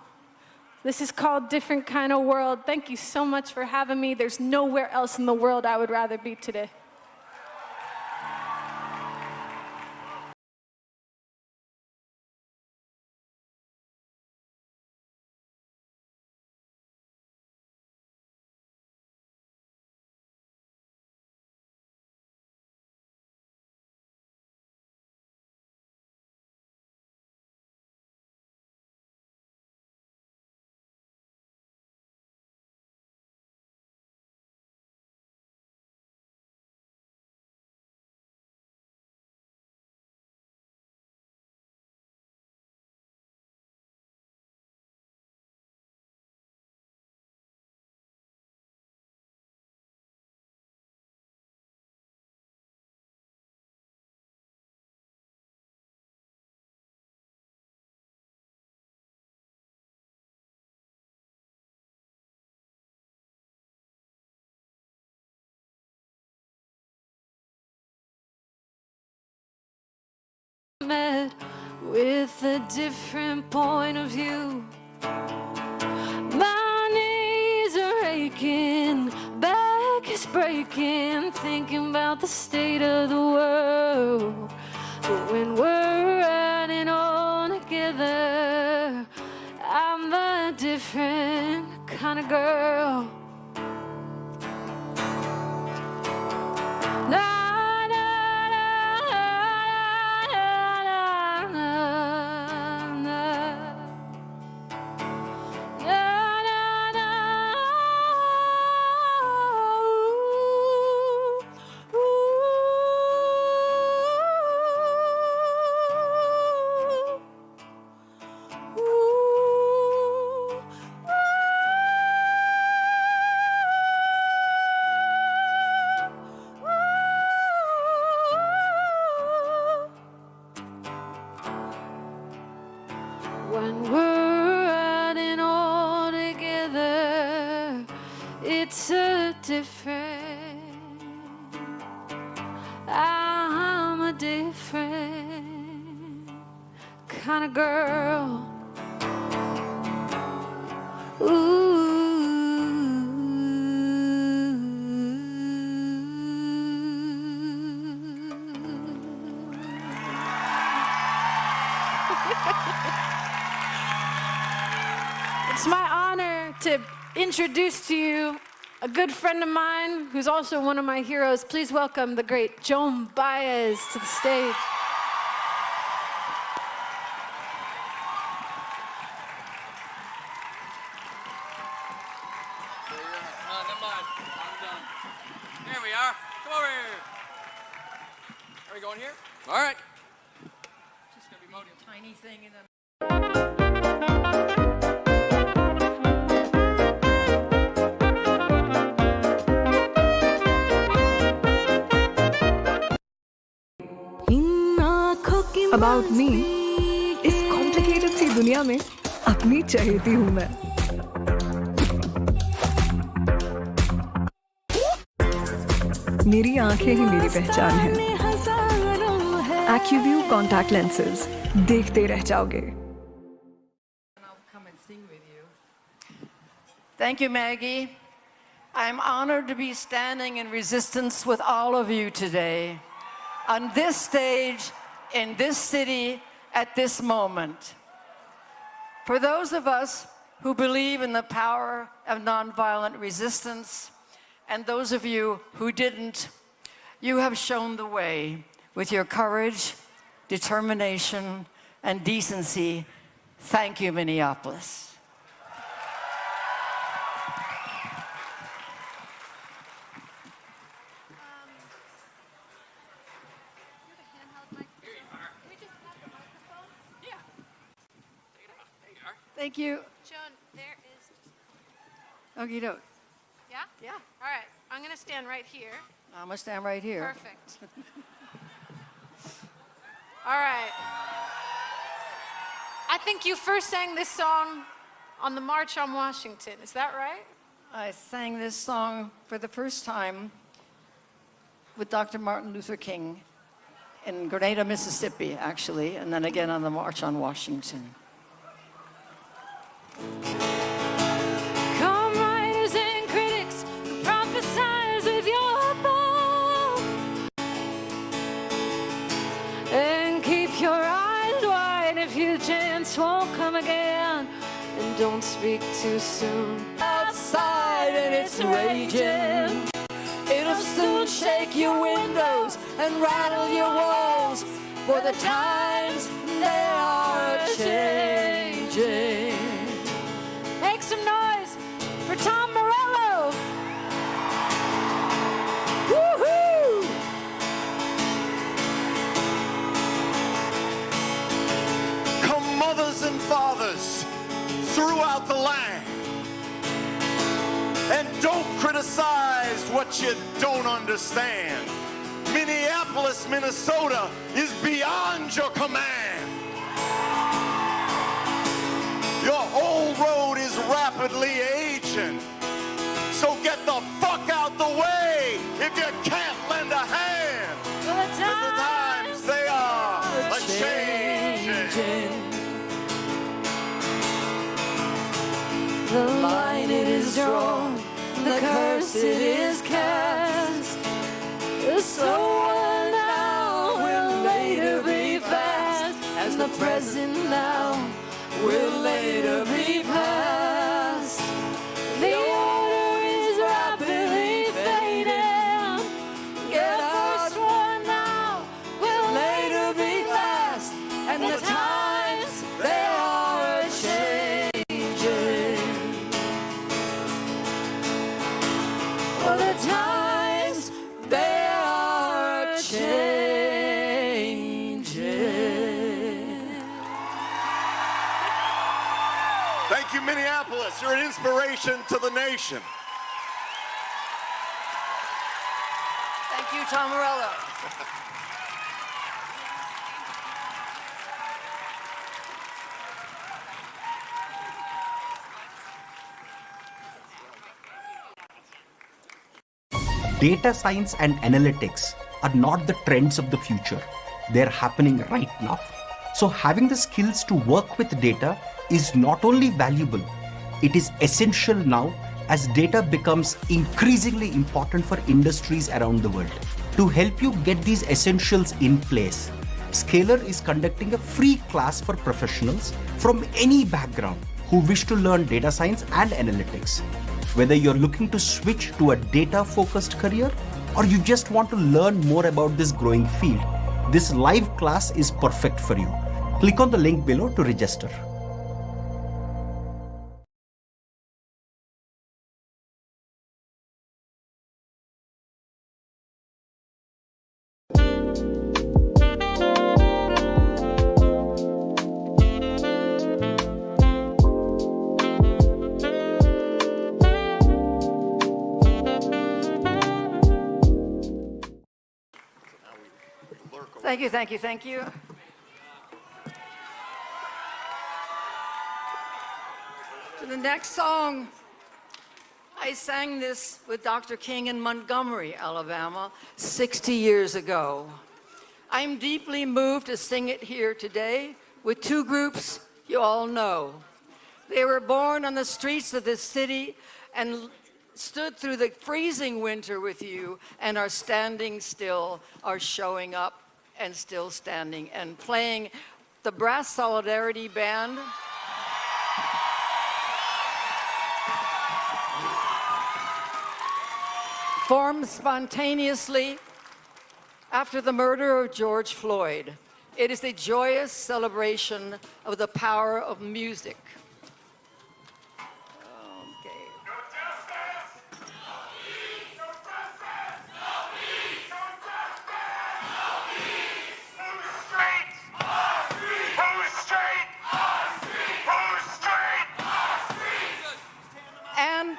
This is called Different Kind of World. Thank you so much for having me. There's nowhere else in the world I would rather be today. Met with a different point of view. My knees are aching, back is breaking, thinking about the state of the world. But when we're riding on together, I'm a different kind of girl. when we're riding all together, it's a different, I'm a different kind of girl. Ooh. It's my honor to introduce to you a good friend of mine who's also one of my heroes. Please welcome the great Joan Baez to the stage. Here we are. Come over here. Are we going here? All right. Just gonna be moaning a tiny thing in the. About me, इस complicated सी दुनिया में अपनी चहेती हूँ मैं। मेरी आंखें ही मेरी पहचान है। AccuView कॉन्टैक्ट लेंसेज, देखते रह जाओगे। Thank you, Maggie. I'm honored to be standing in resistance with all of you today, on this stage, in this city, at this moment. For those of us who believe in the power of nonviolent resistance, and those of you who didn't, you have shown the way with your courage, determination, and decency. Thank you, Minneapolis. Thank you. Joan, there is... Okie doke. Yeah? Yeah. All right. I'm going to stand right here. I'm going to stand right here. Perfect. All right. I think you first sang this song on the March on Washington. Is that right? I sang this song for the first time with Dr. Martin Luther King in Grenada, Mississippi, actually, and then again on the March on Washington. Come writers and critics who prophesize with your book, and keep your eyes wide if your chance won't come again, and don't speak too soon. Outside and it's raging, it'll soon shake your windows and rattle your walls, for the times they are changing. Make some noise for Tom Morello. Woohoo! Come mothers and fathers throughout the land, and don't criticize what you don't understand. Minneapolis, Minnesota is beyond your command. Your old road is rapidly aging, so get the fuck out the way if you can't lend a hand. The times they are a-changing. The line it is drawn, the curse it is cast. The slower now will later be fast, as the present now will later be past. The order is rapidly fading. The first one now will later be last, and the times they are changing. For the times they are changing. Thank you, Minneapolis. You're an inspiration to the nation. Thank you, Tom Morello. Data science and analytics are not the trends of the future. They're happening right now. So having the skills to work with data is not only valuable, it is essential now as data becomes increasingly important for industries around the world. To help you get these essentials in place, Scalar is conducting a free class for professionals from any background who wish to learn data science and analytics. Whether you're looking to switch to a data-focused career or you just want to learn more about this growing field, this live class is perfect for you. Click on the link below to register. Thank you, thank you, thank you. To the next song, I sang this with Dr. King in Montgomery, Alabama, 60 years ago. I'm deeply moved to sing it here today with two groups you all know. They were born on the streets of this city and stood through the freezing winter with you and are standing still, are showing up and still standing and playing the Brass Solidarity Band. Formed spontaneously after the murder of George Floyd. It is a joyous celebration of the power of music.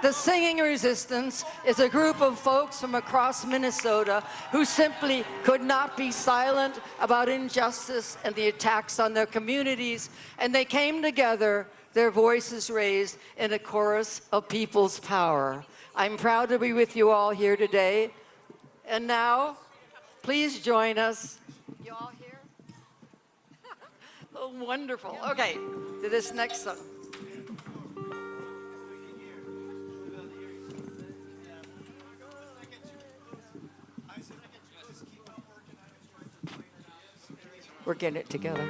The Singing Resistance is a group of folks from across Minnesota who simply could not be silent about injustice and the attacks on their communities, and they came together, their voices raised in a chorus of people's power. I'm proud to be with you all here today. And now, please join us. You all here? Oh, wonderful. Okay, to this next song. We're getting it together.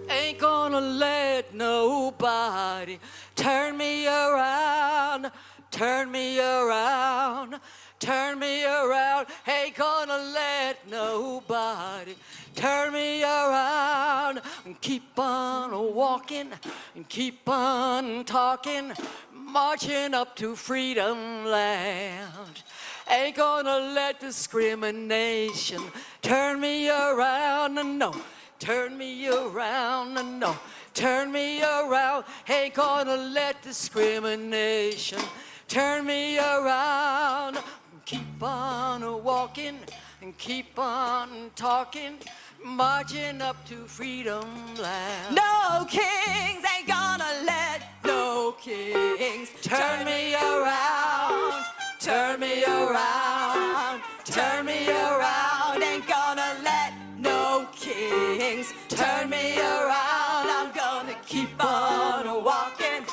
Ain't gonna let nobody turn me around, turn me around, turn me around. Ain't gonna let nobody turn me around. And keep on walking and keep on talking, marching up to freedom land. Ain't gonna let discrimination turn me around, no. Turn me around, no. Turn me around. Ain't gonna let discrimination turn me around. Keep on walking and keep on talking, marching up to freedom land. No kings ain't gonna let no kings turn me around, turn me around, turn me around. Ain't gonna let no kings turn me around. I'm gonna keep on walking,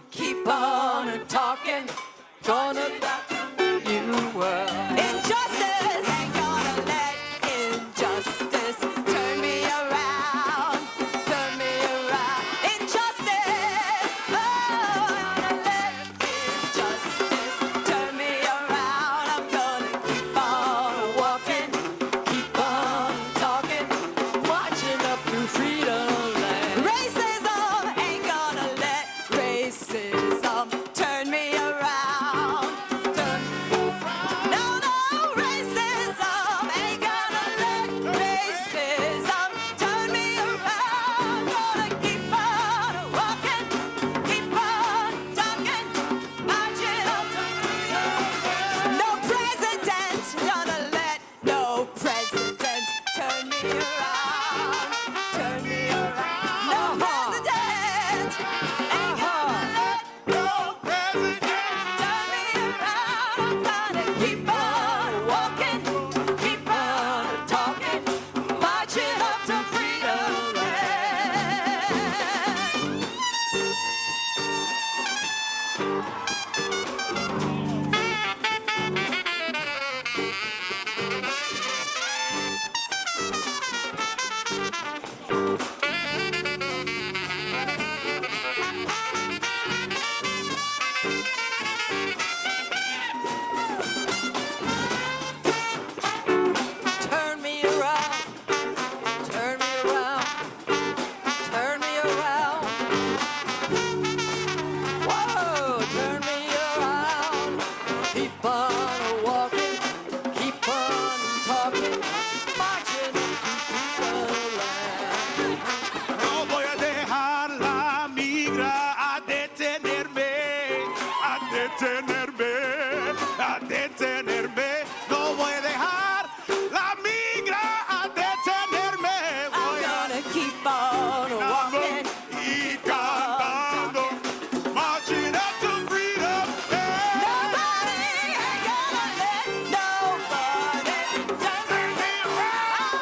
keep on talking, gonna rock the new world. Injustice ain't gonna let injustice turn me around, turn me around. Injustice, oh, I'm gonna let injustice turn me around. I'm gonna keep on walking, keep on talking, marching up to freedom. on walking, keep on talking, marching to the land. No voy a dejar la migra a detenerme, a detenerme, a detenerme. No voy a dejar la migra a detenerme. I'm gonna keep on walking. Y cantando, marching up to freedom. Nobody ain't gonna let nobody turn me around.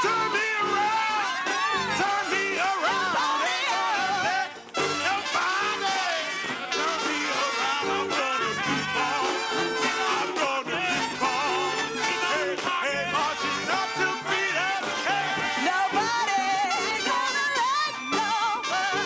Turn me around, turn me around. Nobody ain't Let nobody turn me around. I'm gonna keep on. I'm gonna keep on. Hey, marching up to freedom. Hey. Nobody ain't gonna let nobody.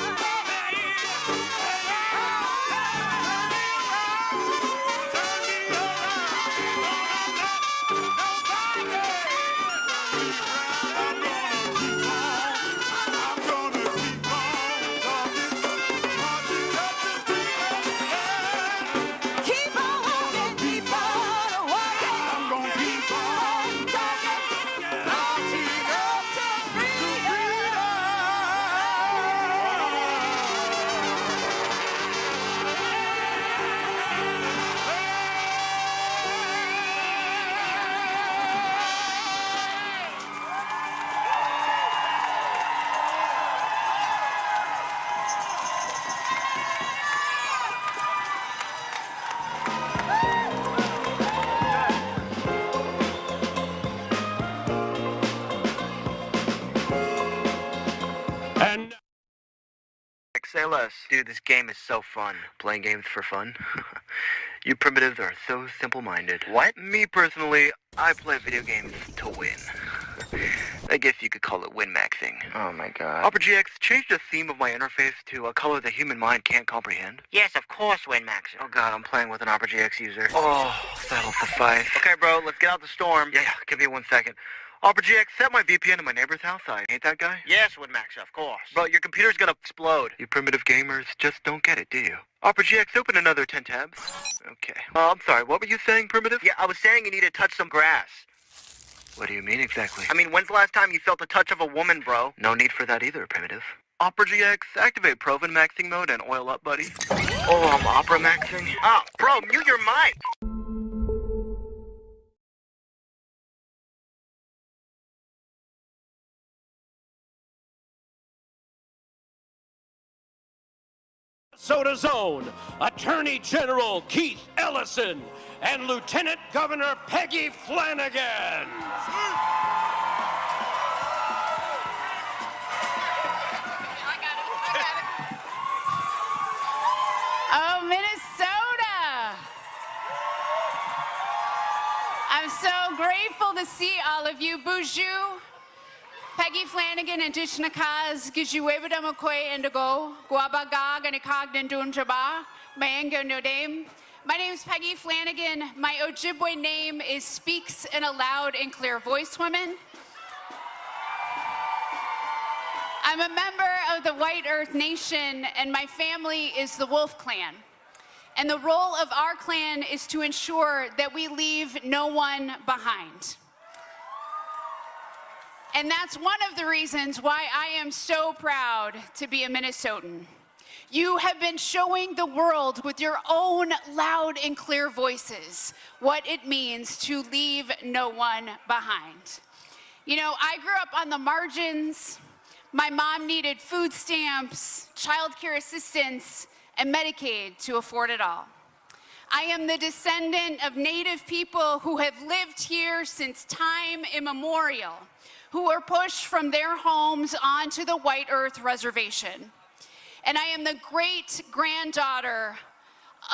Keep on walking, keep on walking. I'm gonna keep on talking, marching up to freedom. And Say less. Dude, this game is so fun. Playing games for fun? You primitives are so simple-minded. What? Me personally, I play video games to win. I guess you could call it win-maxing. Oh my god. Opera GX, change the theme of my interface to a color the human mind can't comprehend. Yes, of course, win-maxing. Oh god, I'm playing with an Opera GX user. Oh, that'll suffice. Okay, bro, let's get out the storm. Yeah, give me 1 second. Opera GX, set my VPN to my neighbor's house. I ain't that guy? Yes, Winmax, of course. Bro, your computer's gonna explode. You primitive gamers just don't get it, do you? Opera GX, open another 10 tabs. Okay. I'm sorry, what were you saying, primitive? Yeah, I was saying you need to touch some grass. What do you mean exactly? I mean, when's the last time you felt the touch of a woman, bro? No need for that either, primitive. Opera GX, activate Provin maxing mode and oil up, buddy. Oh, I'm Opera maxing? Oh, bro, mute your mic! Minnesota Zone, Attorney General Keith Ellison, and Lieutenant Governor Peggy Flanagan. Oh, Minnesota! I'm so grateful to see all of you. Bonjour. Peggy Flanagan and Dishnakaz, Gijuebadamakwe Indigo, Guabagag and Ikagdan Dunjaba, Mayanga Nodame. My name is Peggy Flanagan. My Ojibwe name is Speaks in a Loud and Clear Voice Woman. I'm a member of the White Earth Nation, and my family is the Wolf Clan. And the role of our clan is to ensure that we leave no one behind. And that's one of the reasons why I am so proud to be a Minnesotan. You have been showing the world with your own loud and clear voices what it means to leave no one behind. You know, I grew up on the margins. My mom needed food stamps, childcare assistance, and Medicaid to afford it all. I am the descendant of Native people who have lived here since time immemorial, who were pushed from their homes onto the White Earth Reservation. And I am the great-granddaughter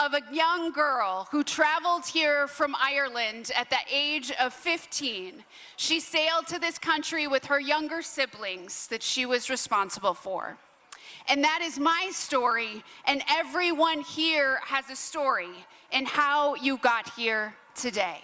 of a young girl who traveled here from Ireland at the age of 15. She sailed to this country with her younger siblings that she was responsible for. And that is my story, and everyone here has a story in how you got here today.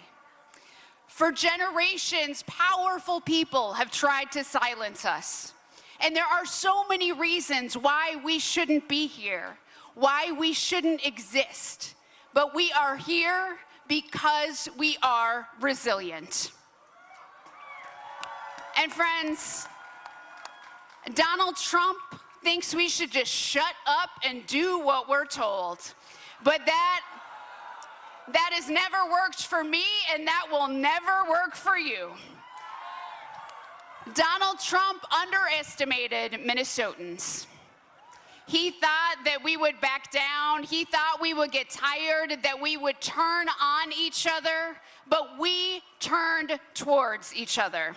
For generations, powerful people have tried to silence us. And there are so many reasons why we shouldn't be here, why we shouldn't exist. But we are here because we are resilient. And friends, Donald Trump thinks we should just shut up and do what we're told. But that has never worked for me, and that will never work for you. Donald Trump underestimated Minnesotans. He thought that we would back down. He thought we would get tired, that we would turn on each other, but we turned towards each other.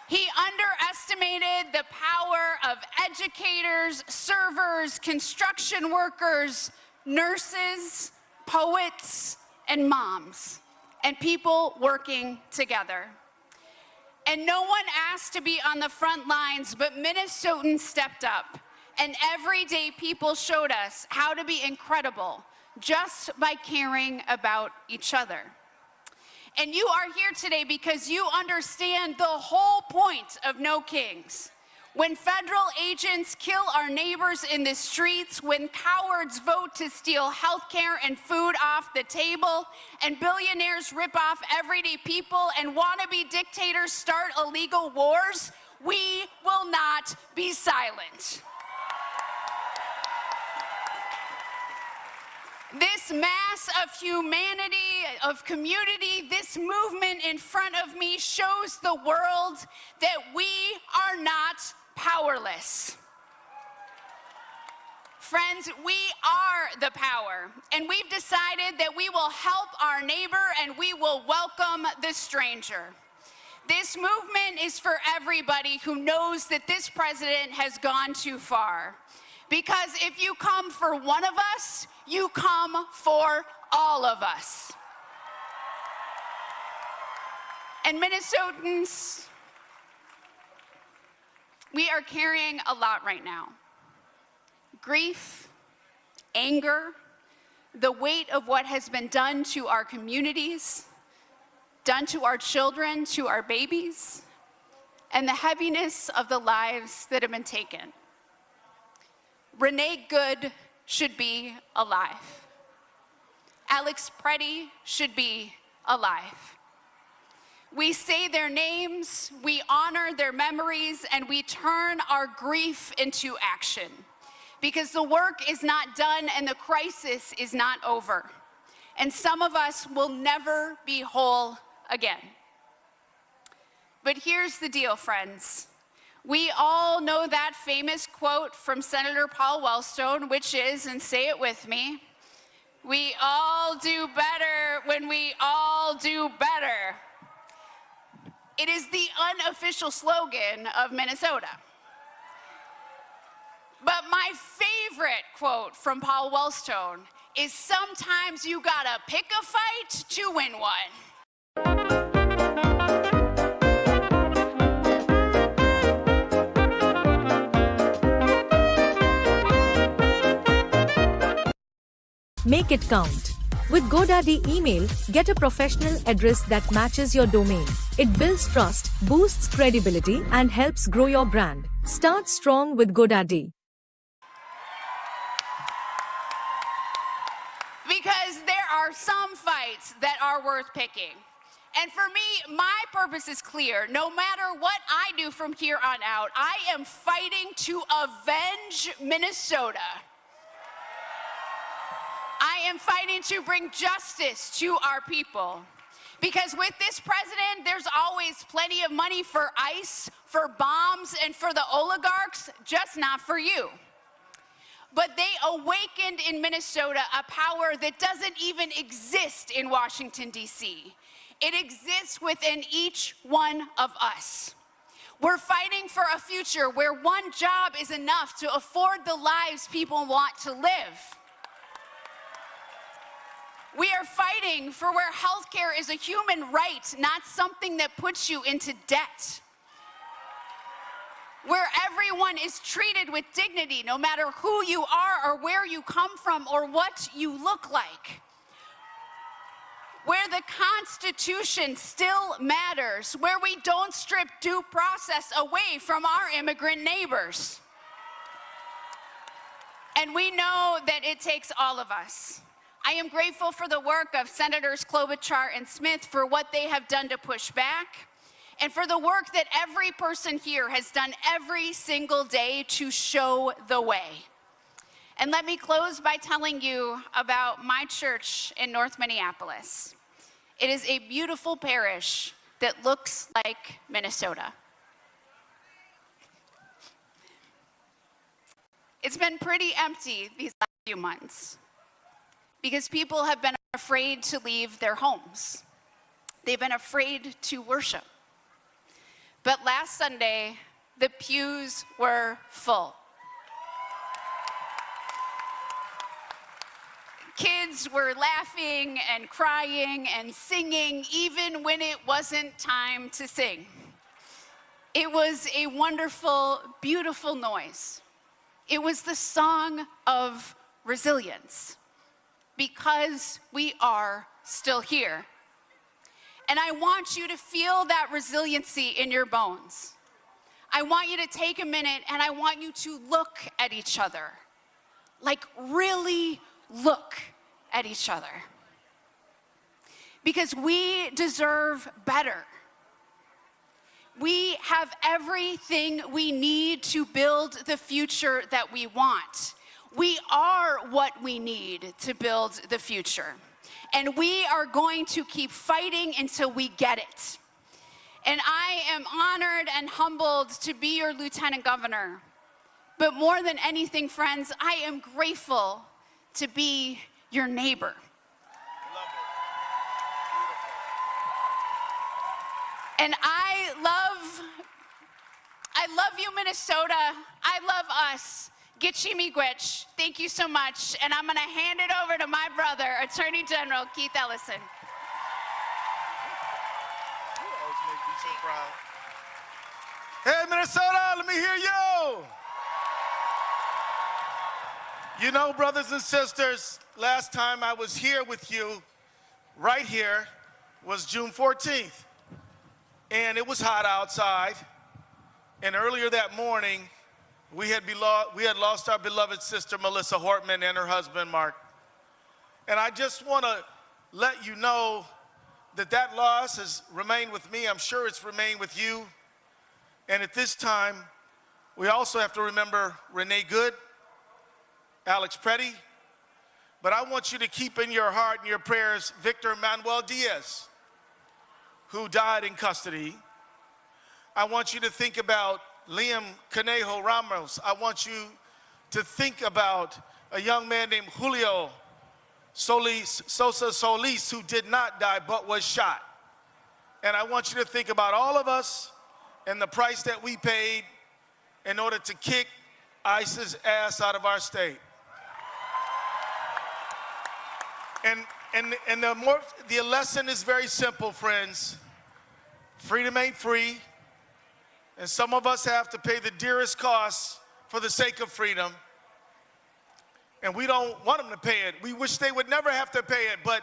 He underestimated the power of educators, servers, construction workers, nurses, poets, and moms, and people working together. And no one asked to be on the front lines, but Minnesotans stepped up. And everyday people showed us how to be incredible just by caring about each other. And you are here today because you understand the whole point of No Kings. When federal agents kill our neighbors in the streets, when cowards vote to steal healthcare and food off the table, and billionaires rip off everyday people, and wannabe dictators start illegal wars, we will not be silent. This mass of humanity, of community, this movement in front of me shows the world that we are not powerless. Friends, we are the power, and we've decided that we will help our neighbor and we will welcome the stranger. This movement is for everybody who knows that this president has gone too far. Because if you come for one of us, you come for all of us. And Minnesotans, we are carrying a lot right now. Grief, anger, the weight of what has been done to our communities, done to our children, to our babies, and the heaviness of the lives that have been taken. Renee Good should be alive. Alex Preddy should be alive. We say their names, we honor their memories, and we turn our grief into action. Because the work is not done and the crisis is not over. And some of us will never be whole again. But here's the deal, friends. We all know that famous quote from Senator Paul Wellstone, which is, and say it with me, we all do better when we all do better. It is the unofficial slogan of Minnesota. But my favorite quote from Paul Wellstone is, sometimes you gotta pick a fight to win one. Make it count. With GoDaddy Email, get a professional address that matches your domain. It builds trust, boosts credibility, and helps grow your brand. Start strong with GoDaddy. Because there are some fights that are worth picking. And for me, my purpose is clear. No matter what I do from here on out, I am fighting to avenge Minnesota. I am fighting to bring justice to our people. Because with this president, there's always plenty of money for ICE, for bombs, and for the oligarchs, just not for you. But they awakened in Minnesota a power that doesn't even exist in Washington, D.C. It exists within each one of us. We're fighting for a future where one job is enough to afford the lives people want to live. We are fighting for where healthcare is a human right, not something that puts you into debt. Where everyone is treated with dignity, no matter who you are or where you come from or what you look like. Where the Constitution still matters, where we don't strip due process away from our immigrant neighbors. And we know that it takes all of us. I am grateful for the work of Senators Klobuchar and Smith for what they have done to push back, and for the work that every person here has done every single day to show the way. And let me close by telling you about my church in North Minneapolis. It is a beautiful parish that looks like Minnesota. It's been pretty empty these last few months because people have been afraid to leave their homes. They've been afraid to worship. But last Sunday, the pews were full. Kids were laughing and crying and singing even when it wasn't time to sing. It was a wonderful, beautiful noise. It was the song of resilience, because we are still here. And I want you to feel that resiliency in your bones. I want you to take a minute and I want you to look at each other. Like, really look at each other. Because we deserve better. We have everything we need to build the future that we want. We are what we need to build the future. And we are going to keep fighting until we get it. And I am honored and humbled to be your lieutenant governor. But more than anything, friends, I am grateful to be your neighbor. And I love you, Minnesota. I love us. Gitchimigwich, thank you so much. And I'm going to hand it over to my brother, Attorney General Keith Ellison. You always make me so proud. Hey, Minnesota, let me hear you. You know, brothers and sisters, last time I was here with you, right here, was June 14th. And it was hot outside. And earlier that morning, we had lost our beloved sister, Melissa Hortman, and her husband, Mark. And I just want to let you know that that loss has remained with me. I'm sure it's remained with you. And at this time, we also have to remember Renee Good, Alex Preddy. But I want you to keep in your heart and your prayers Victor Manuel Diaz, who died in custody. I want you to think about Liam Conejo Ramos. I want you to think about a young man named Julio Sosa Solis, who did not die but was shot. And I want you to think about all of us and the price that we paid in order to kick ISIS ass out of our state. And the lesson is very simple, friends. Freedom ain't free. And some of us have to pay the dearest cost for the sake of freedom. And we don't want them to pay it. We wish they would never have to pay it, but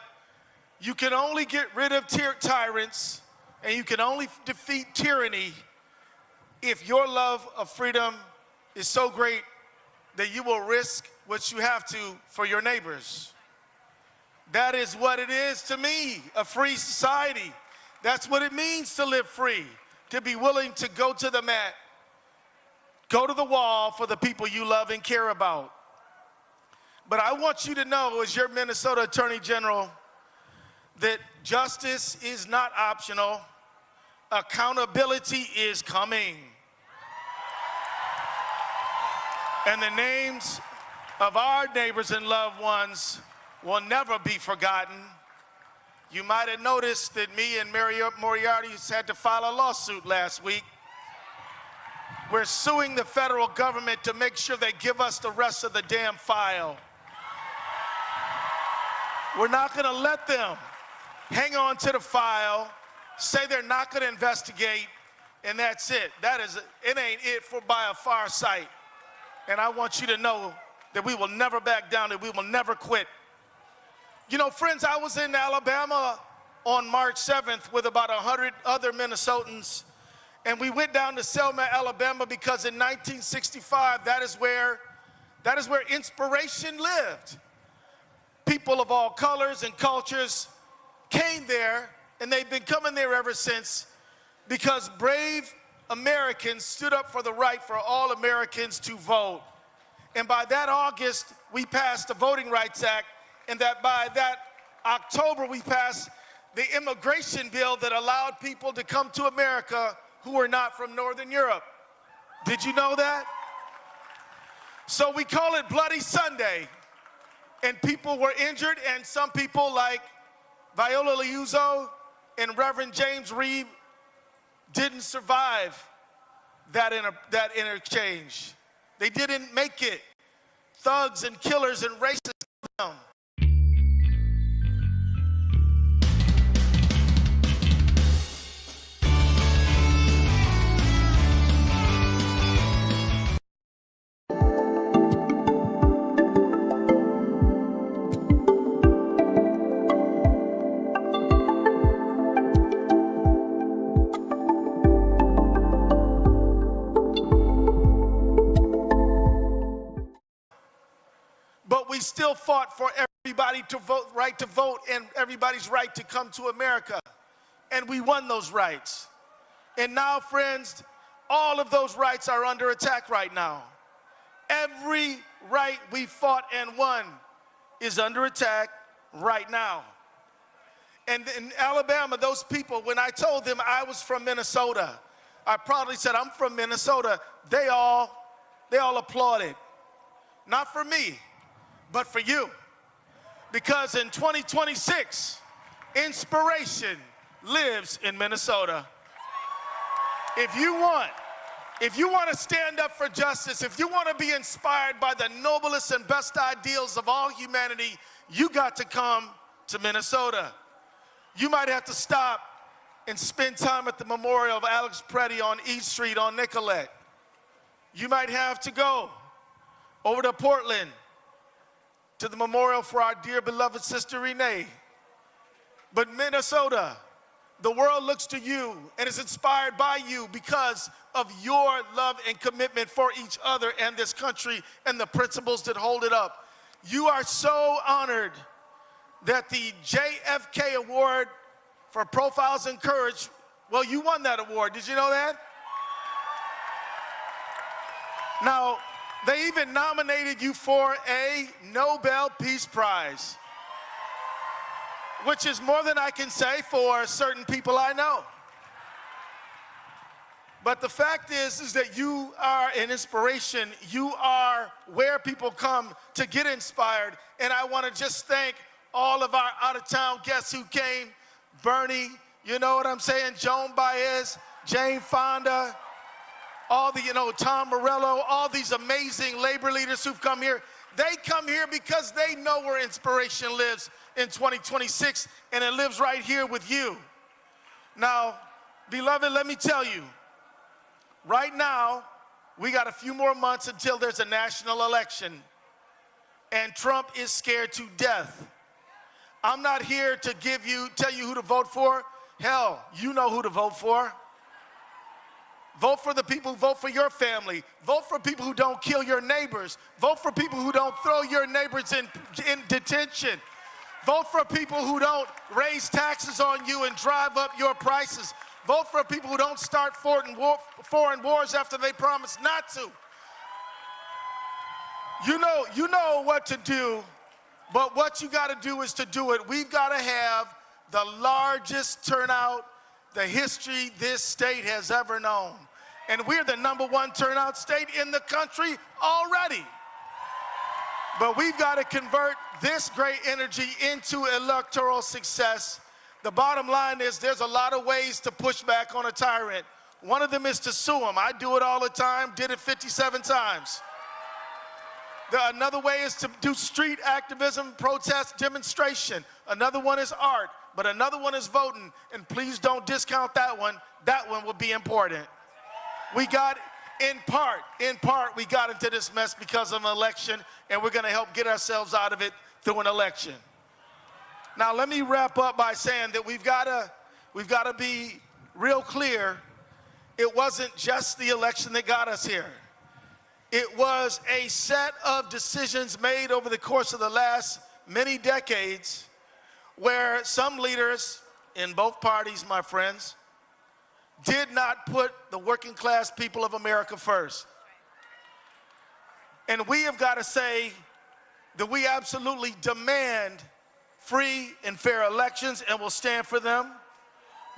you can only get rid of tyrants, and you can only defeat tyranny if your love of freedom is so great that you will risk what you have to for your neighbors. That is what it is to me, a free society. That's what it means to live free. To be willing to go to the mat, go to the wall for the people you love and care about. But I want you to know, as your Minnesota Attorney General, that justice is not optional. Accountability is coming. And the names of our neighbors and loved ones will never be forgotten. You might have noticed that me and Moriarty had to file a lawsuit last week. We're suing the federal government to make sure they give us the rest of the damn file. We're not going to let them hang on to the file, say they're not going to investigate, and that's it. It ain't it by a far sight. And I want you to know that we will never back down, that we will never quit. You know, friends, I was in Alabama on March 7th with about 100 other Minnesotans, and we went down to Selma, Alabama, because in 1965, that is where That is where inspiration lived. People of all colors and cultures came there, and they've been coming there ever since because brave Americans stood up for the right for all Americans to vote. And by that August, we passed the Voting Rights Act, and that by that October, we passed the immigration bill that allowed people to come to America who were not from Northern Europe. Did you know that? So we call it Bloody Sunday, and people were injured, and some people like Viola Liuzzo and Reverend James Reeb didn't survive that interchange. They didn't make it. Thugs and killers and racists killed them. Still fought for everybody to vote, right to vote, and everybody's right to come to America. And we won those rights. And now, friends, all of those rights are under attack right now. Every right we fought and won is under attack right now. And in Alabama, those people, when I told them I was from Minnesota, I proudly said, I'm from Minnesota. They all applauded. Not for me, but for you. Because in 2026, inspiration lives in Minnesota. If you want to stand up for justice, if you want to be inspired by the noblest and best ideals of all humanity, you got to come to Minnesota. You might have to stop and spend time at the memorial of Alex Preddy on East Street on Nicollet. You might have to go over to Portland to the memorial for our dear beloved sister Renee. But Minnesota, the world looks to you and is inspired by you because of your love and commitment for each other and this country and the principles that hold it up. You are so honored that the JFK Award for Profiles in Courage, well, you won that award. Did you know that? Now, they even nominated you for a Nobel Peace Prize, which is more than I can say for certain people I know. But the fact is that you are an inspiration. You are where people come to get inspired. And I want to just thank all of our out-of-town guests who came. Bernie, you know what I'm saying? Joan Baez, Jane Fonda, all the, Tom Morello, all these amazing labor leaders who've come here. They come here because they know where inspiration lives in 2026, and it lives right here with you. Now, beloved, let me tell you, right now, we got a few more months until there's a national election, and Trump is scared to death. I'm not here to tell you who to vote for. Hell, you know who to vote for. Vote for the people who vote for your family. Vote for people who don't kill your neighbors. Vote for people who don't throw your neighbors in detention. Vote for people who don't raise taxes on you and drive up your prices. Vote for people who don't start foreign wars after they promise not to. You know what to do, but what you got to do is to do it. We've got to have the largest turnout the history this state has ever known. And we're the #1 turnout state in the country already. But we've got to convert this great energy into electoral success. The bottom line is there's a lot of ways to push back on a tyrant. One of them is to sue him. I do it all the time, did it 57 times. Another way is to do street activism, protest, demonstration. Another one is art, but another one is voting. And please don't discount that one. That one will be important. We got, in part, we got into this mess because of an election, and we're going to help get ourselves out of it through an election. Now, let me wrap up by saying that we've got to be real clear. It wasn't just the election that got us here. It was a set of decisions made over the course of the last many decades where some leaders in both parties, my friends, did not put the working class people of America first. And we have got to say that we absolutely demand free and fair elections and will stand for them.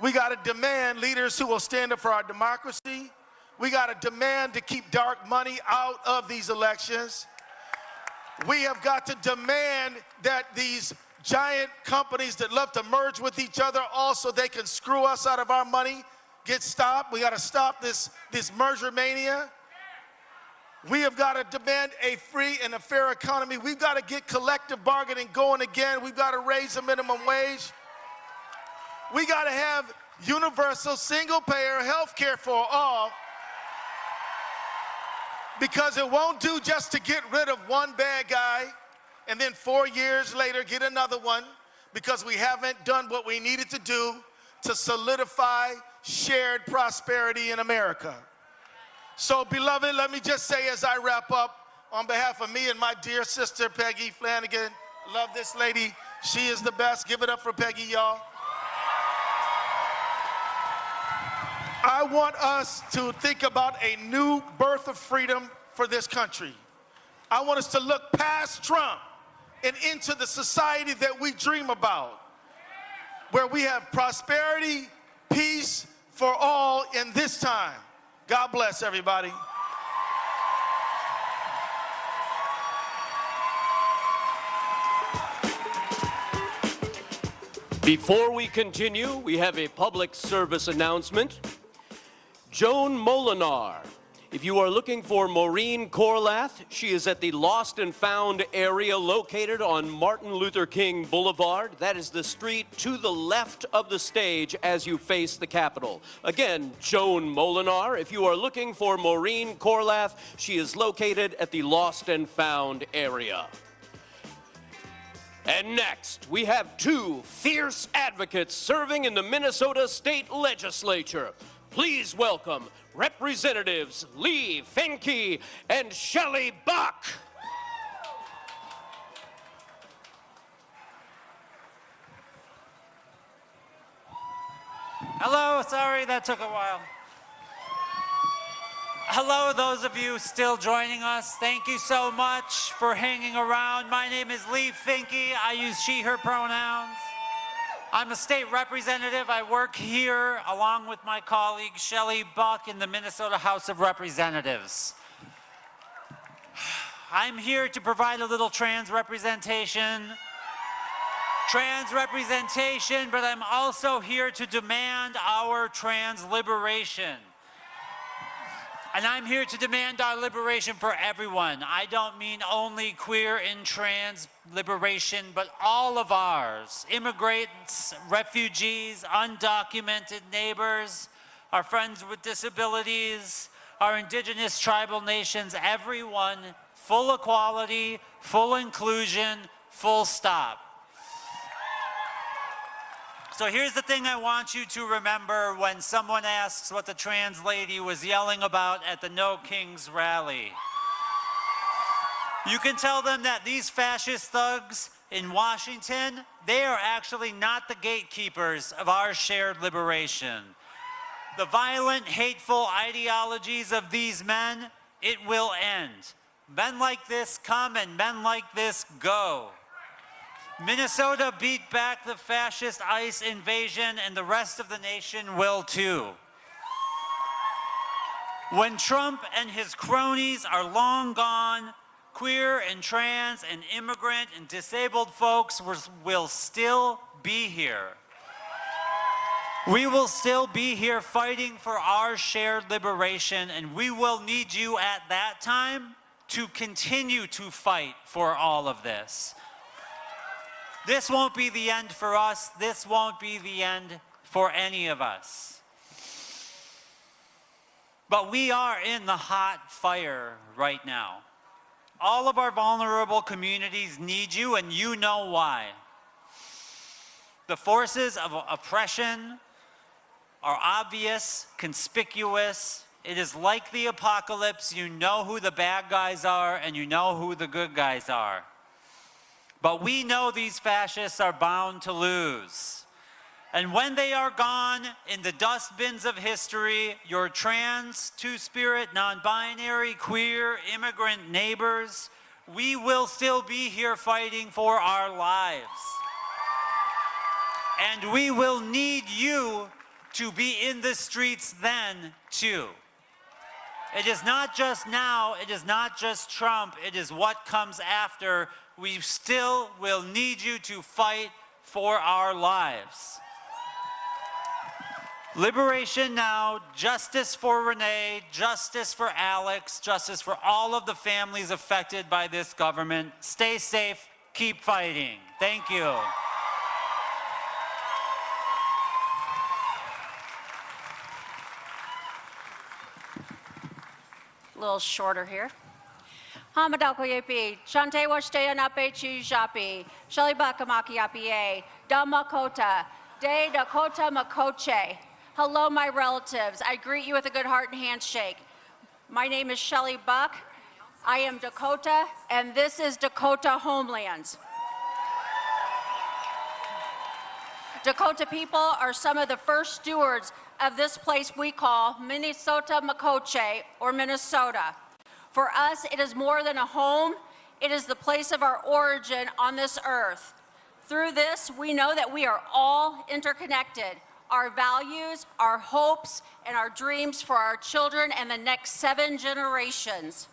We got to demand leaders who will stand up for our democracy. We got to demand to keep dark money out of these elections. We have got to demand that these giant companies that love to merge with each other also they can screw us out of our money get stopped. We got to stop this merger mania. We have got to demand a free and a fair economy. We've got to get collective bargaining going again. We've got to raise the minimum wage. We got to have universal single-payer health care for all, because it won't do just to get rid of one bad guy and then 4 years later get another one, because we haven't done what we needed to do to solidify shared prosperity in America. So, beloved, let me just say as I wrap up, on behalf of me and my dear sister, Peggy Flanagan, love this lady. She is the best. Give it up for Peggy, y'all. I want us to think about a new birth of freedom for this country. I want us to look past Trump and into the society that we dream about, where we have prosperity, peace for all in this time. God bless everybody. Before we continue, we have a public service announcement. Joan Molinar. If you are looking for Maureen Corlath, she is at the Lost and Found area located on Martin Luther King Boulevard. That is the street to the left of the stage as you face the Capitol. Again, Joan Molinar. If you are looking for Maureen Corlath, she is located at the Lost and Found area. And next, we have two fierce advocates serving in the Minnesota State Legislature. Please welcome Representatives Lee Finke and Shelley Buck. Hello, sorry that took a while. Hello, those of you still joining us. Thank you so much for hanging around. My name is Lee Finke. I use she, her pronouns. I'm a state representative. I work here along with my colleague Shelley Buck in the Minnesota House of Representatives. I'm here to provide a little trans representation, but I'm also here to demand our trans liberation. And I'm here to demand our liberation for everyone. I don't mean only queer and trans liberation, but all of ours. Immigrants, refugees, undocumented neighbors, our friends with disabilities, our indigenous tribal nations, everyone, full equality, full inclusion, full stop. So here's the thing I want you to remember when someone asks what the trans lady was yelling about at the No Kings rally. You can tell them that these fascist thugs in Washington, they are actually not the gatekeepers of our shared liberation. The violent, hateful ideologies of these men, it will end. Men like this come and men like this go. Minnesota beat back the fascist ICE invasion, and the rest of the nation will too. When Trump and his cronies are long gone, queer and trans and immigrant and disabled folks will still be here. We will still be here fighting for our shared liberation, and we will need you at that time to continue to fight for all of this. This won't be the end for us. This won't be the end for any of us. But we are in the hot fire right now. All of our vulnerable communities need you, and you know why. The forces of oppression are obvious, conspicuous, It is like the apocalypse. You know who the bad guys are and you know who the good guys are. But we know these fascists are bound to lose. And when they are gone in the dustbins of history, your trans, two-spirit, non-binary, queer, immigrant neighbors, we will still be here fighting for our lives. And we will need you to be in the streets then, too. It is not just now, it is not just Trump, it is what comes after. We still will need you to fight for our lives. Liberation now, justice for Renee, justice for Alex, justice for all of the families affected by this government. Stay safe, keep fighting. Thank you. A little shorter here. Hamadako Yepi, Shante Washtea Nape Chujapi, Shalibaka Makiapi, Damakota, De Dakota Makoche. Hello, my relatives. I greet you with a good heart and handshake. My name is Shelley Buck. I am Dakota, and this is Dakota Homelands. Dakota people are some of the first stewards of this place we call Minnesota Makoche, or Minnesota. For us, it is more than a home. It is the place of our origin on this earth. Through this, we know that we are all interconnected. Our values, our hopes, and our dreams for our children and the next 7 generations.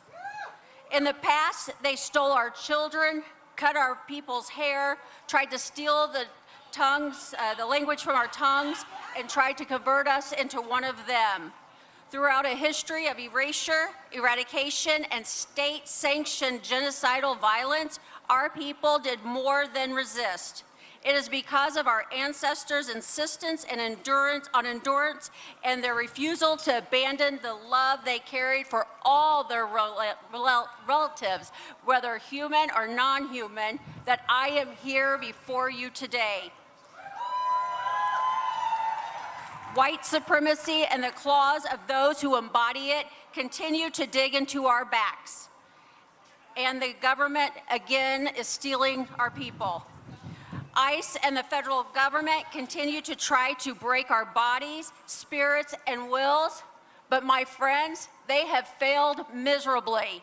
In the past, they stole our children, cut our people's hair, tried to steal the language from our tongues, and tried to convert us into one of them. Throughout a history of erasure, eradication, and state-sanctioned genocidal violence, our people did more than resist. It is because of our ancestors' insistence and endurance and their refusal to abandon the love they carried for all their relatives, whether human or non-human, that I am here before you today. White supremacy and the claws of those who embody it continue to dig into our backs. And the government, again, is stealing our people. ICE and the federal government continue to try to break our bodies, spirits, and wills, but my friends, they have failed miserably.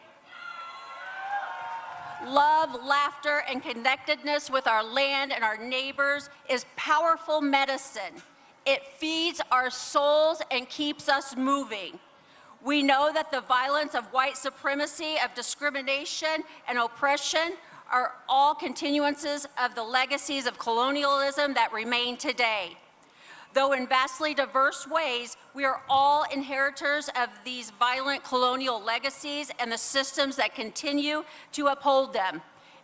Love, laughter, and connectedness with our land and our neighbors is powerful medicine. It feeds our souls and keeps us moving. We know that the violence of white supremacy, of discrimination and oppression are all continuances of the legacies of colonialism that remain today. Though in vastly diverse ways, we are all inheritors of these violent colonial legacies and the systems that continue to uphold them.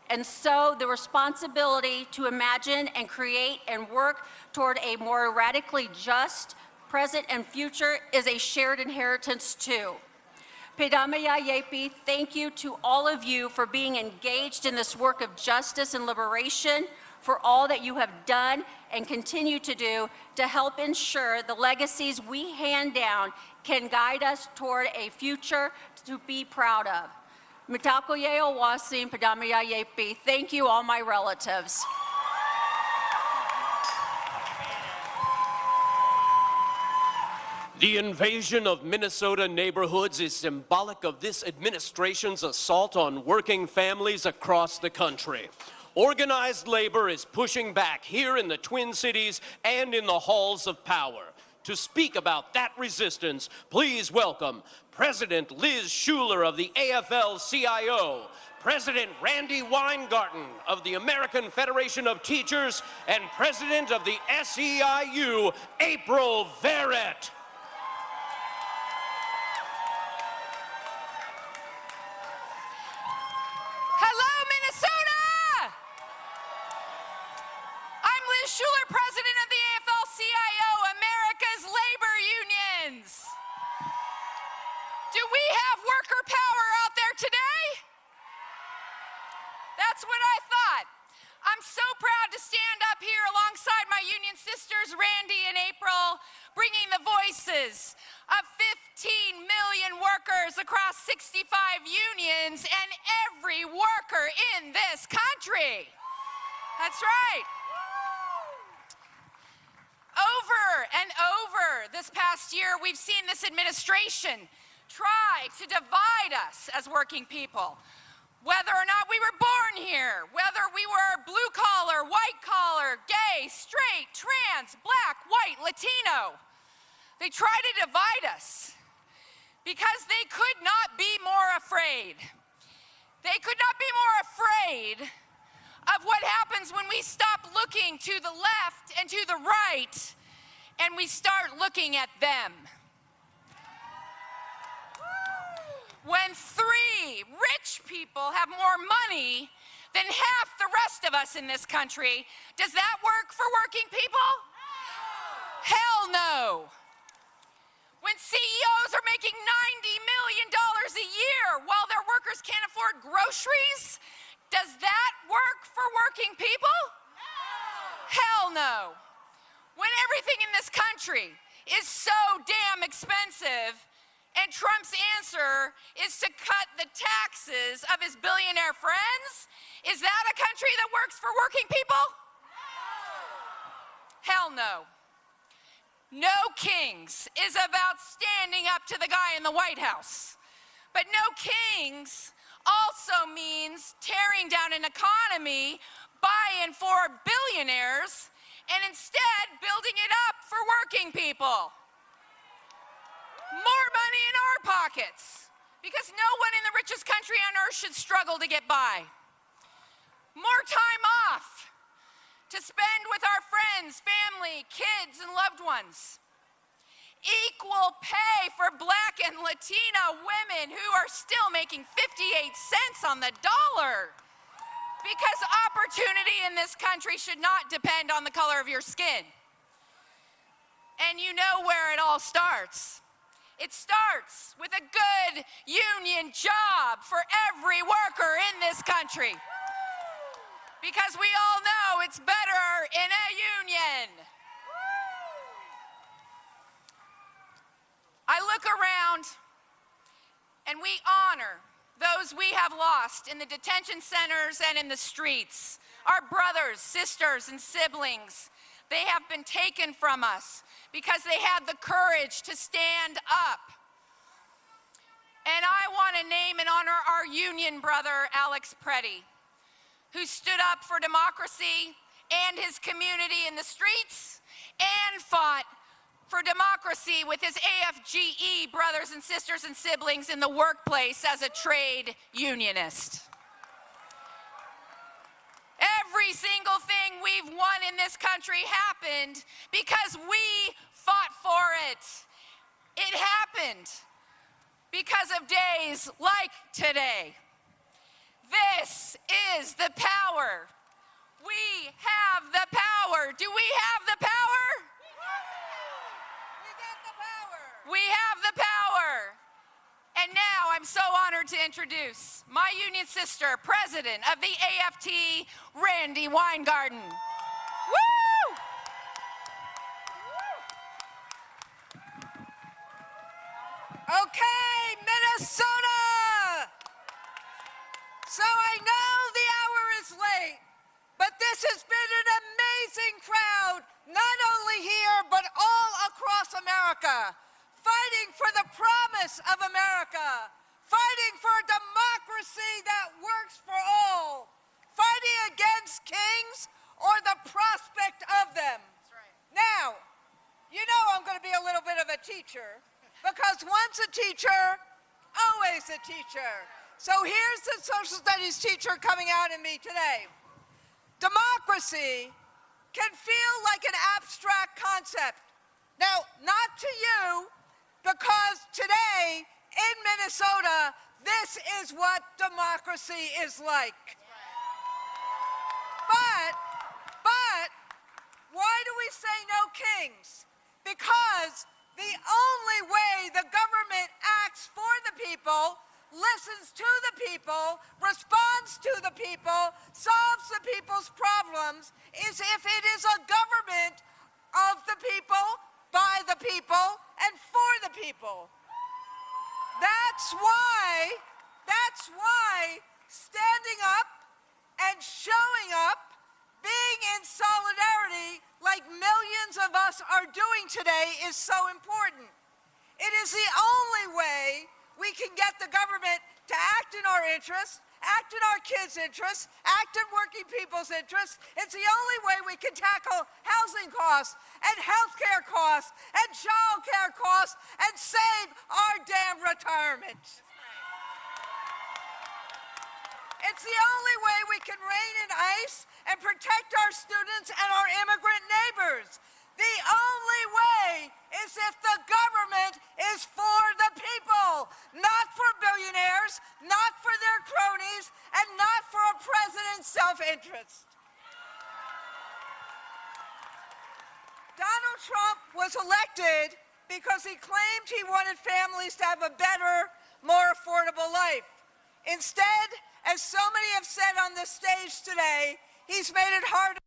And so the responsibility to imagine and create and work toward a more radically just present and future is a shared inheritance too. Pedamaya Yepi, thank you to all of you for being engaged in this work of justice and liberation, for all that you have done and continue to do to help ensure the legacies we hand down can guide us toward a future to be proud of. Mitakoye Owasim Pedamaya Yepi, thank you all my relatives. The invasion of Minnesota neighborhoods is symbolic of this administration's assault on working families across the country. Organized labor is pushing back here in the Twin Cities and in the halls of power. To speak about that resistance, please welcome President Liz Shuler of the AFL-CIO, President Randy Weingarten of the American Federation of Teachers, and President of the SEIU, April Verrett. Hello, Minnesota! I'm Liz Shuler, President of the AFL-CIO, America's labor unions. Do we have worker power out there today? That's what I thought. I'm so proud to stand up here alongside my union sisters, Randy and April, bringing the voices of 15 million workers across 65 unions and every worker in this country. That's right. Over and over this past year, we've seen this administration try to divide us as working people. Whether or not we were born here, whether we were blue collar, white collar, gay, straight, trans, black, white, Latino, they try to divide us because they could not be more afraid. They could not be more afraid of what happens when we stop looking to the left and to the right and we start looking at them. When 3 rich people have more money than half the rest of us in this country, does that work for working people? No. Hell no. When CEOs are making $90 million a year while their workers can't afford groceries, does that work for working people? No. Hell no. When everything in this country is so damn expensive and Trump's answer is to cut the taxes of his billionaire friends, is that a country that works for working people? No. Hell no. No Kings is about standing up to the guy in the White House. But no Kings also means tearing down an economy, buying for billionaires, and instead building it up for working people. More money in our pockets, because no one in the richest country on earth should struggle to get by. More time off to spend with our friends, family, kids, and loved ones. Equal pay for Black and Latino women who are still making 58 cents on the dollar. Because opportunity in this country should not depend on the color of your skin. And you know where it all starts. It starts with a good union job for every worker in this country. Because we all know it's better in a union. I look around and we honor those we have lost in the detention centers and in the streets. Our brothers, sisters, and siblings, they have been taken from us because they had the courage to stand up. And I want to name and honor our union brother, Alex Preddy, who stood up for democracy and his community in the streets and fought for democracy with his AFGE brothers and sisters and siblings in the workplace as a trade unionist. Every single thing we've won in this country happened because we fought for it. It happened because of days like today. This is the power. We have the power. Do we have the power? We have the power. And now I'm so honored to introduce my union sister, president of the AFT, Randi Weingarten. Woo! Okay, Minnesota! So I know the hour is late, but this has been an amazing crowd, not only here, but all across America. Fighting for the promise of America, fighting for a democracy that works for all, fighting against kings or the prospect of them. That's right. Now, you know I'm going to be a little bit of a teacher, because once a teacher, always a teacher. So here's the social studies teacher coming out in me today. Democracy can feel like an abstract concept. Now, not to you, because today in Minnesota, this is what democracy is like. But why do we say no kings? Because the only way the government acts for the people, listens to the people, responds to the people, solves the people's problems, is if it is a government of the people, by the people, and for the people. That That's why standing up and showing up, being in solidarity like millions of us are doing today is so important. It is the only way we can get the government to act in our interest, act in our kids' interests, act in working people's interests. It's the only way we can tackle housing costs and healthcare costs and child care costs and save our damn retirement. It's the only way we can rein in ICE and protect our students and our immigrant neighbors. The only way is if the government is for the people, not for billionaires, not for their cronies, and not for a president's self-interest. Donald Trump was elected because he claimed he wanted families to have a better, more affordable life. Instead, as so many have said on this stage today, he's made it harder.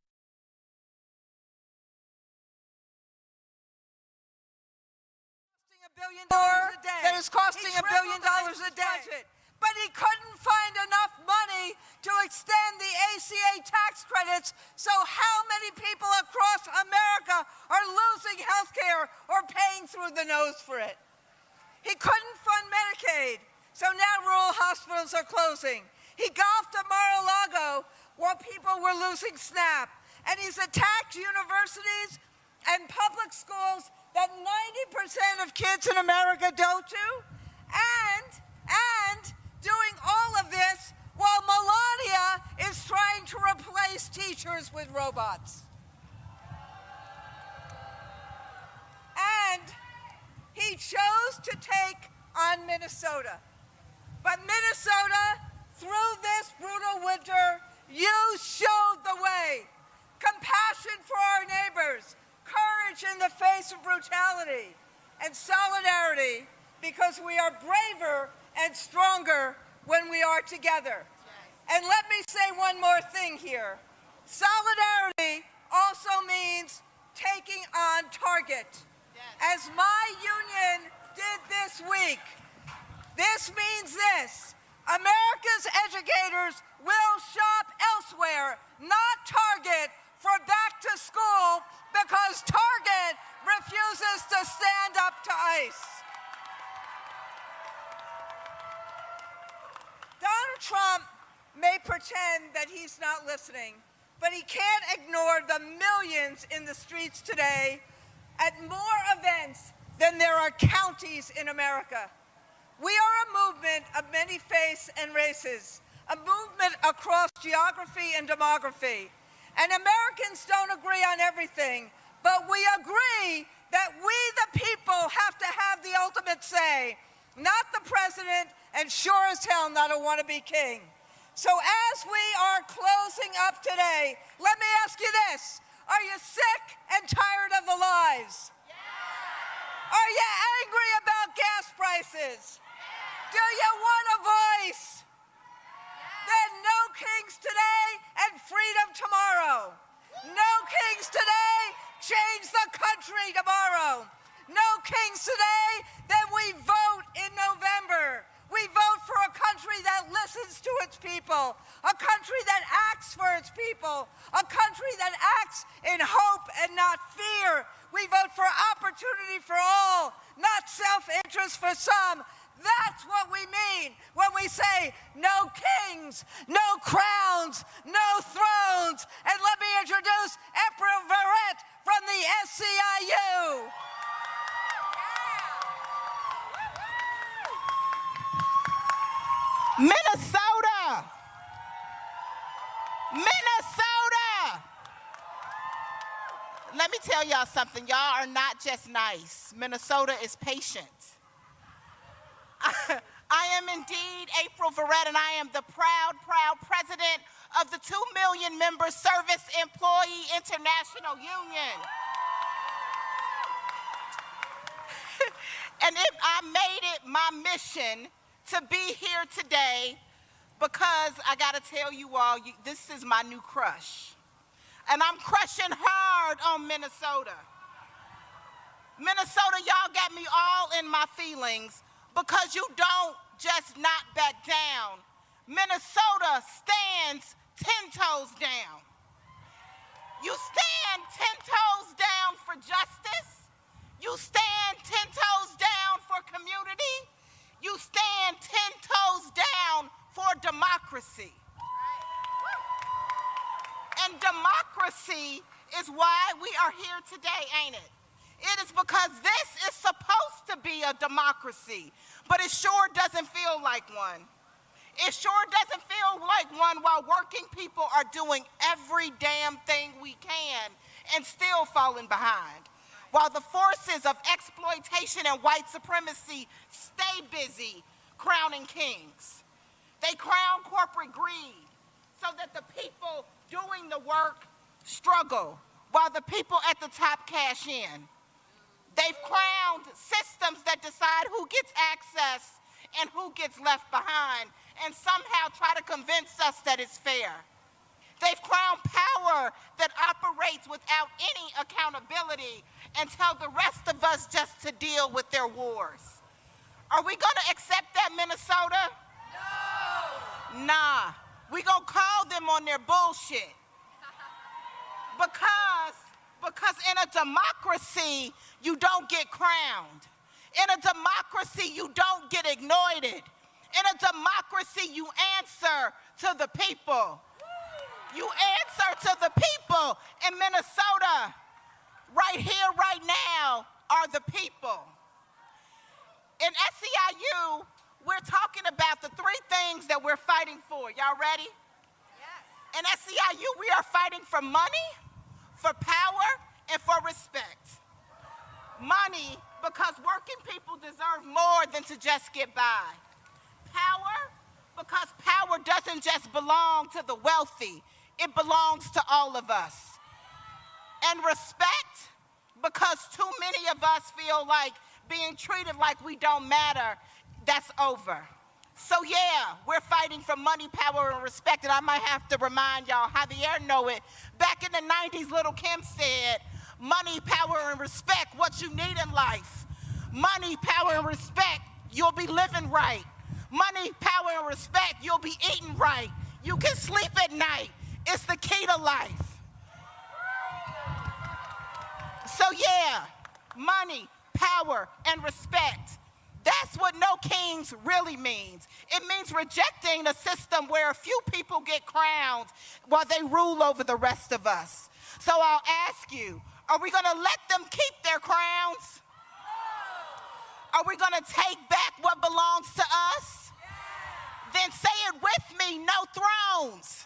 That is costing $1 billion a day. But he couldn't find enough money to extend the ACA tax credits, so how many people across America are losing health care or paying through the nose for it? He couldn't fund Medicaid, so now rural hospitals are closing. He golfed at Mar-a-Lago while people were losing SNAP. And he's attacked universities and public schools that 90% of kids in America go to. And doing all of this while Melania is trying to replace teachers with robots. And he chose to take on Minnesota. But Minnesota, through this brutal winter, you showed the way. Compassion for our neighbors, courage in the face of brutality, and solidarity, because we are braver and stronger when we are together. And let me say one more thing here. Solidarity also means taking on target. As my union did this week, this means this: America's educators will shop elsewhere, not Target, for back to school because Target refuses to stand up to ICE. Donald Trump may pretend that he's not listening, but he can't ignore the millions in the streets today at more events than there are counties in America. We are a movement of many faiths and races, a movement across geography and demography. And Americans don't agree on everything, but we agree that we, the people, have to have the ultimate say, not the president, and sure as hell not a wannabe king. So as we are closing up today, let me ask you this: are you sick and tired of the lies? Are you angry about gas prices? Do you want a voice? Then no kings today and freedom tomorrow. No kings today, change the country tomorrow. No kings today, then we vote in November. We vote for a country that listens to its people, a country that acts for its people, a country that acts in hope and not fear. We vote for opportunity for all, not self-interest for some. That's what we mean when we say no kings, no crowns, no thrones. And let me introduce Emperor Verrett from the SCIU. Minnesota! Minnesota! Let me tell y'all something. Y'all are not just nice. Minnesota is patient. I am indeed April Verrett, and I am the proud president of the 2 million member Service Employee International Union. And I made it my mission to be here today because I gotta tell you all, this is my new crush. And I'm crushing hard on Minnesota. Minnesota, y'all got me all in my feelings, because you don't just not back down. Minnesota stands 10 toes down. You stand 10 toes down for justice. You stand 10 toes down for community. You stand 10 toes down for democracy. And democracy is why we are here today, ain't it? It is because this is supposed to be a democracy, but it sure doesn't feel like one. It sure doesn't feel like one while working people are doing every damn thing we can and still falling behind. While the forces of exploitation and white supremacy stay busy crowning kings. They crown corporate greed so that the people doing the work struggle while the people at the top cash in. They've crowned systems that decide who gets access and who gets left behind, and somehow try to convince us that it's fair. They've crowned power that operates without any accountability and tell the rest of us just to deal with their wars. Are we gonna accept that, Minnesota? No! Nah, we gonna call them on their bullshit. Because in a democracy, you don't get crowned. In a democracy, you don't get ignored. In a democracy, you answer to the people. You answer to the people. In Minnesota, right here, right now, are the people. In SEIU, we're talking about the three things that we're fighting for. Y'all ready? Yes. In SEIU, we are fighting for money, for power, and for respect. Money, because working people deserve more than to just get by. Power, because power doesn't just belong to the wealthy, it belongs to all of us. And respect, because too many of us feel like being treated like we don't matter, that's over. So yeah, we're fighting for money, power, and respect, and I might have to remind y'all, Javier know it. Back in the 90s, Little Kim said, money, power, and respect, what you need in life. Money, power, and respect, you'll be living right. Money, power, and respect, you'll be eating right. You can sleep at night. It's the key to life. So yeah, money, power, and respect. That's what no kings really means. It means rejecting a system where a few people get crowned while they rule over the rest of us. So I'll ask you, are we gonna let them keep their crowns? Are we gonna take back what belongs to us? Then say it with me, no thrones,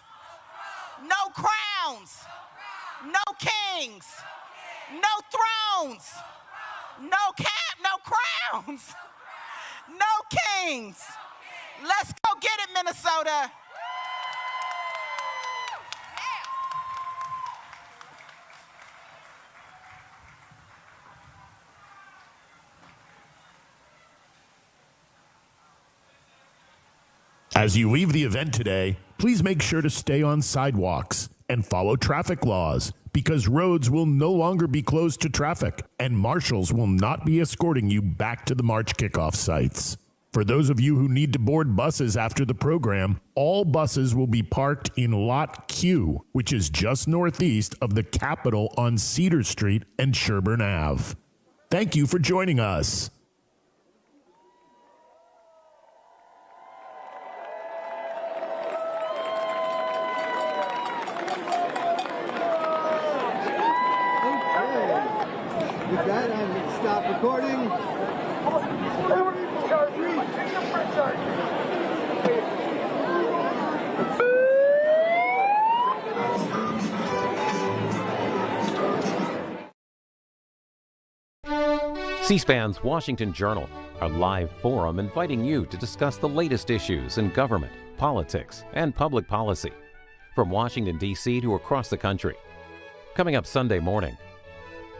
no crowns, no kings, no thrones, no crowns, no kings. Let's go get it, Minnesota. As you leave the event today, please make sure to stay on sidewalks and follow traffic laws, because roads will no longer be closed to traffic and marshals will not be escorting you back to the March kickoff sites. For those of you who need to board buses after the program, all buses will be parked in Lot Q, which is just northeast of the Capitol on Cedar Street and Sherburne Ave. Thank you for joining us. With that, I'm going to stop recording. C-SPAN's Washington Journal, a live forum inviting you to discuss the latest issues in government, politics, and public policy, from Washington, D.C. to across the country. Coming up Sunday morning,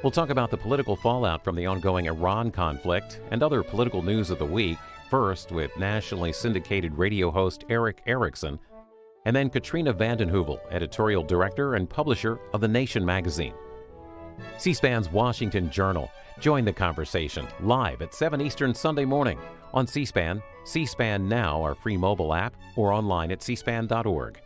we'll talk about the political fallout from the ongoing Iran conflict and other political news of the week, first with nationally syndicated radio host Eric Erickson, and then Katrina vanden Heuvel, editorial director and publisher of The Nation magazine. C-SPAN's Washington Journal Join the conversation live at 7 Eastern Sunday morning on C-SPAN, C-SPAN Now, our free mobile app, or online at cspan.org.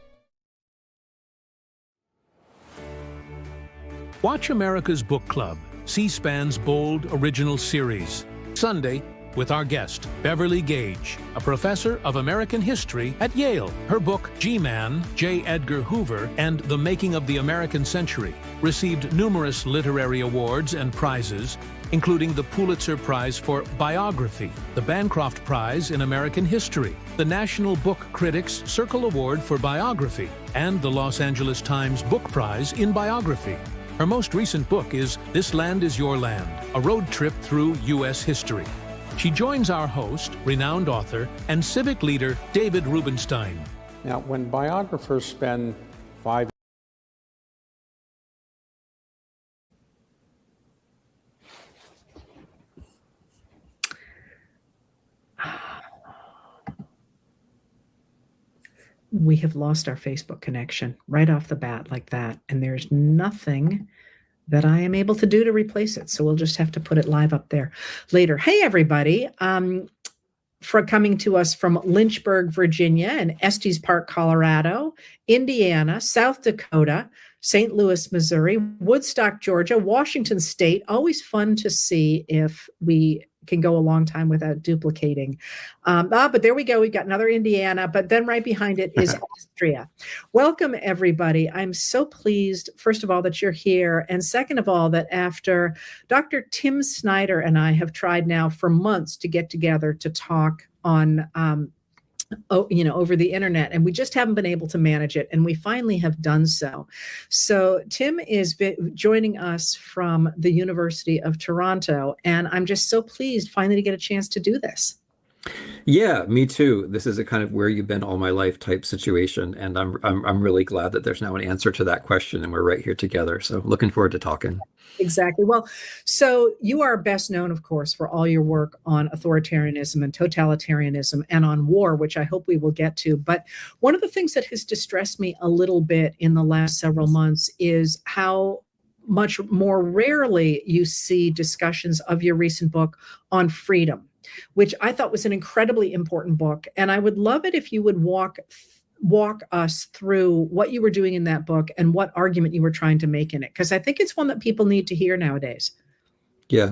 Watch America's Book Club, C-SPAN's bold original series. Sunday, with our guest, Beverly Gage, a professor of American history at Yale. Her book, G-Man, J. Edgar Hoover, and the Making of the American Century, received numerous literary awards and prizes, including the Pulitzer Prize for Biography, the Bancroft Prize in American History, the National Book Critics Circle Award for Biography, and the Los Angeles Times Book Prize in Biography. Her most recent book is This Land is Your Land, a road trip through U.S. history. She joins our host, renowned author, and civic leader David Rubenstein. Now, when biographers spend 5 We have lost our Facebook connection right off the bat like that, and there's nothing that I am able to do to replace it. So we'll just have to put it live up there later. Hey, everybody. For coming to us from Lynchburg, Virginia, and Estes Park, Colorado, Indiana, South Dakota, St. Louis, Missouri, Woodstock, Georgia, Washington State. Always fun to see if we can go a long time without duplicating. But there we go. We've got another Indiana, but then right behind it is Austria. Welcome, everybody. I'm so pleased, first of all, that you're here. And second of all, that after Dr. Tim Snyder and I have tried now for months to get together to talk on over the internet, and we just haven't been able to manage it, and we finally have done so. So Tim is joining us from the University of Toronto, and I'm just so pleased finally to get a chance to do this. Yeah, me too. This is a kind of where you've been all my life type situation, and I'm really glad that there's now an answer to that question, and we're right here together. So looking forward to talking. Exactly. Well, so you are best known, of course, for all your work on authoritarianism and totalitarianism and on war, which I hope we will get to. But one of the things that has distressed me a little bit in the last several months is how much more rarely you see discussions of your recent book on freedom, which I thought was an incredibly important book. And I would love it if you would walk us through what you were doing in that book and what argument you were trying to make in it, because I think it's one that people need to hear nowadays. Yeah.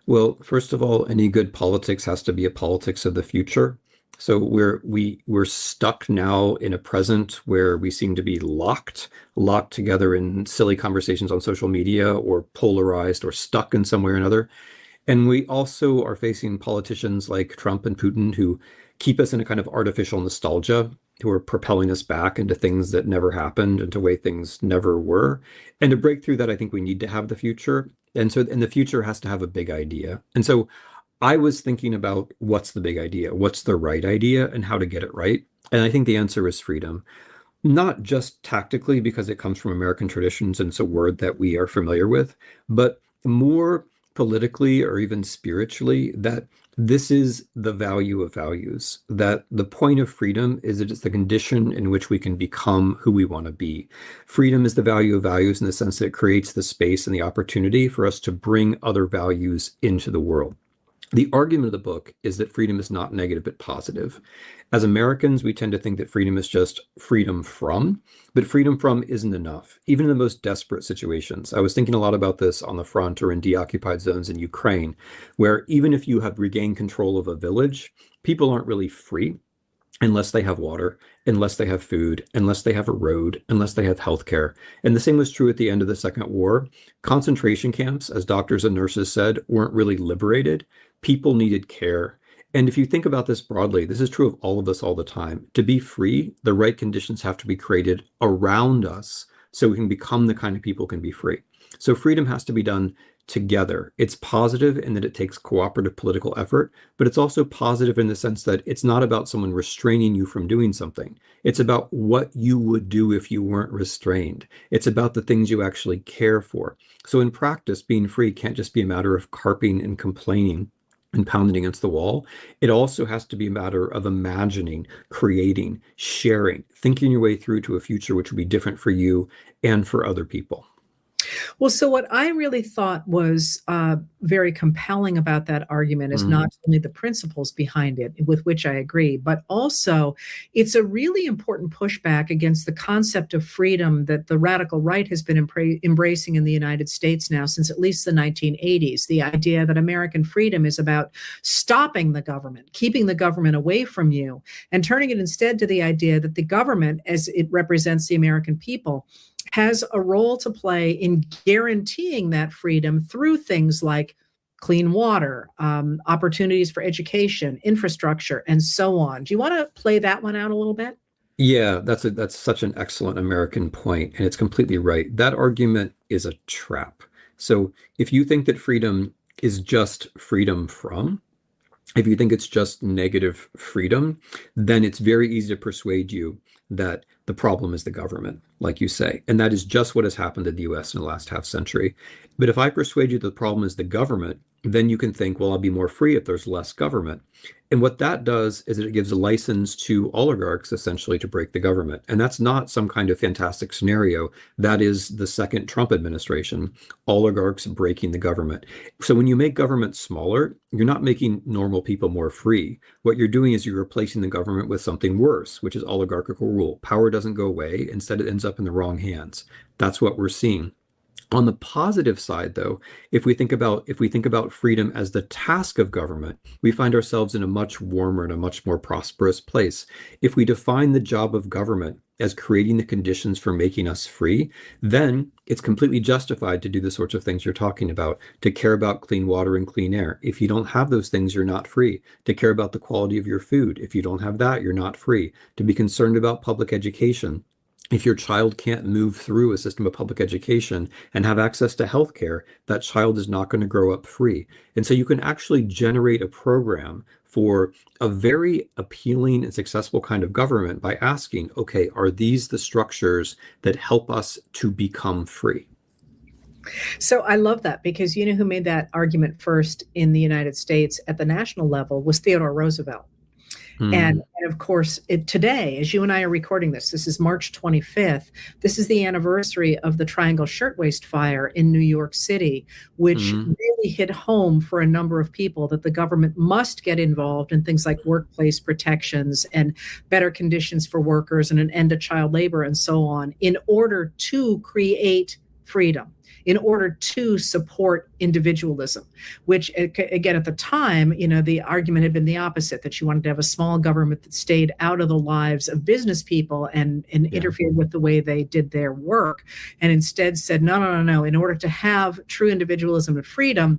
Well, first of all, any good politics has to be a politics of the future. So we're stuck now in a present where we seem to be locked together in silly conversations on social media, or polarized, or stuck in some way or another. And we also are facing politicians like Trump and Putin who keep us in a kind of artificial nostalgia, who are propelling us back into things that never happened, into way things never were. And to break through that, I think we need to have the future. And the future has to have a big idea. And so I was thinking about what's the big idea, what's the right idea, and how to get it right. And I think the answer is freedom. Not just tactically because it comes from American traditions and it's a word that we are familiar with, but more politically or even spiritually, that this is the value of values, that the point of freedom is that it's the condition in which we can become who we want to be. Freedom is the value of values in the sense that it creates the space and the opportunity for us to bring other values into the world. The argument of the book is that freedom is not negative but positive. As Americans, we tend to think that freedom is just freedom from, but freedom from isn't enough, even in the most desperate situations. I was thinking a lot about this on the front or in deoccupied zones in Ukraine, where even if you have regained control of a village, people aren't really free unless they have water, unless they have food, unless they have a road, unless they have healthcare. And the same was true at the end of the Second War. Concentration camps, as doctors and nurses said, weren't really liberated. People needed care. And if you think about this broadly, this is true of all of us all the time. To be free, the right conditions have to be created around us so we can become the kind of people who can be free. So freedom has to be done together. It's positive in that it takes cooperative political effort, but it's also positive in the sense that it's not about someone restraining you from doing something. It's about what you would do if you weren't restrained. It's about the things you actually care for. So in practice, being free can't just be a matter of carping and complaining and pounding against the wall. It also has to be a matter of imagining, creating, sharing, thinking your way through to a future which will be different for you and for other people. Well, so what I really thought was very compelling about that argument is Mm. not only the principles behind it, with which I agree, but also it's a really important pushback against the concept of freedom that the radical right has been embracing in the United States now since at least the 1980s. The idea that American freedom is about stopping the government, keeping the government away from you, and turning it instead to the idea that the government, as it represents the American people, has a role to play in guaranteeing that freedom through things like clean water, opportunities for education, infrastructure, and so on. Do you want to play that one out a little bit? Yeah, that's such an excellent American point, and it's completely right. That argument is a trap. So if you think that freedom is just freedom from, if you think it's just negative freedom, then it's very easy to persuade you that the problem is the government, like you say. And that is just what has happened in the US in the last half century. But if I persuade you that the problem is the government, then you can think, well, I'll be more free if there's less government. And what that does is it gives a license to oligarchs essentially to break the government. And that's not some kind of fantastic scenario. That is the second Trump administration, oligarchs breaking the government. So when you make government smaller, you're not making normal people more free. What you're doing is you're replacing the government with something worse, which is oligarchical rule. Power doesn't go away. Instead, it ends up in the wrong hands. That's what we're seeing. On the positive side, though, if we think about freedom as the task of government, we find ourselves in a much warmer and a much more prosperous place. If we define the job of government as creating the conditions for making us free, then it's completely justified to do the sorts of things you're talking about, to care about clean water and clean air. If you don't have those things, you're not free. To care about the quality of your food. If you don't have that, you're not free. To be concerned about public education. If your child can't move through a system of public education and have access to healthcare, that child is not going to grow up free. And so you can actually generate a program for a very appealing and successful kind of government by asking, okay, are these the structures that help us to become free? So I love that, because you know who made that argument first in the United States at the national level was Theodore Roosevelt. And of course, today, as you and I are recording this is March 25th. This is the anniversary of the Triangle Shirtwaist Fire in New York City, which really hit home for a number of people that the government must get involved in things like workplace protections and better conditions for workers and an end to child labor and so on in order to create freedom, in order to support individualism, which again, at the time, you know, the argument had been the opposite, that you wanted to have a small government that stayed out of the lives of business people and interfered with the way they did their work, and instead said, no, in order to have true individualism and freedom,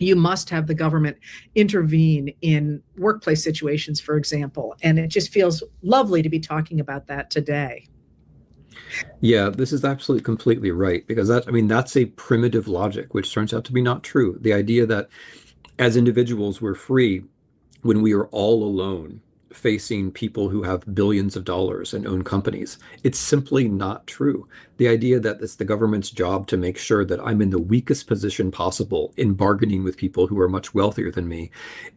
you must have the government intervene in workplace situations, for example. And it just feels lovely to be talking about that today. Yeah, this is absolutely completely right, because that's a primitive logic, which turns out to be not true. The idea that as individuals, we're free when we are all alone facing people who have billions of dollars and own companies. It's simply not true. The idea that it's the government's job to make sure that I'm in the weakest position possible in bargaining with people who are much wealthier than me,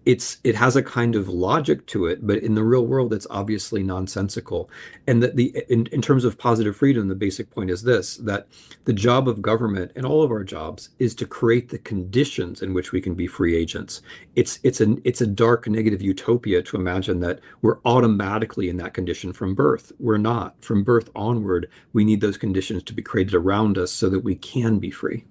it has a kind of logic to it, but in the real world, it's obviously nonsensical. And that in terms of positive freedom, the basic point is this, that the job of government and all of our jobs is to create the conditions in which we can be free agents. It's a dark negative utopia to imagine that we're automatically in that condition from birth. We're not. From birth onward, we need those conditions to be created around us so that we can be free.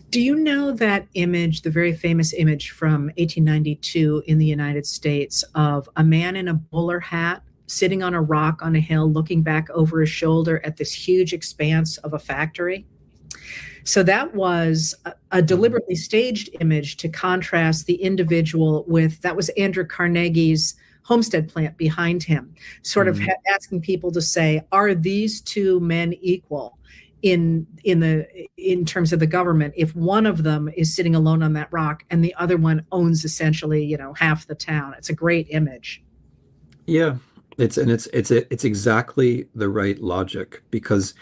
Do you know that image, the very famous image from 1892 in the United States of a man in a bowler hat sitting on a rock on a hill, looking back over his shoulder at this huge expanse of a factory? So that was a deliberately staged image to contrast the individual with, that was Andrew Carnegie's homestead plant behind him, sort of asking people to say, are these two men equal in terms of the government if one of them is sitting alone on that rock and the other one owns essentially, half the town? It's a great image. Yeah, it's exactly the right logic, because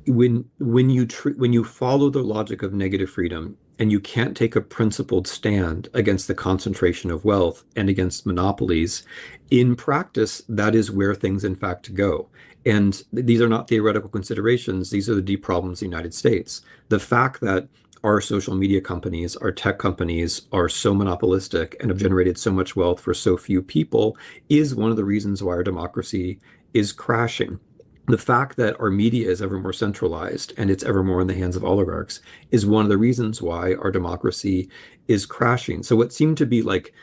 when you follow the logic of negative freedom and you can't take a principled stand against the concentration of wealth and against monopolies, in practice, that is where things in fact go. And these are not theoretical considerations. These are the deep problems in the United States. The fact that our social media companies, our tech companies are so monopolistic and have generated so much wealth for so few people is one of the reasons why our democracy is crashing. The fact that our media is ever more centralized and it's ever more in the hands of oligarchs is one of the reasons why our democracy is crashing. So what seem to be like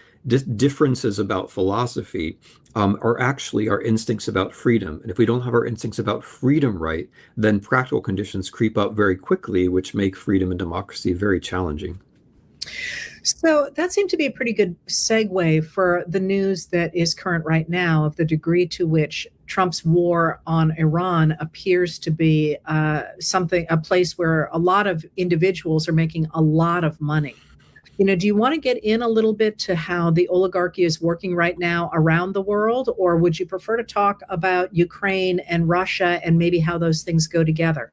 differences about philosophy are actually our instincts about freedom. And if we don't have our instincts about freedom right, then practical conditions creep up very quickly, which make freedom and democracy very challenging. So that seemed to be a pretty good segue for the news that is current right now of the degree to which Trump's war on Iran appears to be a place where a lot of individuals are making a lot of money. Do you want to get in a little bit to how the oligarchy is working right now around the world, or would you prefer to talk about Ukraine and Russia and maybe how those things go together?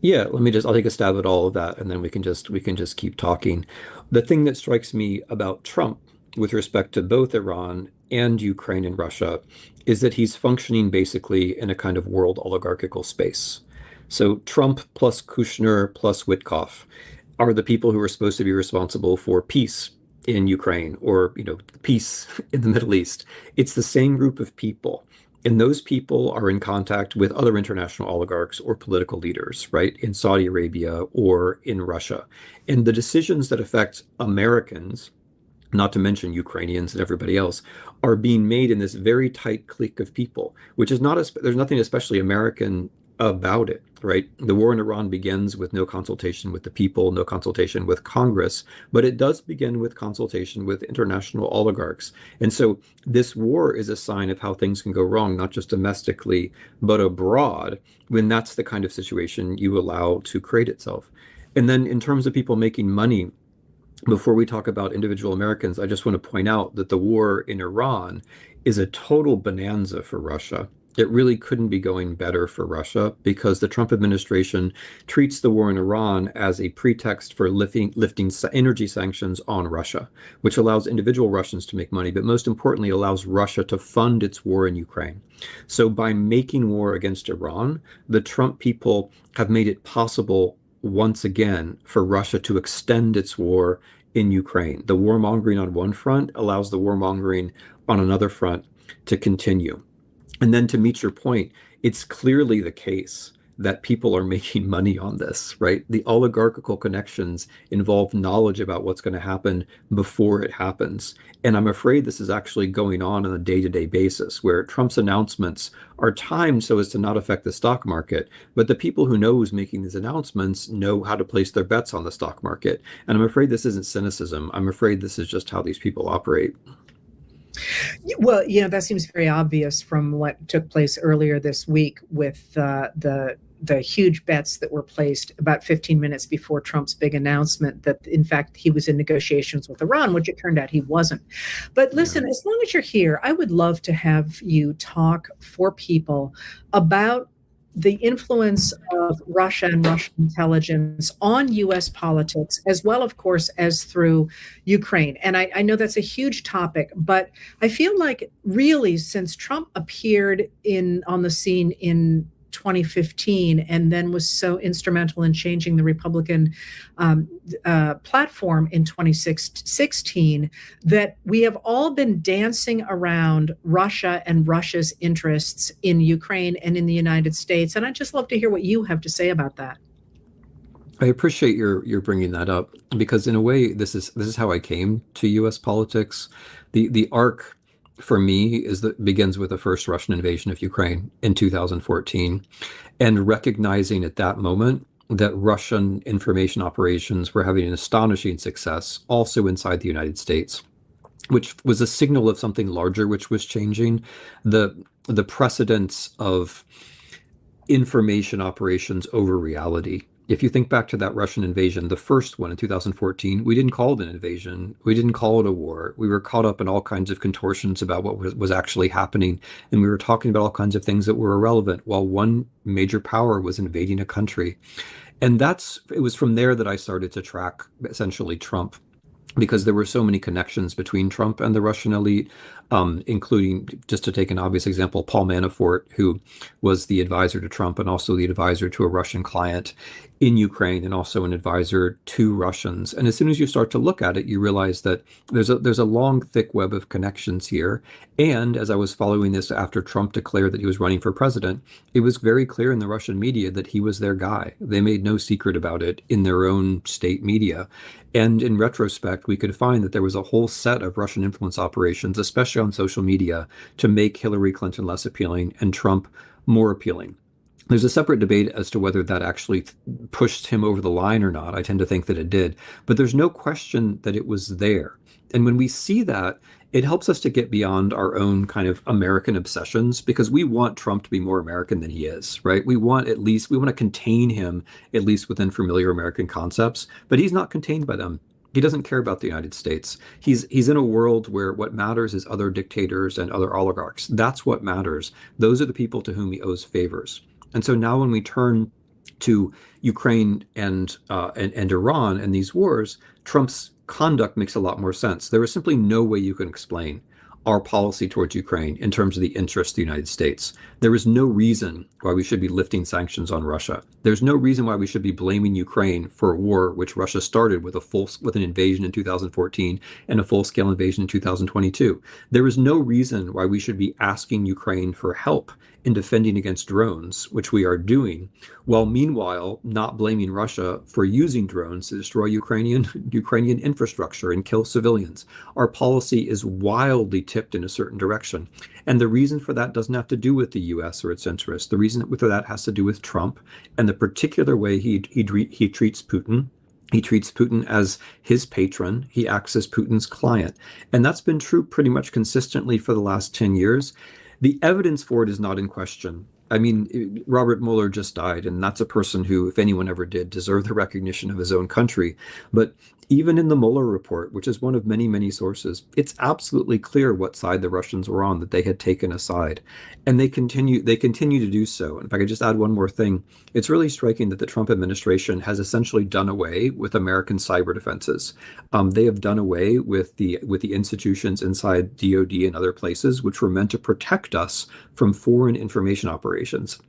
Yeah, I'll take a stab at all of that, and then we can just keep talking. The thing that strikes me about Trump with respect to both Iran and Ukraine and Russia is that he's functioning basically in a kind of world oligarchical space. So Trump plus Kushner plus Witkoff are the people who are supposed to be responsible for peace in Ukraine or, peace in the Middle East. It's the same group of people. And those people are in contact with other international oligarchs or political leaders, right, in Saudi Arabia or in Russia. And the decisions that affect Americans, not to mention Ukrainians and everybody else, are being made in this very tight clique of people, which is there's nothing especially American about it, right? The war in Iran begins with no consultation with the people, no consultation with Congress, but it does begin with consultation with international oligarchs. And so this war is a sign of how things can go wrong, not just domestically, but abroad, when that's the kind of situation you allow to create itself. And then in terms of people making money, before we talk about individual Americans, I just want to point out that the war in Iran is a total bonanza for Russia. It really couldn't be going better for Russia because the Trump administration treats the war in Iran as a pretext for lifting energy sanctions on Russia, which allows individual Russians to make money, but most importantly, allows Russia to fund its war in Ukraine. So by making war against Iran, the Trump people have made it possible once again for Russia to extend its war in Ukraine. The warmongering on one front allows the warmongering on another front to continue. And then to meet your point, it's clearly the case that people are making money on this, right? The oligarchical connections involve knowledge about what's going to happen before it happens. And I'm afraid this is actually going on a day-to-day basis where Trump's announcements are timed so as to not affect the stock market. But the people who know who's making these announcements know how to place their bets on the stock market. And I'm afraid this isn't cynicism. I'm afraid this is just how these people operate. Well, that seems very obvious from what took place earlier this week with the huge bets that were placed about 15 minutes before Trump's big announcement that, in fact, he was in negotiations with Iran, which it turned out he wasn't. But listen, as long as you're here, I would love to have you talk for people about the influence of Russia and Russian intelligence on U.S. politics, as well, of course, as through Ukraine. And I know that's a huge topic, but I feel like really since Trump appeared on the scene in 2015 and then was so instrumental in changing the Republican platform in 2016, that we have all been dancing around Russia and Russia's interests in Ukraine and in the United States. And I'd just love to hear what you have to say about that. I appreciate your bringing that up because in a way, this is how I came to U.S. politics. The arc for me begins with the first Russian invasion of Ukraine in 2014 and recognizing at that moment that Russian information operations were having an astonishing success also inside the United States, which was a signal of something larger, which was changing the precedence of information operations over reality. If you think back to that Russian invasion, the first one in 2014, we didn't call it an invasion. We didn't call it a war. We were caught up in all kinds of contortions about what was actually happening. And we were talking about all kinds of things that were irrelevant while one major power was invading a country. And it was from there that I started to track essentially Trump. because there were so many connections between Trump and the Russian elite, including, just to take an obvious example, Paul Manafort, who was the advisor to Trump and also the advisor to a Russian client in Ukraine and also an advisor to Russians. And as soon as you start to look at it, you realize that there's a long, thick web of connections here. And as I was following this after Trump declared that he was running for president, it was very clear in the Russian media that he was their guy. They made no secret about it in their own state media. And in retrospect, we could find that there was a whole set of Russian influence operations, especially on social media, to make Hillary Clinton less appealing and Trump more appealing. There's a separate debate as to whether that actually pushed him over the line or not. I tend to think that it did, but there's no question that it was there. And when we see that, it helps us to get beyond our own kind of American obsessions, because we want Trump to be more American than he is, right? We want to contain him at least within familiar American concepts, but he's not contained by them. He doesn't care about the United States. He's in a world where what matters is other dictators and other oligarchs. That's what matters. Those are the people to whom he owes favors. And so now when we turn to Ukraine and Iran and these wars, Trump's conduct makes a lot more sense. There is simply no way you can explain our policy towards Ukraine in terms of the interests of the United States. There is no reason why we should be lifting sanctions on Russia. There's no reason why we should be blaming Ukraine for a war which Russia started with an invasion in 2014 and a full-scale invasion in 2022. There is no reason why we should be asking Ukraine for help in defending against drones, which we are doing, while meanwhile not blaming Russia for using drones to destroy Ukrainian infrastructure and kill civilians. Our policy is wildly tipped in a certain direction. And the reason for that doesn't have to do with the US or its interests. The reason for that has to do with Trump and the particular way he treats Putin. He treats Putin as his patron. He acts as Putin's client. And that's been true pretty much consistently for the last 10 years. The evidence for it is not in question. I mean, Robert Mueller just died, and that's a person who, if anyone ever did, deserved the recognition of his own country. But even in the Mueller report, which is one of many, many sources, it's absolutely clear what side the Russians were on, that they had taken a side. And they continue to do so. And if I could just add one more thing, it's really striking that the Trump administration has essentially done away with American cyber defenses. They have done away with the institutions inside DoD and other places which were meant to protect us from foreign information operations.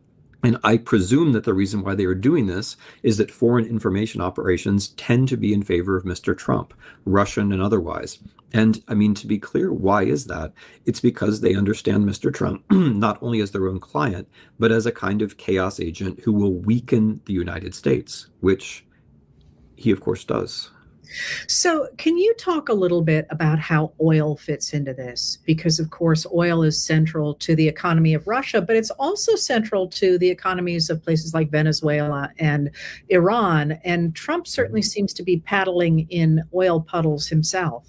And I presume that the reason why they are doing this is that foreign information operations tend to be in favor of Mr. Trump, Russian and otherwise. And I mean, to be clear, why is that? It's because they understand Mr. Trump not only as their own client, but as a kind of chaos agent who will weaken the United States, which he, of course, does. So can you talk a little bit about how oil fits into this? Because, of course, oil is central to the economy of Russia, but it's also central to the economies of places like Venezuela and Iran. And Trump certainly seems to be paddling in oil puddles himself.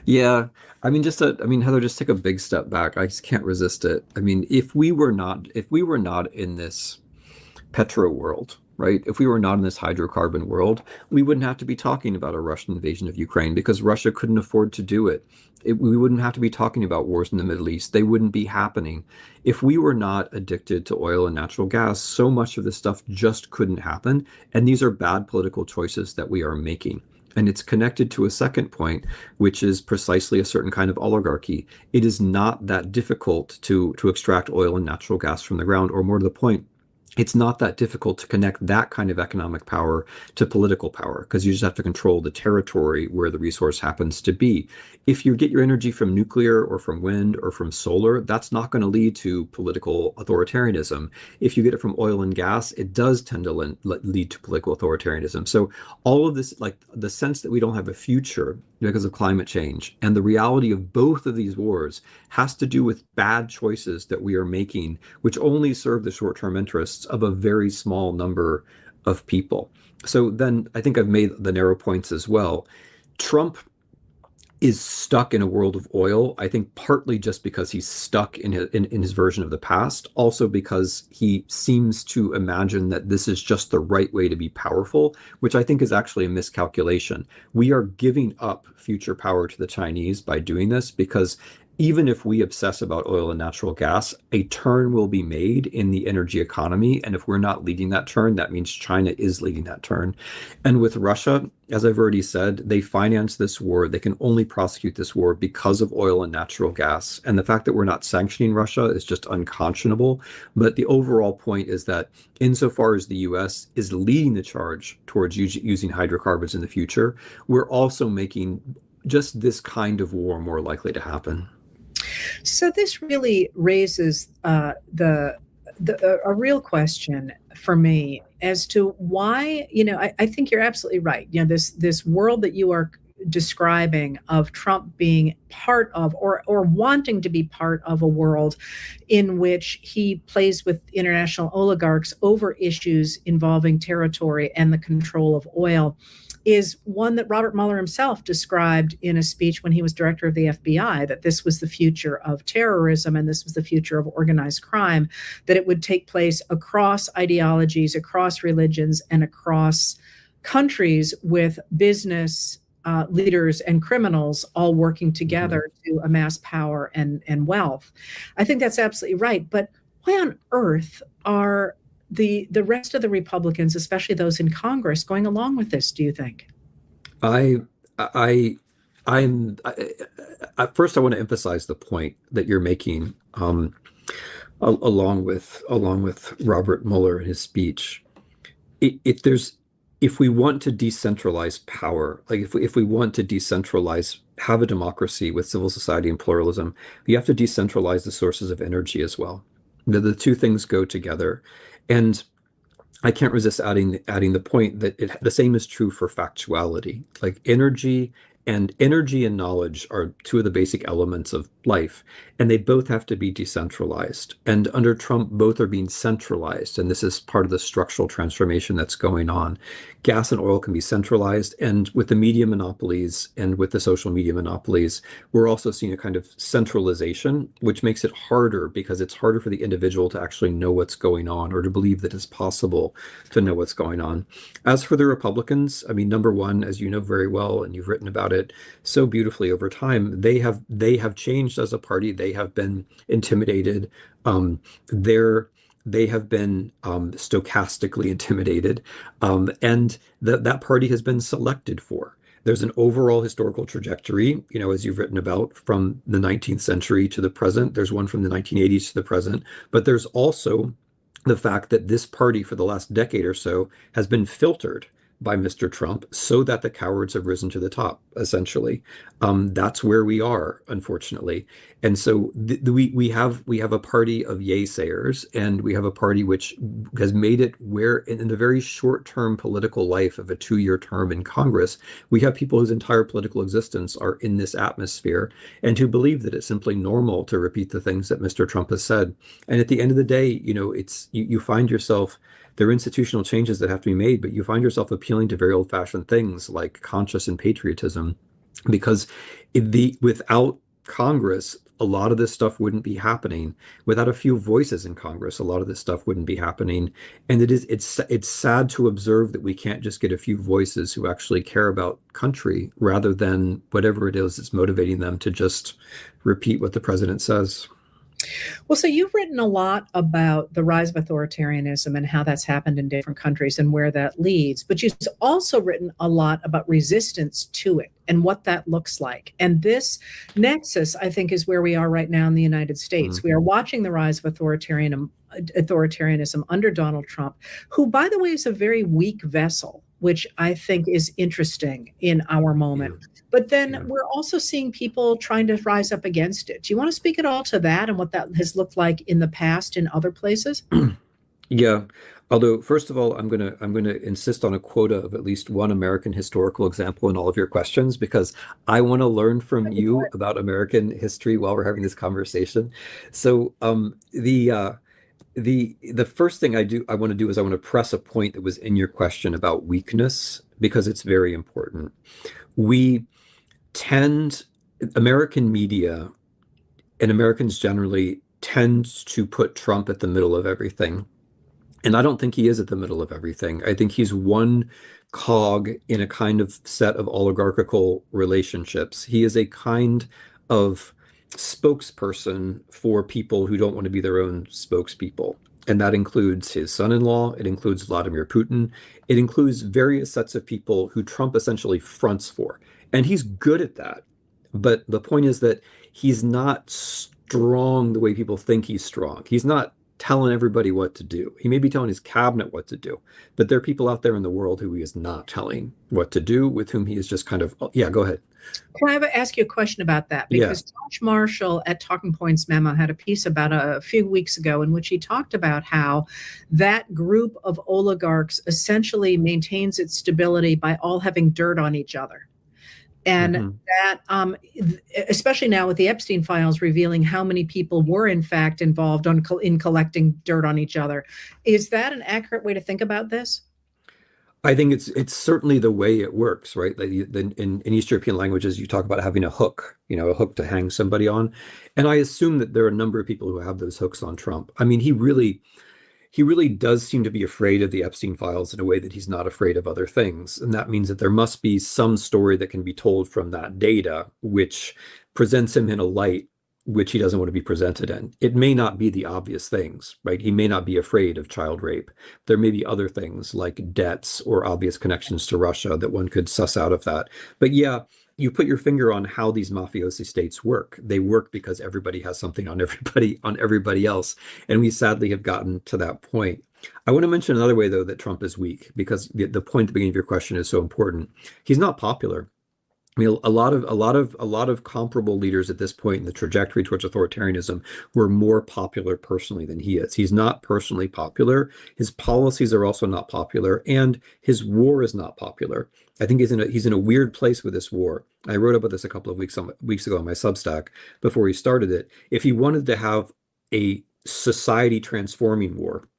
Yeah. I mean, Heather, just take a big step back. I just can't resist it. I mean, if we were not in this petro world, right? If we were not in this hydrocarbon world, we wouldn't have to be talking about a Russian invasion of Ukraine because Russia couldn't afford to do it. We wouldn't have to be talking about wars in the Middle East. They wouldn't be happening. If we were not addicted to oil and natural gas, so much of this stuff just couldn't happen. And these are bad political choices that we are making. And it's connected to a second point, which is precisely a certain kind of oligarchy. It is not that difficult to extract oil and natural gas from the ground, or more to the point, it's not that difficult to connect that kind of economic power to political power, because you just have to control the territory where the resource happens to be. If you get your energy from nuclear or from wind or from solar, that's not going to lead to political authoritarianism. If you get it from oil and gas, it does tend to lead to political authoritarianism. So all of this, like the sense that we don't have a future because of climate change, and the reality of both of these wars has to do with bad choices that we are making, which only serve the short-term interests of a very small number of people. So then I think I've made the narrow points as well. Trump is stuck in a world of oil, I think partly just because he's stuck in his version of the past, also because he seems to imagine that this is just the right way to be powerful, which I think is actually a miscalculation. We are giving up future power to the Chinese by doing this because even if we obsess about oil and natural gas, a turn will be made in the energy economy. And if we're not leading that turn, that means China is leading that turn. And with Russia, as I've already said, they finance this war. They can only prosecute this war because of oil and natural gas. And the fact that we're not sanctioning Russia is just unconscionable. But the overall point is that insofar as the US is leading the charge towards using hydrocarbons in the future, we're also making just this kind of war more likely to happen. So this really raises a real question for me as to why, I think you're absolutely right. This world that you are describing of Trump being part of or wanting to be part of a world in which he plays with international oligarchs over issues involving territory and the control of oil is one that Robert Mueller himself described in a speech when he was director of the FBI, that this was the future of terrorism and this was the future of organized crime, that it would take place across ideologies, across religions, and across countries with business leaders and criminals all working together to amass power and wealth. I think that's absolutely right. But why on earth are the rest of the Republicans, especially those in Congress, going along with this, do you think? First, I want to emphasize the point that you're making, along with Robert Mueller and his speech. If we want to decentralize power, like if we want to have a democracy with civil society and pluralism, you have to decentralize the sources of energy as well. The two things go together. And I can't resist adding the point that the same is true for factuality. Like energy and knowledge are two of the basic elements of life, and they both have to be decentralized. And under Trump, both are being centralized, and this is part of the structural transformation that's going on. Gas and oil can be centralized, and with the media monopolies and with the social media monopolies, we're also seeing a kind of centralization, which makes it harder because it's harder for the individual to actually know what's going on or to believe that it's possible to know what's going on. As for the Republicans, I mean, number one, as you know very well, and you've written about it so beautifully over time, they have changed as a party. They have been intimidated. They have been stochastically intimidated, and that party has been selected for. There's an overall historical trajectory, as you've written about, from the 19th century to the present. There's one from the 1980s to the present, but there's also the fact that this party for the last decade or so has been filtered by Mr. Trump so that the cowards have risen to the top, essentially. That's where we are, unfortunately. And so we have a party of yay-sayers, and we have a party which has made it where in the very short-term political life of a 2-year term in Congress, we have people whose entire political existence are in this atmosphere and who believe that it's simply normal to repeat the things that Mr. Trump has said. And at the end of the day, you find yourself, there are institutional changes that have to be made, but you find yourself appealing to very old-fashioned things like conscience and patriotism, because without Congress, a lot of this stuff wouldn't be happening. Without a few voices in Congress, a lot of this stuff wouldn't be happening. And it's sad to observe that we can't just get a few voices who actually care about country rather than whatever it is that's motivating them to just repeat what the president says. Well, so you've written a lot about the rise of authoritarianism and how that's happened in different countries and where that leads. But you've also written a lot about resistance to it and what that looks like. And this nexus, I think, is where we are right now in the United States. We are watching the rise of authoritarianism under Donald Trump, who, by the way, is a very weak vessel, which I think is interesting in our moment. Yeah. But then we're also seeing people trying to rise up against it. Do you want to speak at all to that and what that has looked like in the past in other places? Yeah. Although, first of all, I'm gonna insist on a quota of at least one American historical example in all of your questions, because I want to learn from you about American history while we're having this conversation. So the first thing I want to do is I want to press a point that was in your question about weakness, because it's very important. American media and Americans generally tend to put Trump at the middle of everything. And I don't think he is at the middle of everything. I think he's one cog in a kind of set of oligarchical relationships. He is a kind of spokesperson for people who don't want to be their own spokespeople. And that includes his son-in-law, it includes Vladimir Putin, it includes various sets of people who Trump essentially fronts for. And he's good at that. But the point is that he's not strong the way people think he's strong. He's not telling everybody what to do. He may be telling his cabinet what to do, but there are people out there in the world who he is not telling what to do, with whom he is just kind of, yeah, go ahead. Can I ask you a question about that? Because Josh Marshall at Talking Points Memo had a piece about a few weeks ago in which he talked about how that group of oligarchs essentially maintains its stability by all having dirt on each other. And that, especially now with the Epstein files revealing how many people were in fact involved in collecting dirt on each other, is that an accurate way to think about this? I think it's certainly the way it works, right? In East European languages, you talk about having a hook, a hook to hang somebody on. And I assume that there are a number of people who have those hooks on Trump. I mean, he really does seem to be afraid of the Epstein files in a way that he's not afraid of other things. And that means that there must be some story that can be told from that data, which presents him in a light which he doesn't want to be presented in. It may not be the obvious things, right? He may not be afraid of child rape. There may be other things like debts or obvious connections to Russia that one could suss out of that. But yeah, you put your finger on how these mafiosi states work. They work because everybody has something on everybody else. And we sadly have gotten to that point. I want to mention another way, though, that Trump is weak, because the point at the beginning of your question is so important. He's not popular. I mean, a lot of comparable leaders at this point in the trajectory towards authoritarianism were more popular personally than he is. He's not personally popular. His policies are also not popular, and his war is not popular. I think he's in a weird place with this war. I wrote about this a couple of weeks ago on my Substack before he started it. If he wanted to have a society transforming war,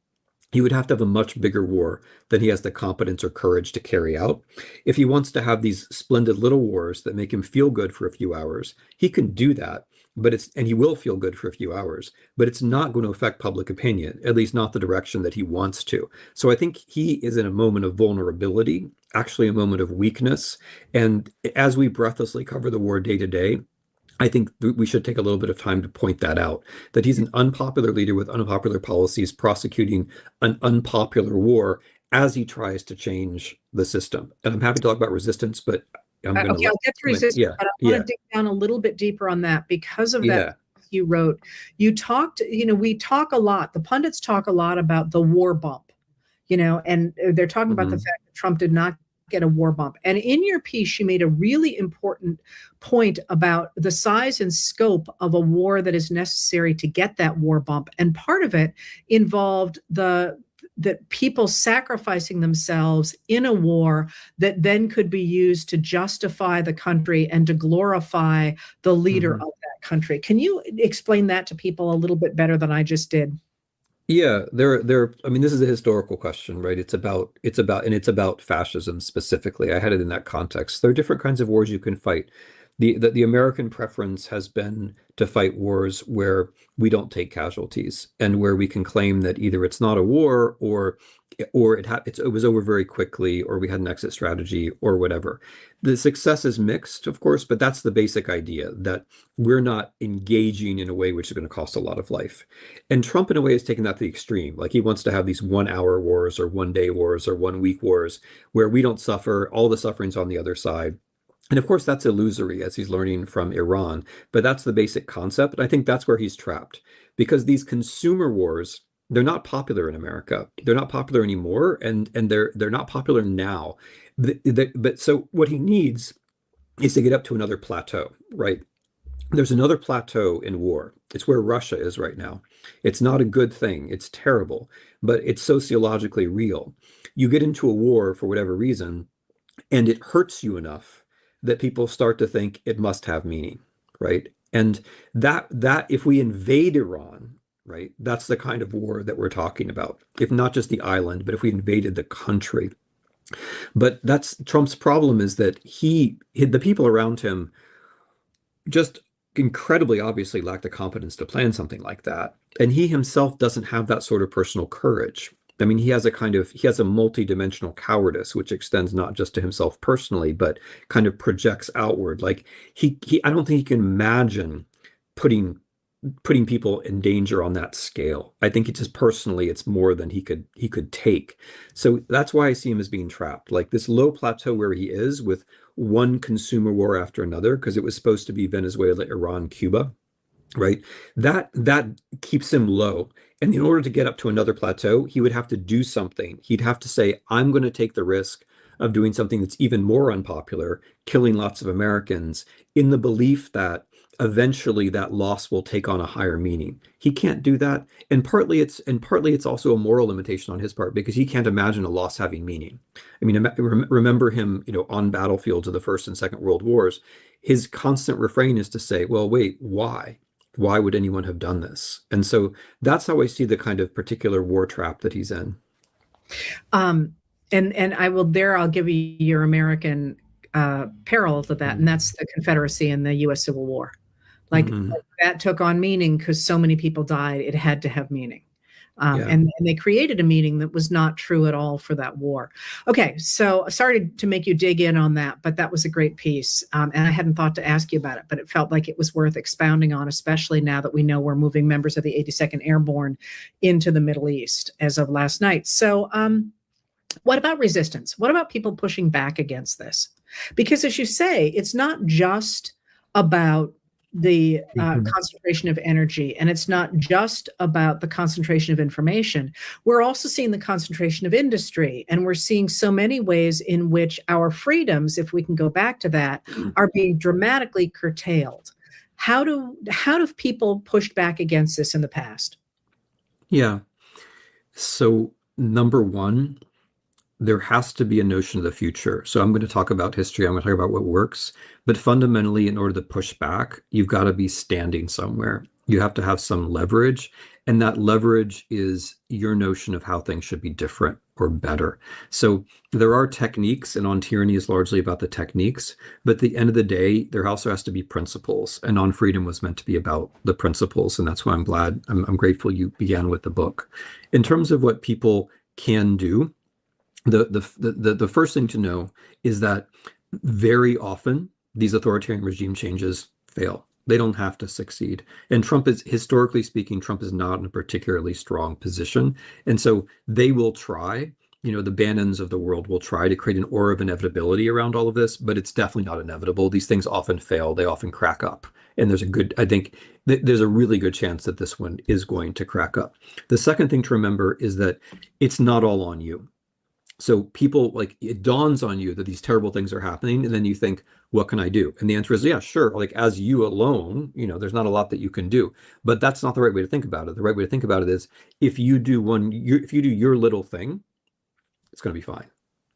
he would have to have a much bigger war than he has the competence or courage to carry out. If he wants to have these splendid little wars that make him feel good for a few hours, he can do that, and he will feel good for a few hours, but it's not going to affect public opinion, at least not the direction that he wants to. So I think he is in a moment of vulnerability, actually a moment of weakness. And as we breathlessly cover the war day to day, I think we should take a little bit of time to point that out, that he's an unpopular leader with unpopular policies prosecuting an unpopular war as he tries to change the system. And I'm happy to talk about resistance, but I'm going to I'll get to resistance, but I want to dig down a little bit deeper on that because of that you wrote. You talked, we talk a lot, the pundits talk a lot about the war bump, and they're talking about the fact that Trump did not get a war bump. And in your piece, you made a really important point about the size and scope of a war that is necessary to get that war bump. And part of it involved that people sacrificing themselves in a war that then could be used to justify the country and to glorify the leader of that country. Can you explain that to people a little bit better than I just did? Yeah, I mean, this is a historical question, right? It's about fascism specifically. I had it in that context. There are different kinds of wars you can fight. The American preference has been to fight wars where we don't take casualties and where we can claim that either it's not a war or it was over very quickly, or we had an exit strategy or whatever. The success is mixed, of course, but that's the basic idea, that we're not engaging in a way which is going to cost a lot of life. And Trump, in a way, has taken that to the extreme. Like, he wants to have these 1 hour wars or 1 day wars or 1 week wars where we don't suffer, all the suffering's on the other side. And of course, that's illusory, as he's learning from Iran, but that's the basic concept. And I think that's where he's trapped, because these consumer wars, they're not popular in America. They're not popular anymore, and they're not popular now. But so what he needs is to get up to another plateau, right? There's another plateau in war. It's where Russia is right now. It's not a good thing. It's terrible, but it's sociologically real. You get into a war for whatever reason, and it hurts you enough that people start to think it must have meaning, right? And that if we invade Iran, right, that's the kind of war that we're talking about. If not just the island, but if we invaded the country. But that's Trump's problem, is that the people around him just incredibly obviously lack the competence to plan something like that. And he himself doesn't have that sort of personal courage. I mean, he has a multi-dimensional cowardice, which extends not just to himself personally, but kind of projects outward. Like I don't think he can imagine putting people in danger on that scale. I think it's just personally, it's more than he could take. So that's why I see him as being trapped. Like this low plateau where he is with one consumer war after another, because it was supposed to be Venezuela, Iran, Cuba, right? That keeps him low. And in order to get up to another plateau, he would have to do something. He'd have to say, I'm going to take the risk of doing something that's even more unpopular, killing lots of Americans, in the belief that eventually that loss will take on a higher meaning. He can't do that. And partly it's also a moral limitation on his part, because he can't imagine a loss having meaning. I mean, remember him, on battlefields of the First and Second World Wars, his constant refrain is to say, well, wait, why? Why would anyone have done this? And so that's how I see the kind of particular war trap that he's in. And I'll give you your American parallel to that, and that's the Confederacy and the U.S. Civil War. Like that took on meaning because so many people died. It had to have meaning. And they created a meaning that was not true at all for that war. Okay, so sorry to make you dig in on that, but that was a great piece. And I hadn't thought to ask you about it, but it felt like it was worth expounding on, especially now that we know we're moving members of the 82nd Airborne into the Middle East as of last night. So what about resistance? What about people pushing back against this? Because as you say, it's not just about the concentration of energy, and it's not just about the concentration of information. We're also seeing the concentration of industry, and we're seeing so many ways in which our freedoms, if we can go back to that, are being dramatically curtailed. How do people push back against this in the past? Yeah. So number one, there has to be a notion of the future. So I'm going to talk about history. I'm going to talk about what works. But fundamentally, in order to push back, you've got to be standing somewhere. You have to have some leverage. And that leverage is your notion of how things should be different or better. So there are techniques, and On Tyranny is largely about the techniques. But at the end of the day, there also has to be principles. And On Freedom was meant to be about the principles. And that's why I'm grateful you began with the book. In terms of what people can do, the first thing to know is that very often these authoritarian regime changes fail. They don't have to succeed. And historically speaking, Trump is not in a particularly strong position. And so they will try, the Bannons of the world will try to create an aura of inevitability around all of this, but it's definitely not inevitable. These things often fail. They often crack up. And there's a really good chance that this one is going to crack up. The second thing to remember is that it's not all on you. So people, it dawns on you that these terrible things are happening, and then you think, what can I do? And the answer is, yeah, sure. As you alone, there's not a lot that you can do. But that's not the right way to think about it. The right way to think about it is, if you do your little thing, it's going to be fine.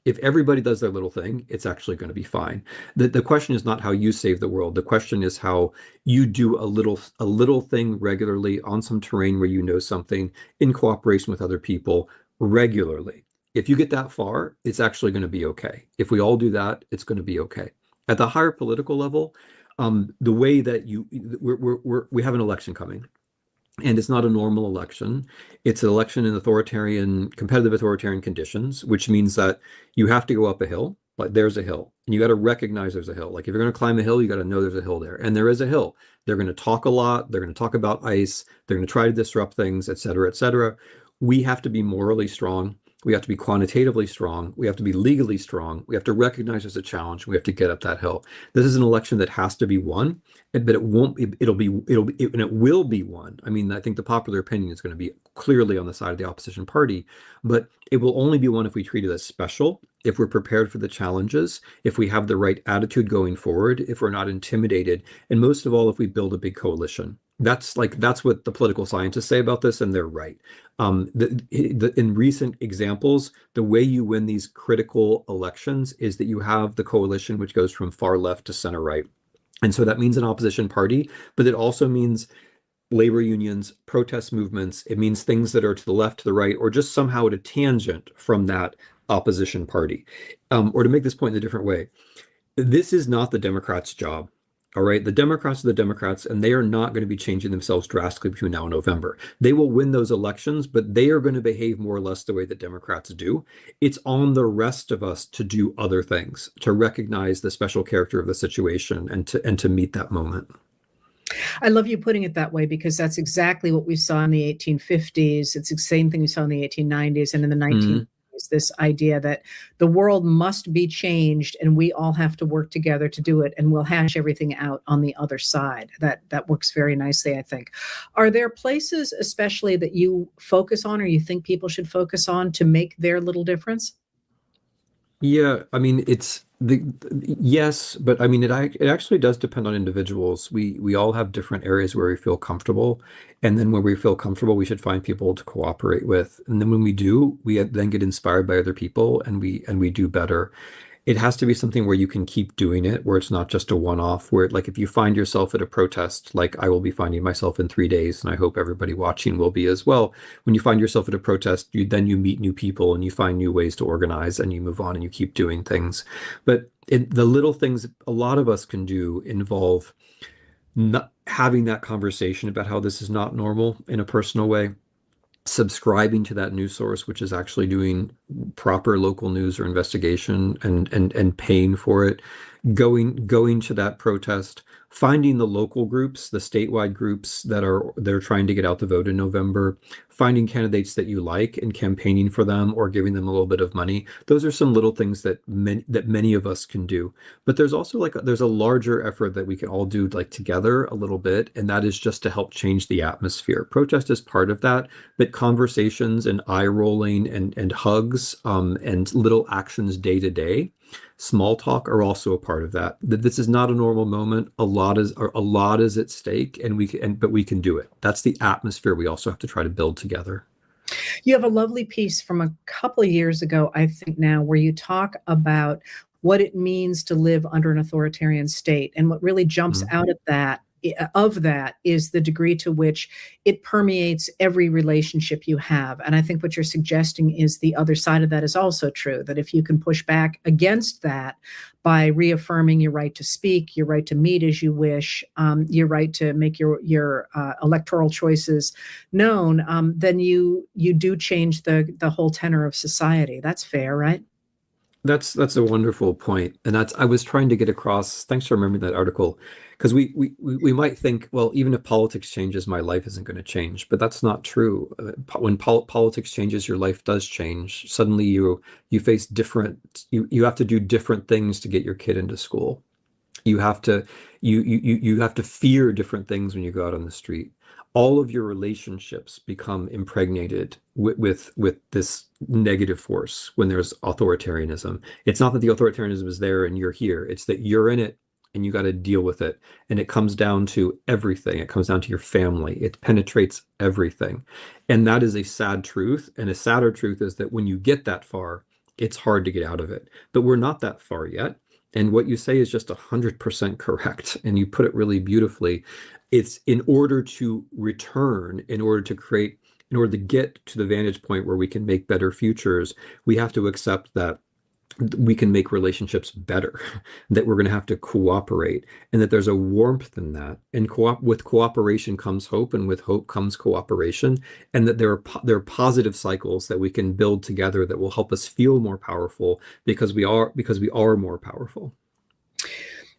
If everybody does their little thing, it's actually going to be fine. The question is not how you save the world. The question is how you do a little thing regularly on some terrain where you know something, in cooperation with other people regularly. If you get that far, it's actually going to be okay. If we all do that, it's going to be okay. At the higher political level, the way that we have an election coming, and it's not a normal election. It's an election in competitive authoritarian conditions, which means that you have to go up a hill. Like there's a hill, and you got to recognize there's a hill. Like if you're going to climb a hill, you got to know there's a hill there, and there is a hill. They're going to talk a lot. They're going to talk about ICE. They're going to try to disrupt things, et cetera, et cetera. We have to be morally strong. We have to be quantitatively strong. We have to be legally strong. We have to recognize there's a challenge. We have to get up that hill. This is an election that has to be won, but it will be won. I mean, I think the popular opinion is going to be clearly on the side of the opposition party, but it will only be won if we treat it as special, if we're prepared for the challenges, if we have the right attitude going forward, if we're not intimidated, and most of all, if we build a big coalition. That's what the political scientists say about this, and they're right. In recent examples, the way you win these critical elections is that you have the coalition, which goes from far left to center right. And so that means an opposition party, but it also means labor unions, protest movements. It means things that are to the left, to the right, or just somehow at a tangent from that opposition party. Or to make this point in a different way, this is not the Democrats' job. All right, the Democrats are the Democrats, and they are not going to be changing themselves drastically between now and November. They will win those elections, but they are going to behave more or less the way that Democrats do. It's on the rest of us to do other things, to recognize the special character of the situation and to meet that moment. I love you putting it that way, because that's exactly what we saw in the 1850s. It's the same thing we saw in the 1890s and in the 1990s. This idea that the world must be changed and we all have to work together to do it, and we'll hash everything out on the other side. That works very nicely, I think. Are there places especially that you focus on, or you think people should focus on, to make their little difference? Yeah, I mean, yes, but I mean, it actually does depend on individuals. We all have different areas where we feel comfortable, and then where we feel comfortable, we should find people to cooperate with. And then when we do, we then get inspired by other people, and we do better. It has to be something where you can keep doing it, where it's not just a one-off, where, like, if you find yourself at a protest, like I will be finding myself in 3 days, and I hope everybody watching will be as well. When you find yourself at a protest, you meet new people and you find new ways to organize, and you move on and you keep doing things. But the little things a lot of us can do involve not having that conversation about how this is not normal in a personal way, subscribing to that news source, which is actually doing proper local news or investigation, and paying for it, going to that protest, finding the local groups, the statewide groups they're trying to get out the vote in November, finding candidates that you like and campaigning for them or giving them a little bit of money. Those are some little things that many of us can do. But there's also there's a larger effort that we can all do, like, together a little bit, and that is just to help change the atmosphere. Protest is part of that, but conversations and eye rolling and hugs and little actions day to day, small talk, are also a part of that. That this is not a normal moment. A lot is at stake, but we can do it. That's the atmosphere we also have to try to build together. You have a lovely piece from a couple of years ago, I think now, where you talk about what it means to live under an authoritarian state. And what really jumps out at that is the degree to which it permeates every relationship you have. And I think what you're suggesting is the other side of that is also true, that if you can push back against that by reaffirming your right to speak, your right to meet as you wish, your right to make your electoral choices known, then you do change the whole tenor of society. That's fair, right? That's a wonderful point, and I was trying to get across. Thanks for remembering that article, because we might think, well, even if politics changes, my life isn't going to change, but that's not true. When politics changes, your life does change. Suddenly, you face different. You have to do different things to get your kid into school. You have to fear different things when you go out on the street. All of your relationships become impregnated with this negative force when there's authoritarianism. It's not that the authoritarianism is there and you're here. It's that you're in it and you got to deal with it. And it comes down to everything. It comes down to your family. It penetrates everything. And that is a sad truth. And a sadder truth is that when you get that far, it's hard to get out of it. But we're not that far yet. And what you say is just 100% correct. And you put it really beautifully. It's in order to return, in order to get to the vantage point where we can make better futures, we have to accept that we can make relationships better, that we're going to have to cooperate, and that there's a warmth in that. And with cooperation comes hope, and with hope comes cooperation, and that there are positive cycles that we can build together that will help us feel more powerful because we are more powerful.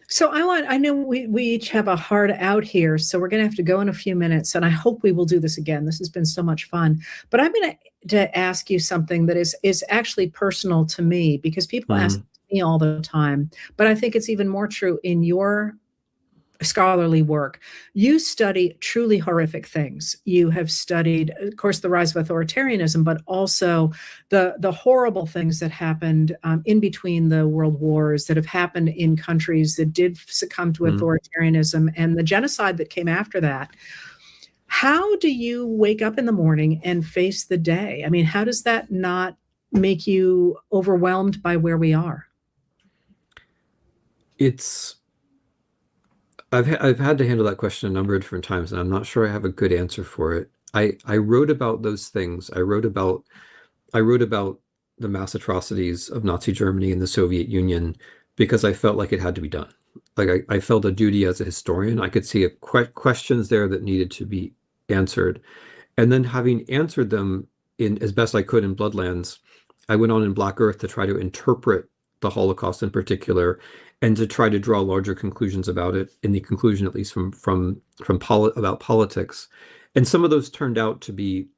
So I know we each have a hard out here, so we're going to have to go in a few minutes, and I hope we will do this again. This has been so much fun. But I'm going to ask you something that is actually personal to me, because people ask me all the time, but I think it's even more true in your scholarly work. You study truly horrific things. You have studied, of course, the rise of authoritarianism, but also the horrible things that happened in between the world wars, that have happened in countries that did succumb to authoritarianism, and the genocide that came after that. How do you wake up in the morning and face the day? I mean, how does that not make you overwhelmed by where we are? I've had to handle that question a number of different times, and I'm not sure I have a good answer for it. I wrote about those things. I wrote about the mass atrocities of Nazi Germany and the Soviet Union because I felt like it had to be done. Like I felt a duty as a historian. I could see questions there that needed to be answered. And then having answered them as best I could in Bloodlands, I went on in Black Earth to try to interpret the Holocaust in particular, and to try to draw larger conclusions about it, in the conclusion at least about politics. And some of those turned out to be,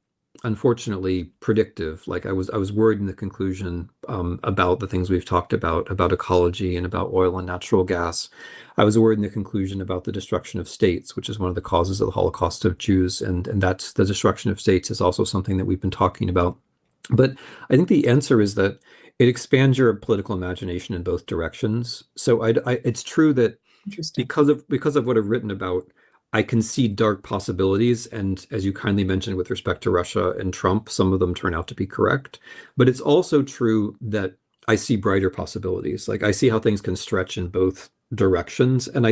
unfortunately, predictive. Like I was worried in the conclusion about the things we've talked about ecology and about oil and natural gas. I was worried in the conclusion about the destruction of states, which is one of the causes of the Holocaust of Jews, and that's the destruction of states is also something that we've been talking about. But I think the answer is that it expands your political imagination in both directions. So it's true that because of what I've written about, I can see dark possibilities. And as you kindly mentioned with respect to Russia and Trump, some of them turn out to be correct. But it's also true that I see brighter possibilities. Like I see how things can stretch in both directions. And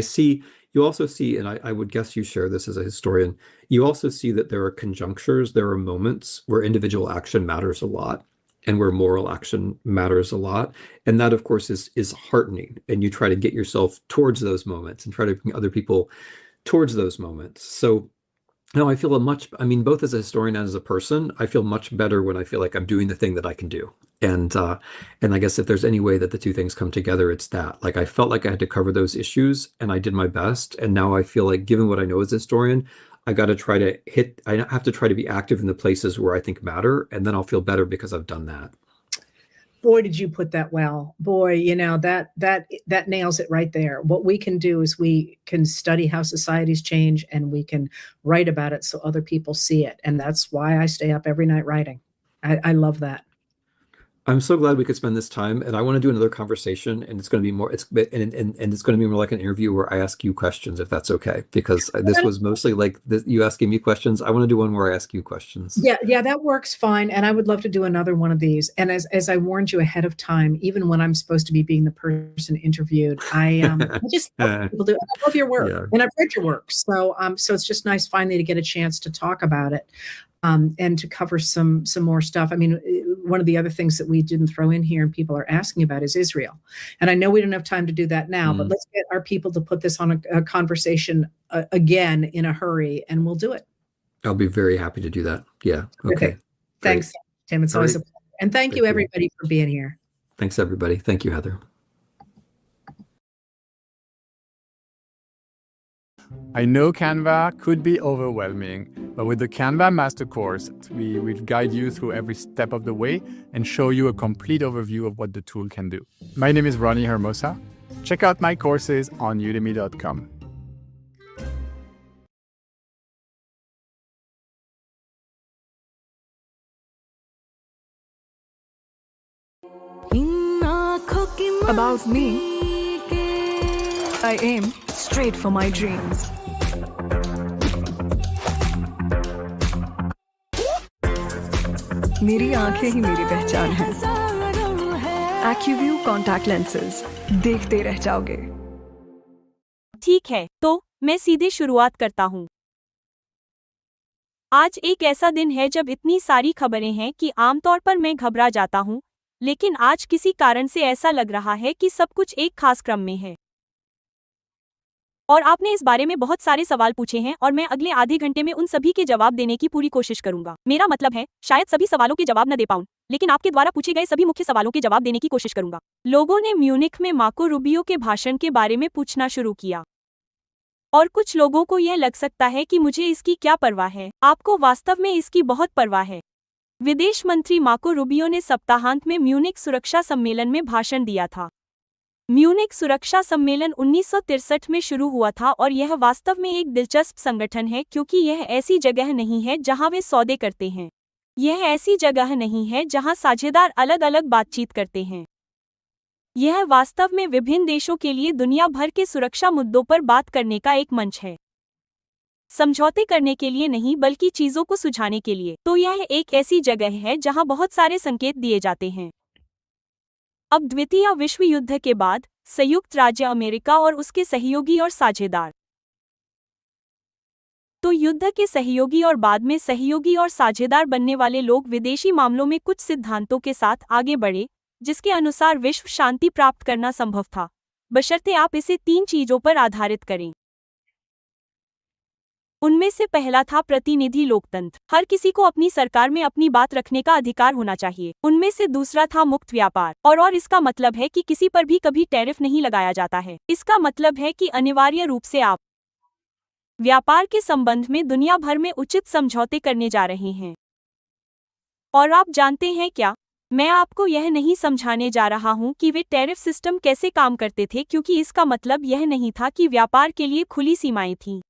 you also see, and I would guess you share this as a historian, you also see that there are conjunctures, there are moments where individual action matters a lot and where moral action matters a lot. And that, of course, is heartening. And you try to get yourself towards those moments and try to bring other people towards those moments. So no, I feel both as a historian and as a person, I feel much better when I feel like I'm doing the thing that I can do. And I guess if there's any way that the two things come together, it's that. Like I felt like I had to cover those issues and I did my best. And now I feel like, given what I know as a historian, I have to try to be active in the places where I think matter. And then I'll feel better because I've done that. Boy, did you put that well. Boy, that nails it right there. What we can do is we can study how societies change and we can write about it so other people see it. And that's why I stay up every night writing. I love that. I'm so glad we could spend this time, and I want to do another conversation, and it's going to be more. It's going to be more like an interview where I ask you questions, if that's okay, because this was mostly like you asking me questions. I want to do one where I ask you questions. Yeah, that works fine, and I would love to do another one of these. And as I warned you ahead of time, even when I'm supposed to be being the person interviewed, I just love people do. I love your work, and I've read your work, so it's just nice finally to get a chance to talk about it. And to cover some more stuff. I mean, one of the other things that we didn't throw in here and people are asking about is Israel. And I know we don't have time to do that now, but let's get our people to put this on a conversation again in a hurry, and we'll do it. I'll be very happy to do that. Yeah. Okay. Thanks, Tim. It's always a pleasure. And thank you, everybody, for being here. Thanks, everybody. Thank you, Heather. I know Canva could be overwhelming, but with the Canva Master Course, we will guide you through every step of the way and show you a complete overview of what the tool can do. My name is Ronnie Hermosa. Check out my courses on udemy.com. About me, I aim straight for my dreams. मेरी आंखें ही मेरी पहचान है. AccuView contact lenses, देखते रह जाओगे. ठीक है, तो मैं सीधे शुरुआत करता हूँ. आज एक ऐसा दिन है जब इतनी सारी खबरें हैं कि आमतौर पर मैं घबरा जाता हूँ, लेकिन आज किसी कारण से ऐसा लग रहा है कि सब कुछ एक खास क्रम में है. और आपने इस बारे में बहुत सारे सवाल पूछे हैं और मैं अगले आधे घंटे में उन सभी के जवाब देने की पूरी कोशिश करूंगा. मेरा मतलब है, शायद सभी सवालों के जवाब न दे पाऊं, लेकिन आपके द्वारा पूछे गए सभी मुख्य सवालों के जवाब देने की कोशिश करूंगा. लोगों ने म्यूनिख में मार्को रूबियो के भाषण के बारे में पूछना शुरू किया. और कुछ लोगों को यह लग सकता है कि मुझे इसकी क्या परवाह है. आपको वास्तव में इसकी बहुत परवाह है. विदेश मंत्री मार्को रूबियो ने सप्ताहांत में म्यूनिख सुरक्षा सम्मेलन में भाषण दिया था. म्यूनिख सुरक्षा सम्मेलन 1963 में शुरू हुआ था और यह वास्तव में एक दिलचस्प संगठन है क्योंकि यह ऐसी जगह नहीं है जहां वे सौदे करते हैं. यह ऐसी जगह नहीं है जहां साझेदार अलग अलग बातचीत करते हैं. यह वास्तव में विभिन्न देशों के लिए दुनिया भर के सुरक्षा मुद्दों पर बात करने का एक मंच है. समझौते करने के लिए नहीं बल्कि चीजों को सुझाने के लिए. तो यह एक ऐसी जगह है जहां बहुत सारे संकेत दिए जाते हैं. अब द्वितीय विश्व युद्ध के बाद संयुक्त राज्य अमेरिका और उसके सहयोगी और साझेदार. तो युद्ध के सहयोगी और बाद में सहयोगी और साझेदार बनने वाले लोग विदेशी मामलों में कुछ सिद्धांतों के साथ आगे बढ़े, जिसके अनुसार विश्व शांति प्राप्त करना संभव था, बशर्ते आप इसे 3 चीजों पर आधारित करें. उनमें से पहला था प्रतिनिधि लोकतंत्र। हर किसी को अपनी सरकार में अपनी बात रखने का अधिकार होना चाहिए। उनमें से दूसरा था मुक्त व्यापार, और इसका मतलब है कि किसी पर भी कभी टैरिफ नहीं लगाया जाता है। इसका मतलब है कि अनिवार्य रूप से आप व्यापार के संबंध में दुनिया भर में उचित समझौते करने जा रहे हैं। और आप जानते हैं क्या, मैं आपको यह नहीं समझाने जा रहा हूं कि वे टैरिफ सिस्टम कैसे काम करते थे, क्योंकि इसका मतलब यह नहीं था कि व्यापार के लिए खुली सीमाएं थीं।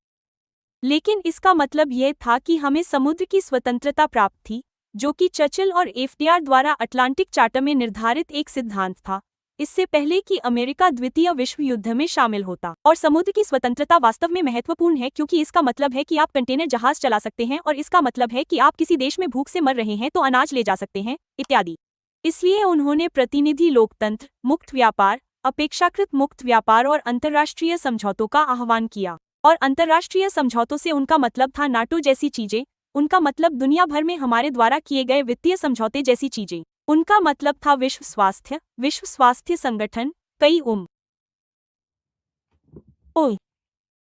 लेकिन इसका मतलब यह था कि हमें समुद्र की स्वतंत्रता प्राप्त थी, जो कि चर्चिल और एफडीआर द्वारा अटलांटिक चार्टर में निर्धारित एक सिद्धांत था, इससे पहले कि अमेरिका द्वितीय विश्व युद्ध में शामिल होता। और समुद्र की स्वतंत्रता वास्तव में महत्वपूर्ण है, क्योंकि इसका मतलब है कि आप कंटेनर जहाज चला सकते हैं, और इसका मतलब है कि आप किसी देश में भूख से मर रहे हैं तो अनाज ले जा सकते हैं, इत्यादि। इसलिए उन्होंने प्रतिनिधि लोकतंत्र, मुक्त व्यापार, अपेक्षाकृत मुक्त व्यापार और अंतर्राष्ट्रीय समझौतों का आह्वान किया। और अंतर्राष्ट्रीय समझौतों से उनका मतलब था नाटो जैसी चीजें, उनका मतलब दुनिया भर में हमारे द्वारा किए गए वित्तीय समझौते जैसी चीजें, उनका मतलब था विश्व स्वास्थ्य संगठन, कई ओह,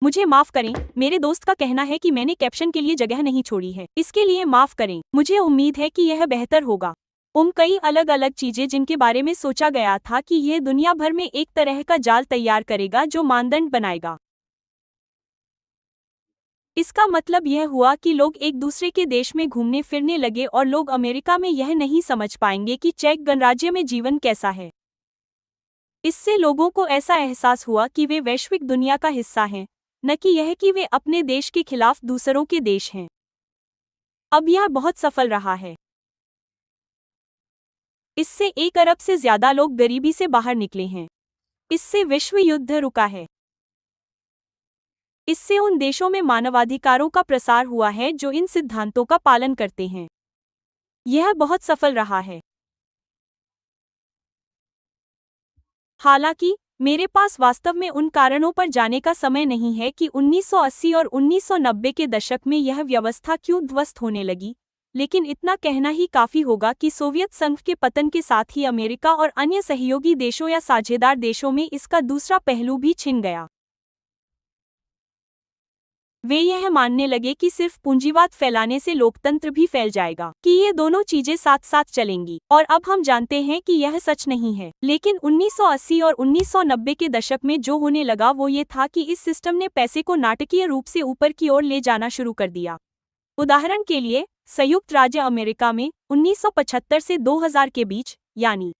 मुझे माफ करें, मेरे दोस्त का कहना है कि मैंने कैप्शन के लिए जगह नहीं छोड़ी है, इसके लिए माफ करें। मुझे उम्मीद है कि यह बेहतर होगा। कई अलग अलग चीजें जिनके बारे में सोचा गया था कि यह दुनिया भर में एक तरह का जाल तैयार करेगा जो मानदंड बनाएगा। इसका मतलब यह हुआ कि लोग एक दूसरे के देश में घूमने फिरने लगे, और लोग अमेरिका में यह नहीं समझ पाएंगे कि चेक गणराज्य में जीवन कैसा है। इससे लोगों को ऐसा एहसास हुआ कि वे वैश्विक दुनिया का हिस्सा हैं, न कि यह कि वे अपने देश के खिलाफ दूसरों के देश हैं। अब यह बहुत सफल रहा है। इससे 1 अरब से ज्यादा लोग गरीबी से बाहर निकले हैं। इससे विश्व युद्ध रुका है। इससे उन देशों में मानवाधिकारों का प्रसार हुआ है जो इन सिद्धांतों का पालन करते हैं। यह बहुत सफल रहा है। हालांकि मेरे पास वास्तव में उन कारणों पर जाने का समय नहीं है कि 1980 और 1990 के दशक में यह व्यवस्था क्यों ध्वस्त होने लगी, लेकिन इतना कहना ही काफी होगा कि सोवियत संघ के पतन के साथ ही अमेरिका और अन्य सहयोगी देशों या साझेदार देशों में इसका दूसरा पहलू भी छिन गया। वे यह मानने लगे कि सिर्फ पूंजीवाद फैलाने से लोकतंत्र भी फैल जाएगा, कि ये दोनों चीजें साथ साथ चलेंगी। और अब हम जानते हैं कि यह सच नहीं है। लेकिन 1980 और 1990 के दशक में जो होने लगा वो ये था कि इस सिस्टम ने पैसे को नाटकीय रूप से ऊपर की ओर ले जाना शुरू कर दिया। उदाहरण के लिए, संयुक्त राज्य अमेरिका में 1975 से 2000 के बीच, यानी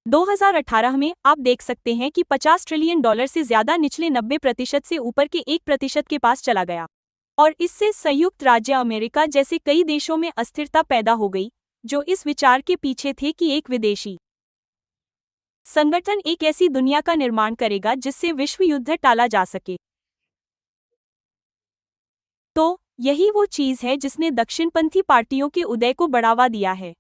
2018 में, आप देख सकते हैं कि $50 ट्रिलियन से ज्यादा निचले 90% से ऊपर के 1% के पास चला गया। और इससे संयुक्त राज्य अमेरिका जैसे कई देशों में अस्थिरता पैदा हो गई, जो इस विचार के पीछे थे कि एक विदेशी संगठन एक ऐसी दुनिया का निर्माण करेगा जिससे विश्व युद्ध टाला जा सके। तो यही वो चीज है जिसने दक्षिणपंथी पार्टियों के उदय को बढ़ावा दिया है,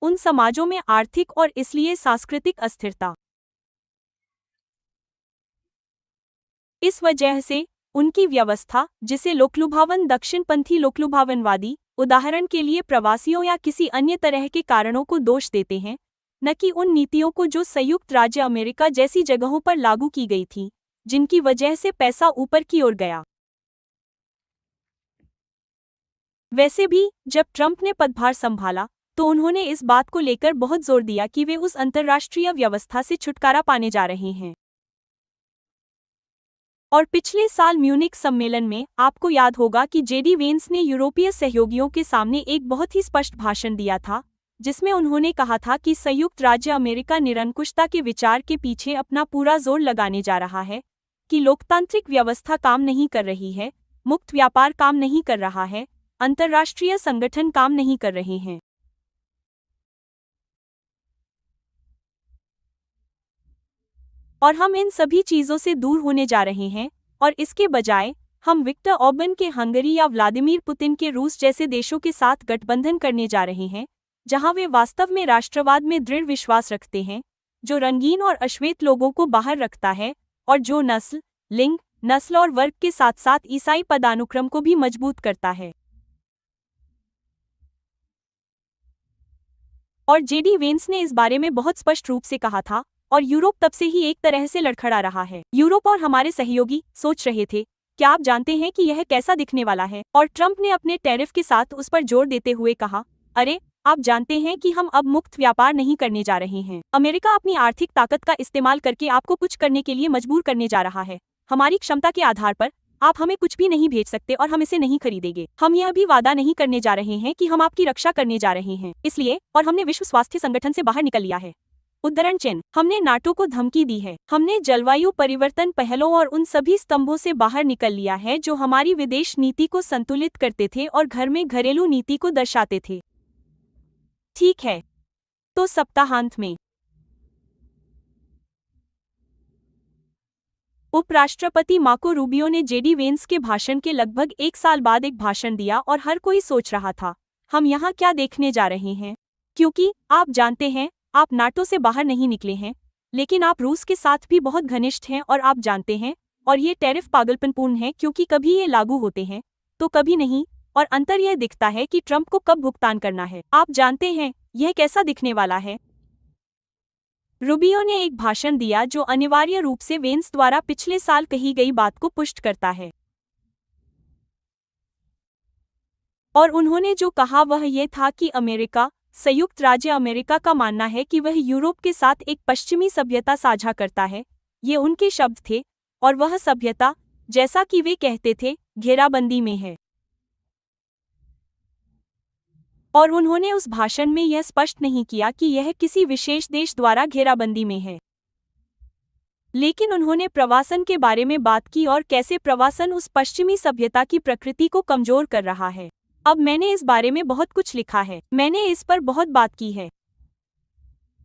उन समाजों में आर्थिक और इसलिए सांस्कृतिक अस्थिरता। इस वजह से उनकी व्यवस्था, जिसे लोकलुभावन दक्षिणपंथी लोकलुभावनवादी, उदाहरण के लिए प्रवासियों या किसी अन्य तरह के कारणों को दोष देते हैं, न कि उन नीतियों को जो संयुक्त राज्य अमेरिका जैसी जगहों पर लागू की गई थी, जिनकी वजह से पैसा ऊपर की ओर गया। वैसे भी जब ट्रंप ने पदभार संभाला तो उन्होंने इस बात को लेकर बहुत जोर दिया कि वे उस अंतर्राष्ट्रीय व्यवस्था से छुटकारा पाने जा रहे हैं। और पिछले साल म्यूनिख सम्मेलन में आपको याद होगा कि जेडी वेंस ने यूरोपीय सहयोगियों के सामने एक बहुत ही स्पष्ट भाषण दिया था, जिसमें उन्होंने कहा था कि संयुक्त राज्य अमेरिका निरंकुशता के विचार के पीछे अपना पूरा जोर लगाने जा रहा है, कि लोकतांत्रिक व्यवस्था काम नहीं कर रही है, मुक्त व्यापार काम नहीं कर रहा है, अंतर्राष्ट्रीय संगठन काम नहीं कर रहे हैं। और हम इन सभी चीजों से दूर होने जा रहे हैं, और इसके बजाय हम विक्टर ऑर्बन के हंगरी या व्लादिमीर पुतिन के रूस जैसे देशों के साथ गठबंधन करने जा रहे हैं, जहां वे वास्तव में राष्ट्रवाद में दृढ़ विश्वास रखते हैं, जो रंगीन और अश्वेत लोगों को बाहर रखता है, और जो नस्ल, लिंग, नस्ल और वर्ग के साथ साथ ईसाई पदानुक्रम को भी मजबूत करता है। और जेडी वेंस ने इस बारे में बहुत स्पष्ट रूप से कहा था, और यूरोप तब से ही एक तरह से लड़खड़ा रहा है। यूरोप और हमारे सहयोगी सोच रहे थे क्या आप जानते हैं कि यह कैसा दिखने वाला है? और ट्रंप ने अपने टैरिफ के साथ उस पर जोर देते हुए कहा, अरे आप जानते हैं कि हम अब मुक्त व्यापार नहीं करने जा रहे हैं। अमेरिका अपनी आर्थिक ताकत का इस्तेमाल करके आपको कुछ करने के लिए मजबूर करने जा रहा है। हमारी क्षमता के आधार पर आप हमें कुछ भी नहीं भेज सकते और हम इसे नहीं खरीदेंगे। हम यह भी वादा नहीं करने जा रहे हैं कि हम आपकी रक्षा करने जा रहे हैं। इसलिए और हमने विश्व स्वास्थ्य संगठन से बाहर निकल लिया है। उद्धरण चिन्ह, हमने नाटो को धमकी दी है। हमने जलवायु परिवर्तन पहलों और उन सभी स्तंभों से बाहर निकल लिया है जो हमारी विदेश नीति को संतुलित करते थे और घर में घरेलू नीति को दर्शाते थे। ठीक है, तो सप्ताहांत में उपराष्ट्रपति मार्को रूबियो ने जेडी वेंस के भाषण के लगभग एक साल बाद एक भाषण दिया और हर कोई सोच रहा था, हम यहाँ क्या देखने जा रहे हैं? क्योंकि आप जानते हैं, आप नाटो से बाहर नहीं निकले हैं, लेकिन आप रूस के साथ भी बहुत घनिष्ठ हैं और आप जानते हैं, और ये टैरिफ पागलपनपूर्ण है क्योंकि कभी ये लागू होते हैं तो कभी नहीं, और अंतर यह दिखता है कि ट्रंप को कब भुगतान करना है। आप जानते हैं यह कैसा दिखने वाला है? रूबियो ने एक भाषण दिया जो अनिवार्य रूप से वेंस द्वारा पिछले साल कही गई बात को पुष्ट करता है। और उन्होंने जो कहा वह यह था कि अमेरिका, संयुक्त राज्य अमेरिका का मानना है कि वह यूरोप के साथ एक पश्चिमी सभ्यता साझा करता है। ये उनके शब्द थे, और वह सभ्यता, जैसा कि वे कहते थे, घेराबंदी में है। और उन्होंने उस भाषण में यह स्पष्ट नहीं किया कि यह किसी विशेष देश द्वारा घेराबंदी में है, लेकिन उन्होंने प्रवासन के बारे में बात की और कैसे प्रवासन उस पश्चिमी सभ्यता की प्रकृति को कमजोर कर रहा है। अब मैंने इस बारे में बहुत कुछ लिखा है, मैंने इस पर बहुत बात की है।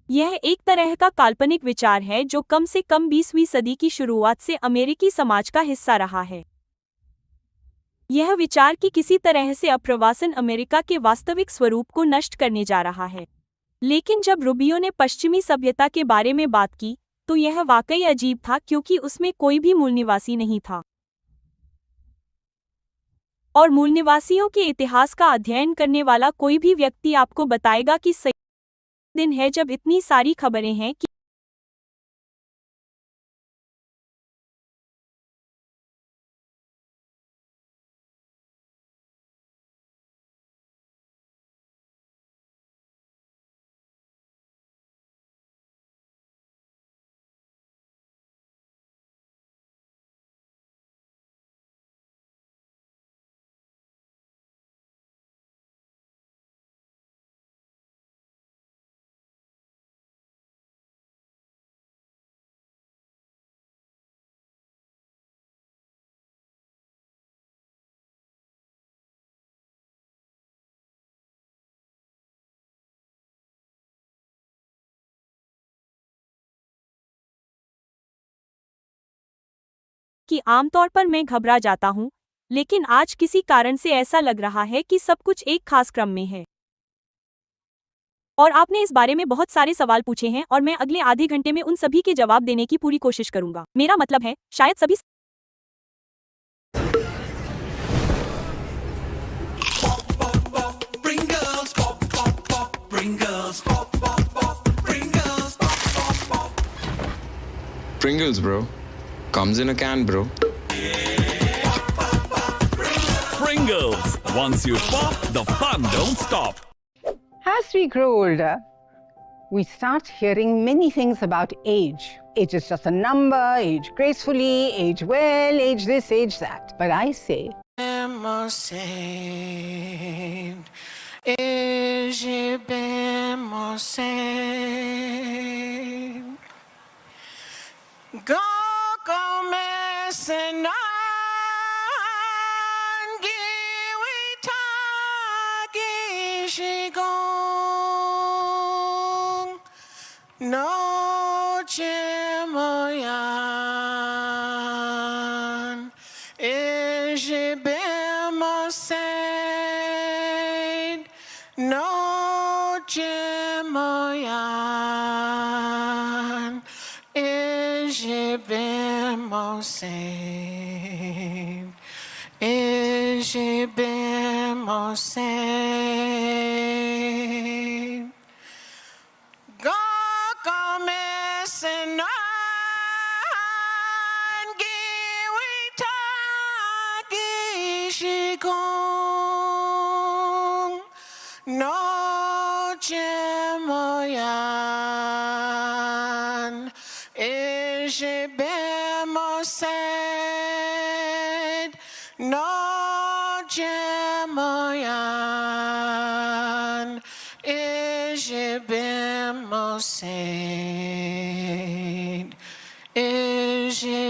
यह एक तरह का काल्पनिक विचार है जो कम से कम 20वीं सदी की शुरुआत से अमेरिकी समाज का हिस्सा रहा है। यह विचार कि किसी तरह से अप्रवासन अमेरिका के वास्तविक स्वरूप को नष्ट करने जा रहा है। लेकिन जब रूबियो ने पश्चिमी सभ्यता के बारे में बात की तो यह वाकई अजीब था क्योंकि उसमें कोई भी मूल निवासी नहीं था। और मूल निवासियों के इतिहास का अध्ययन करने वाला कोई भी व्यक्ति आपको बताएगा कि सही दिन है जब इतनी सारी खबरें हैं कि आमतौर पर मैं घबरा जाता हूं, लेकिन आज किसी कारण से ऐसा लग रहा है कि सब कुछ एक खास क्रम में है। और आपने इस बारे में बहुत सारे सवाल पूछे हैं और मैं अगले आधे घंटे में उन सभी के जवाब देने की पूरी कोशिश करूंगा। मेरा मतलब है, शायद सभी Pringles, bro. Comes in a can, bro. Pringles. Once you pop, the fun don't stop. As we grow older, we start hearing many things about age. Age is just a number, age gracefully, age well, age this, age that. But I say, Am I saved? Is it been more saved? Go messing on, we she gone. No Chimoyan, is she been more saved? No Chimoyan, is she been more saved? Is she been more saved? Go messing on, we kong no jemoyan ishibemosed no jemoyan ishibemosed